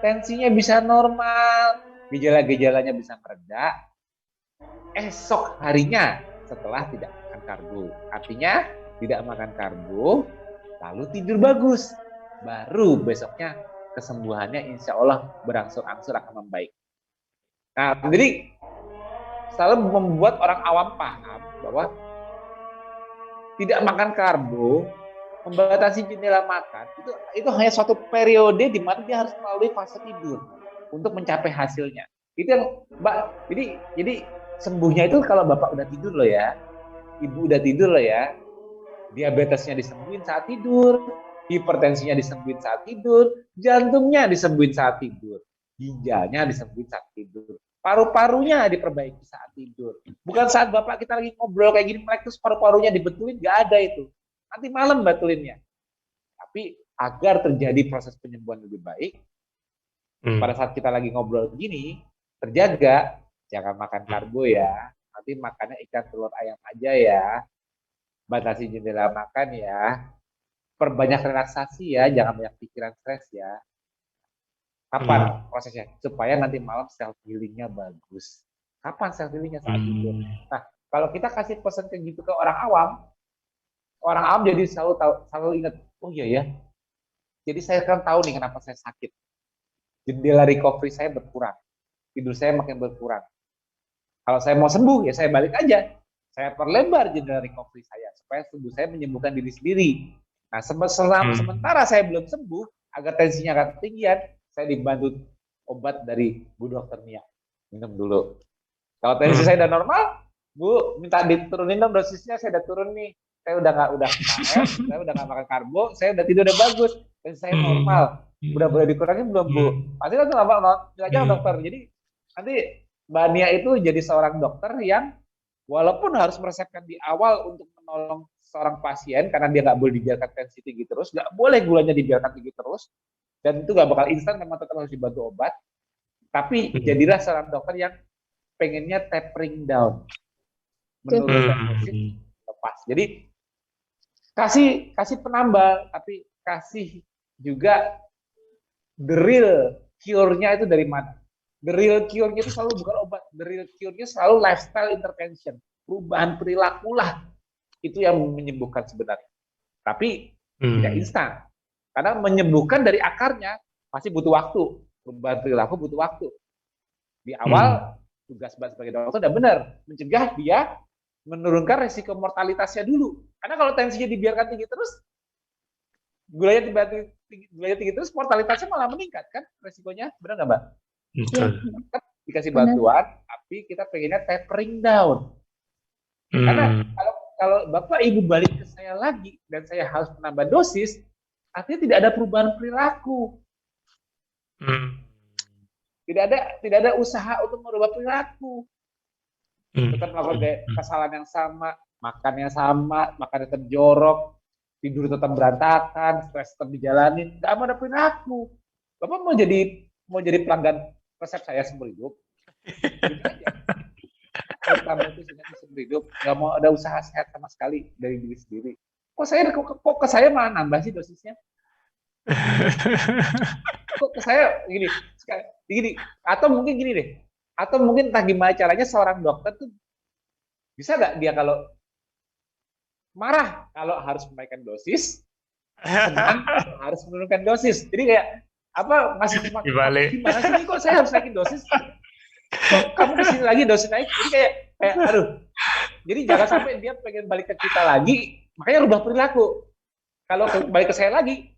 tensinya bisa normal, gejala-gejalanya bisa mereda, esok harinya setelah tidak makan karbo. Artinya tidak makan karbo, lalu tidur bagus, baru besoknya kesembuhannya insya Allah berangsur-angsur akan membaik. Nah, jadi selalu membuat orang awam paham bahwa tidak makan karbo, membatasi jendela makan, itu hanya suatu periode di mana dia harus melalui fase tidur untuk mencapai hasilnya. Itu yang Mbak, jadi sembuhnya itu kalau Bapak udah tidur loh ya, Ibu udah tidur loh ya, diabetesnya disembuhin saat tidur, hipertensinya disembuhin saat tidur, jantungnya disembuhin saat tidur, ginjalnya disembuhin saat tidur, paru-parunya diperbaiki saat tidur. Bukan saat Bapak kita lagi ngobrol kayak gini, melek terus paru-parunya dibetulin, nggak ada itu. Nanti malam betulinnya. Tapi agar terjadi proses penyembuhan lebih baik, pada saat kita lagi ngobrol begini, terjaga, jangan makan karbo ya. Nanti makannya ikan telur ayam aja ya. Batasi jendela makan ya. Perbanyak relaksasi ya, jangan banyak pikiran stres ya. Kapan prosesnya? Supaya nanti malam self healingnya bagus. Kapan self healingnya? Saat tidur. Nah, kalau kita kasih pesan kayak gitu ke orang awam jadi selalu ingat, oh iya ya. Jadi saya kan tahu nih kenapa saya sakit. Jendela recovery saya berkurang. Tidur saya makin berkurang. Kalau saya mau sembuh, ya saya balik aja. Saya perlebar jendela recovery saya supaya tubuh saya menyembuhkan diri sendiri. Nah, sementara saya belum sembuh, agar tensinya nggak ketinggian, saya dibantu obat dari Bu Dokter Mia. Minum dulu. Kalau tensi saya udah normal, Bu minta diturunin dong dosisnya, saya udah turun nih. Saya udah KF, saya udah nggak makan karbo, saya udah tidur udah bagus, tensi saya normal. Udah boleh dikurangin belum Bu? Pasti kan nggak aja dokter. Jadi nanti Mbak Nia itu jadi seorang dokter yang walaupun harus meresepkan di awal untuk menolong seorang pasien karena dia nggak boleh dibiarkan tensi tinggi terus, nggak boleh gulanya dibiarkan tinggi terus, dan itu nggak bakal instan, memang tetap harus dibantu obat. Tapi jadilah seorang dokter yang pengennya tapering down, menurunkan dosis, lepas. Jadi kasih penambal, tapi kasih juga the real cure-nya itu dari mana. The real cure-nya itu selalu bukan obat, the real cure-nya selalu lifestyle intervention, perubahan perilaku lah, itu yang menyembuhkan sebenarnya. Tapi tidak instan, karena menyembuhkan dari akarnya masih butuh waktu. Perubahan perilaku butuh waktu. Di awal tugas sebagai dokter udah benar, mencegah dia menurunkan resiko mortalitasnya dulu. Karena kalau tensinya dibiarkan tinggi terus, gulanya tinggi terus, mortalitasnya malah meningkat kan resikonya, benar nggak Mbak? Betul. Kita dikasih bantuan, tapi kita pengennya tapering down. Karena kalau Bapak Ibu balik ke saya lagi dan saya harus menambah dosis, artinya tidak ada perubahan perilaku. Tidak ada usaha untuk merubah perilaku. Tetap melakukan kesalahan yang sama, makan yang sama, makan tetap jorok, tidur tetap berantakan, stres tetap dijalanin, nggak ada perilaku. Bapak mau jadi pelanggan resep saya seumur hidup? Pertama itu seumur hidup, nggak mau ada usaha sehat sama sekali dari diri sendiri. Kok ke saya malah nambah sih dosisnya? Kok ke saya gini, atau mungkin gini deh, atau mungkin entah gimana caranya seorang dokter tuh bisa nggak dia kalau marah kalau harus menaikkan dosis, senang kalau harus menurunkan dosis. Jadi kayak apa ngasih gimana sih kok saya harus naikin dosis? Kok kamu kesini lagi dosis naik? Jadi kayak aduh. Jadi jangan sampai dia pengen balik ke kita lagi, makanya rubah perilaku. Kalau balik ke saya lagi,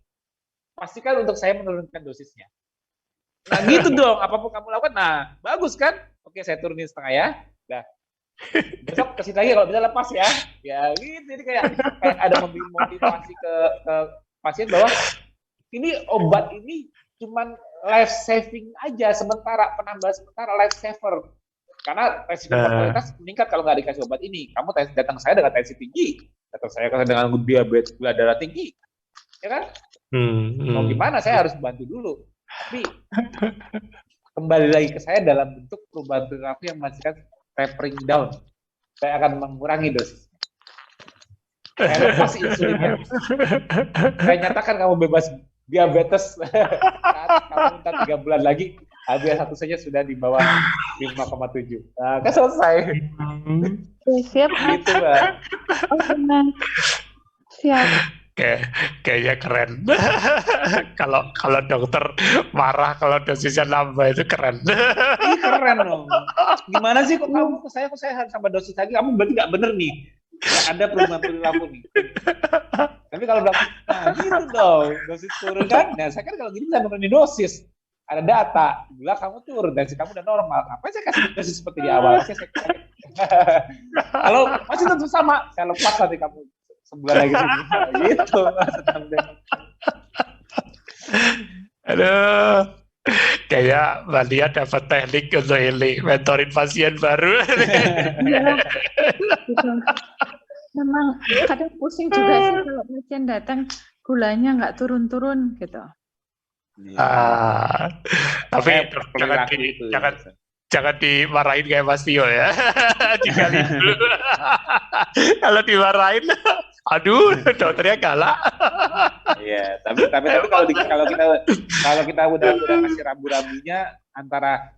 pastikan untuk saya menurunkan dosisnya. Nah gitu dong, apapun kamu lakukan, nah bagus kan? Oke, saya turunin setengah ya. Nah, besok kesini lagi kalau bisa lepas ya. Ya gitu, jadi kayak ada motivasi ke pasien bahwa ini obat ini cuman life saving aja sementara, penambah sementara, life saver. Karena resiko mortalitas meningkat kalau nggak dikasih obat ini. Kamu datang saya dengan tensi tinggi, datang saya dengan diabetes gula darah tinggi, ya kan? Mau gimana? Saya harus bantu dulu. Tapi kembali lagi ke saya dalam bentuk perubahan perilaku yang menghasilkan tapering down. Saya akan mengurangi dosis. Saya lepas insulinnya. Saya nyatakan kamu bebas diabetes. Kamu minta 3 bulan lagi, HbA1c saja sudah di bawah 5,7. Nah, kan selesai. Siap. Gitu, Mbak. Siap. Kayaknya keren. Kalau dokter marah kalau dosisnya nambah itu keren. Ini keren dong. Gimana sih kok kamu ke saya harus tambah dosis lagi? Kamu berarti nggak bener nih. Ada perubahan perilaku nih. Tapi kalau nah gitu dong, dosis turun kan? Nah saya kan kalau gini bisa nurunin dosis. Ada data, gula kamu turun, dosis kamu udah normal. Apa saya kasih dosis seperti di awal? Kalau masih tentu sama, saya lepas nanti kamu sebulan lagi gitu. Aduh, kayak Mbak Lia dapat teknik untuk ini, mentorin pasien baru. Memang kadang pusing juga sih kalau pasien datang gulanya nggak turun-turun gitu. Tapi jangan dimarahin kayak Mas Tio ya. Dikali dulu. Kalau dimarahin, aduh, dokternya galak. Iya, tapi kalau kita udah kasih rambu-rambunya antara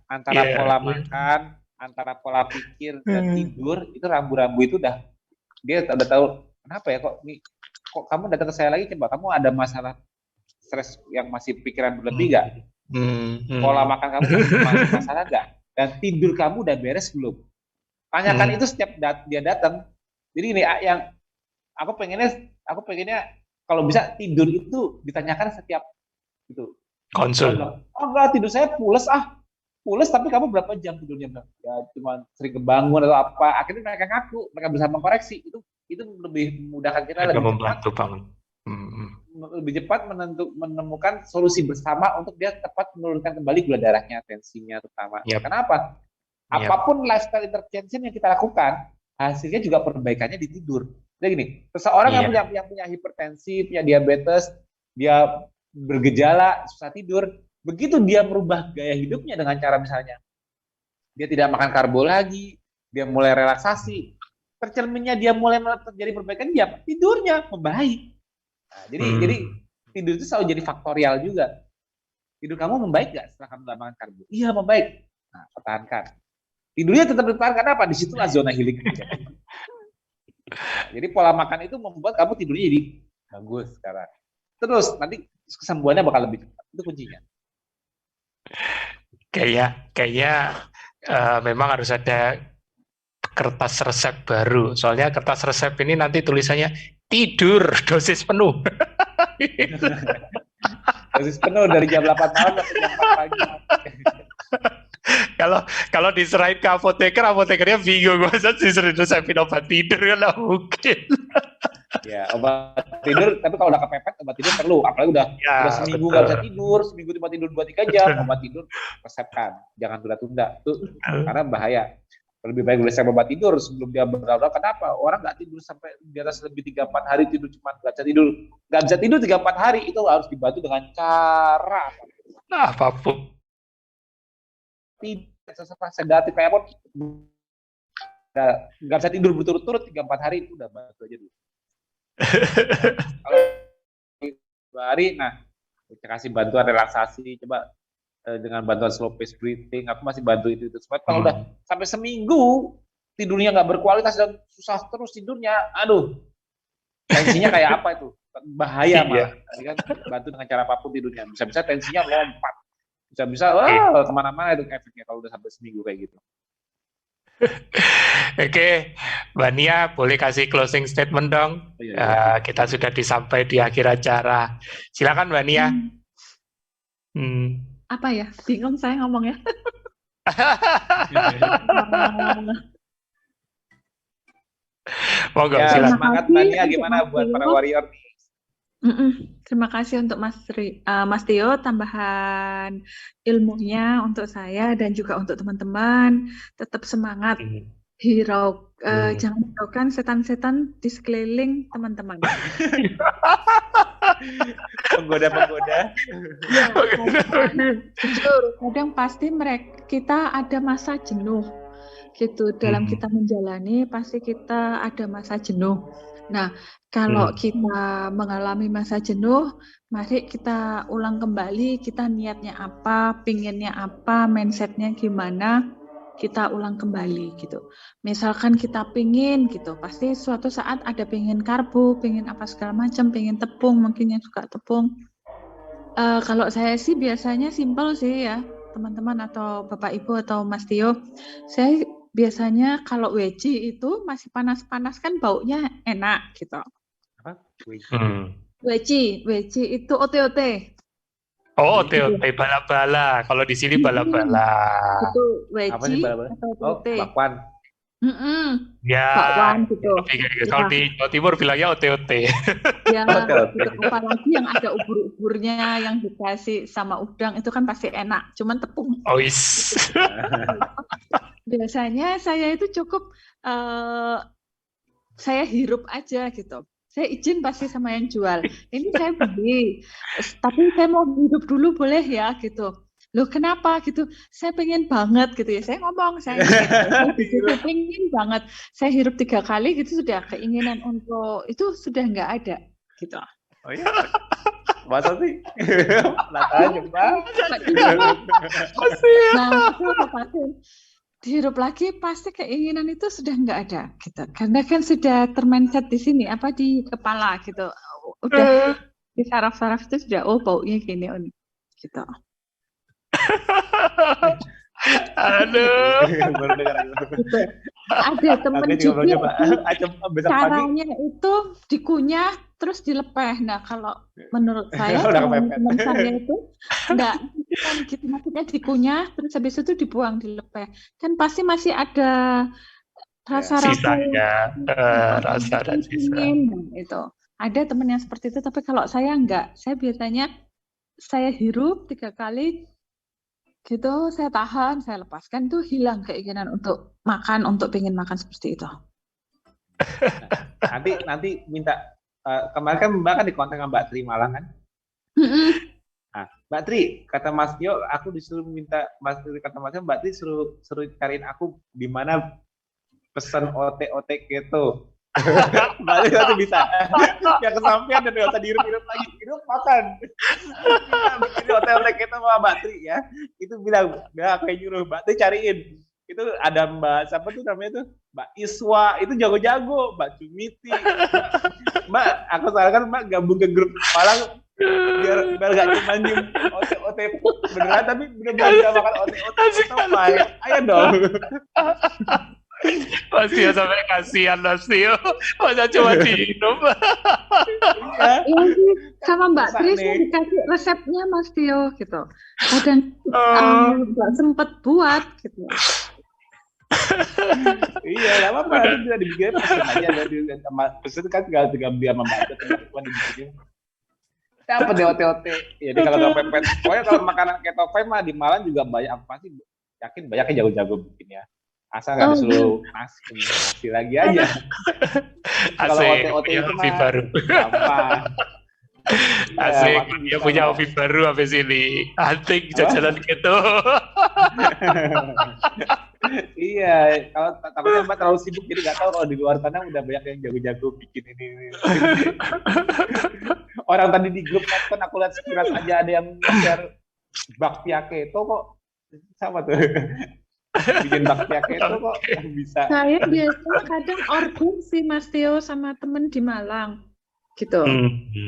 pola makan, antara pola pikir dan tidur, itu rambu-rambu itu dia udah tahu kenapa ya kok kamu datang ke saya lagi, coba kamu ada masalah stres yang masih pikiran berlebih nggak? Pola makan kamu masih masalah nggak? Dan tidur kamu udah beres belum? Tanyakan itu setiap dia datang. Jadi ini yang aku pengennya kalau bisa tidur itu ditanyakan setiap itu. Konsul. Oh enggak, tidur saya pules tapi kamu berapa jam tidurnya? Ya cuma sering kebangun atau apa. Akhirnya mereka ngaku, mereka bisa mengkoreksi. Itu lebih memudahkan kita, lebih membantu banget. Lebih cepat menemukan solusi bersama untuk dia tepat menurunkan kembali gula darahnya, tensinya terutama. Kenapa? Apapun lifestyle intervention yang kita lakukan, hasilnya juga perbaikannya di tidur. Jadi gini, seseorang yang punya hipertensi, punya diabetes, dia bergejala susah tidur, Begitu dia merubah gaya hidupnya dengan cara misalnya dia tidak makan karbo lagi, dia mulai relaksasi, tercerminnya dia mulai terjadi perbaikan, dia tidurnya membaik. Nah, jadi tidur itu selalu jadi faktorial juga. Tidur kamu membaik nggak setelah kamu nggak makan karbo? Iya, membaik. Nah, pertahankan. Tidurnya tetap dipertahankan, apa? Disitulah zona healing. Jadi pola makan itu membuat kamu tidurnya jadi bagus sekarang. Terus nanti kesembuhannya bakal lebih cepat. Itu kuncinya. Kayaknya memang harus ada kertas resep baru. Soalnya kertas resep ini nanti tulisannya tidur dosis penuh. Dosis penuh dari jam 8 malam sampai jam 4 pagi. Kalau diserahin ke apotekernya bingung, masa diserahin resepin obat tidur kan nggak mungkin. Ya, obat tidur, tapi kalau udah kepepet obat tidur perlu, apalagi udah seminggu nggak bisa tidur, seminggu cuma tidur 2-3 jam, obat tidur resepkan, jangan tunda-tunda, itu karena bahaya. Lebih baik resep obat tidur sebelum dia berdarah. Kenapa? Orang nggak tidur sampai di atas lebih 3-4 hari, tidur cuma nggak bisa tidur 3-4 hari, itu harus dibantu dengan cara apapun. Tidak sedatif kayak apa, nggak bisa tidur berturut-turut 3-4 hari, itu udah bantu aja dulu. Kalau 2 hari, nah kita kasih bantuan relaksasi, coba dengan bantuan slow pace breathing, aku masih bantu itu. Sebab kalau udah sampai seminggu tidurnya nggak berkualitas dan susah terus tidurnya, aduh, tensinya kayak apa itu, bahaya malah. Jadi kan bantu dengan cara apapun tidurnya, bisa-bisa tensinya lompat, bisa-bisa kemana-mana itu efeknya kalau udah sampai seminggu kayak gitu. Oke, Mbak Nia, boleh kasih closing statement dong? Kita sudah sampai di akhir acara. Silakan Mbak Nia. Apa ya? Bingung saya ngomongnya. Monggo, silakan. Semangat Mbak Nia, gimana buat para warrior nih? Terima kasih untuk Mas Tio, tambahan ilmunya untuk saya dan juga untuk teman-teman. Tetap semangat, jangan hiraukan setan-setan di sekeliling teman-teman. Penggoda-penggoda. Ya, jujur, kadang pasti kita ada masa jenuh, gitu. Dalam kita menjalani, pasti kita ada masa jenuh. Nah, kalau kita mengalami masa jenuh, mari kita ulang kembali, kita niatnya apa, pinginnya apa, mindsetnya gimana, kita ulang kembali gitu. Misalkan kita pingin gitu, pasti suatu saat ada pingin karbo, pingin apa segala macam, pingin tepung, mungkin yang suka tepung. Kalau saya sih biasanya simpel sih ya, teman-teman atau Bapak Ibu atau Mas Tio, saya biasanya kalau weci itu masih panas-panas kan baunya enak gitu. Apa? Weci itu ote-ote. Oh, ote-ote, bala-bala. Kalau di sini bala-bala. Itu weci atau ote-ote. Bakwan. Ya, bakwan gitu. Kalau di Jawa Timur bilangnya ote-ote. Ya, gitu. Apalagi yang ada ubur-uburnya yang dikasih sama udang itu kan pasti enak. Cuman tepung. Oh, is. Biasanya saya itu cukup saya hirup aja gitu. Saya izin pasti sama yang jual. Ini saya beli, tapi saya mau hidup dulu boleh ya gitu. Loh kenapa gitu? Saya pengen banget gitu ya. Saya ngomong saya pengen banget. Saya hirup 3 kali gitu sudah keinginan untuk itu sudah nggak ada gitu. Oh iya. Masa sih? Penasaran Mbak. Nah, itu dihirup lagi pasti keinginan itu sudah nggak ada gitu, karena kan sudah termindset di sini apa di kepala gitu, udah di saraf-saraf itu sudah baunya gini gitu. Aduh. Gitu. Ada temen juga caranya itu dikunyah terus dilepeh. Nah kalau menurut saya teman saya itu enggak gitu, maksudnya dikunyah terus habis itu dibuang, dilepeh, kan pasti masih ada rasa-rasa rasa dan sisa. Itu ada teman yang seperti itu, tapi kalau saya enggak, saya biasanya saya hirup 3 kali gitu, saya tahan, saya lepaskan, itu hilang keinginan untuk makan, untuk pengen makan seperti itu. Nanti minta kemarin kan Mbak kan di kontak sama Mbak Tri Malang kan? Nah, Mbak Tri, kata Mas Tio, aku disuruh minta Mas Tri, kata Mas Tio, Mbak Tri suruh cariin aku di mana pesan OT keto. Mbak Tri nanti bisa. Yang kesampaian dan nggak usah dihirup lagi, hirup makan. Kita bikin OT keto sama Mbak Tri ya. Itu bilang, aku yang nyuruh Mbak Tri cariin. Itu ada Mbak, siapa tuh namanya tuh? Mbak Iswa, itu jago-jago. Mbak Cumiti. Mbak, aku sarankan Mbak gabung ke grup Malang biar gak cuma diem OT beneran, tapi bener-bener gak makan OT ayo dong. Mas Tio sampai kasihan Mas Tio, masa cuma dihidup. Iya sih, sama Mbak Tri saya dikasih resepnya Mas Tio gitu. Kadang nggak sempet buat gitu. Iya, lama apa bisa dibikin pesen aja pesen kan tinggal dia membantu cuma dibikin. Apa deh OT. Jadi kalau nggak pepet, pokoknya kalau makanan keto mah di Malang juga banyak, aku pasti yakin banyak yang jago-jago bikin ya. Asal nggak disuruh nasi lagi aja. Kalau OT itu mah baru. Gampang. Asik, dia punya hobi baru habis ini. Antik jajanan keto. Iya, kalau takutnya Mbak terlalu sibuk jadi nggak tahu kalau di luar sana udah banyak yang jago-jago bikin ini. Orang tadi di grup kan aku lihat sekilas aja ada yang share bakpia keto kok sama tuh. Bikin bakpia keto kok bisa. Saya biasanya kadang order sih Mas Tio sama temen di Malang gitu.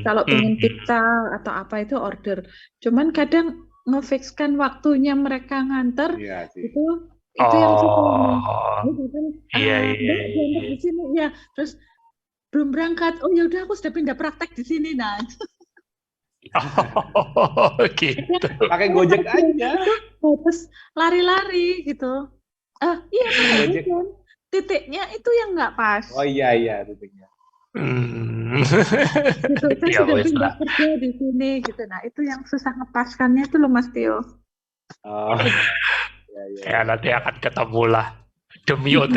Kalau pengen pizza atau apa itu order. Cuman kadang ngefixkan waktunya mereka nganter itu yang iya. di sini ya, terus belum berangkat. Oh ya udah aku sudah pindah praktek di sini nah. Gitu. Pakai Gojek aja. Terus lari-lari gitu. Iya Gojek. Titiknya itu yang nggak pas. Oh iya titiknya. Gitu, saya sudah pindah kerja di sini gitu. Nah itu yang susah ngepaskannya itu loh Mas Tio. Oh. Ya nanti akan ketemu lah demi OT.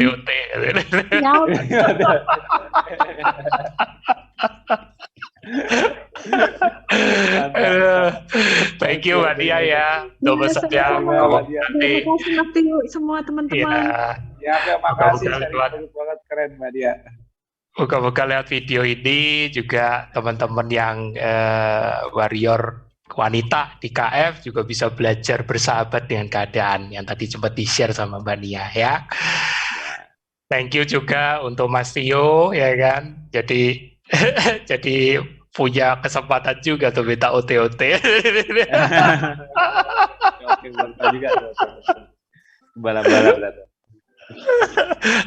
Thank you Mbak Dia ya untuk pesannya. Terima kasih Mas Tio semua teman-teman. Ya terima kasih banget, keren Mbak Dia. Moga-moga lewat video ini juga teman-teman yang warrior wanita di KF juga bisa belajar bersahabat dengan keadaan yang tadi sempat di-share sama Mbak Nia ya. Thank you juga untuk Mas Tio ya kan. Jadi punya kesempatan juga tuh minta OT. Oke, juga bala-bala berarti.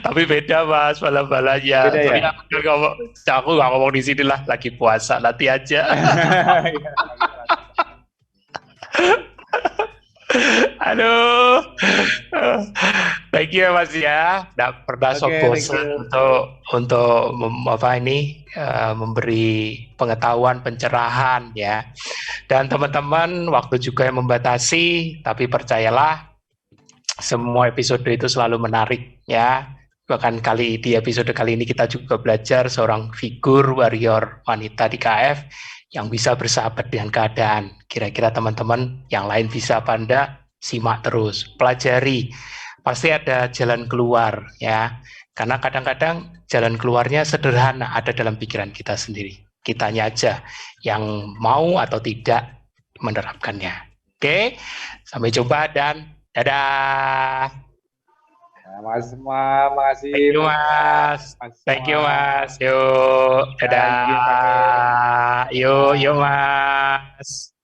Tapi beda Mas, bala-balanya. Tapi ya? Aku nggak ngomong di sini lah, lagi puasa nanti aja. Aduh, thank you Mas ya. Nggak pernah bosan untuk memberi pengetahuan, pencerahan ya. Dan teman-teman, waktu juga yang membatasi, tapi percayalah semua episode itu selalu menarik ya. Bahkan di episode kali ini kita juga belajar seorang figur warrior wanita di KF yang bisa bersahabat dengan keadaan. Kira-kira teman-teman yang lain bisa apa enggak? Simak terus, pelajari. Pasti ada jalan keluar ya. Karena kadang-kadang jalan keluarnya sederhana, ada dalam pikiran kita sendiri. Kitanya aja yang mau atau tidak menerapkannya. Oke, sampai jumpa dan dadah. Mas semua, makasih. Thank you Mas. Thank you Mas. Yuk, dadah. Yuk Mas.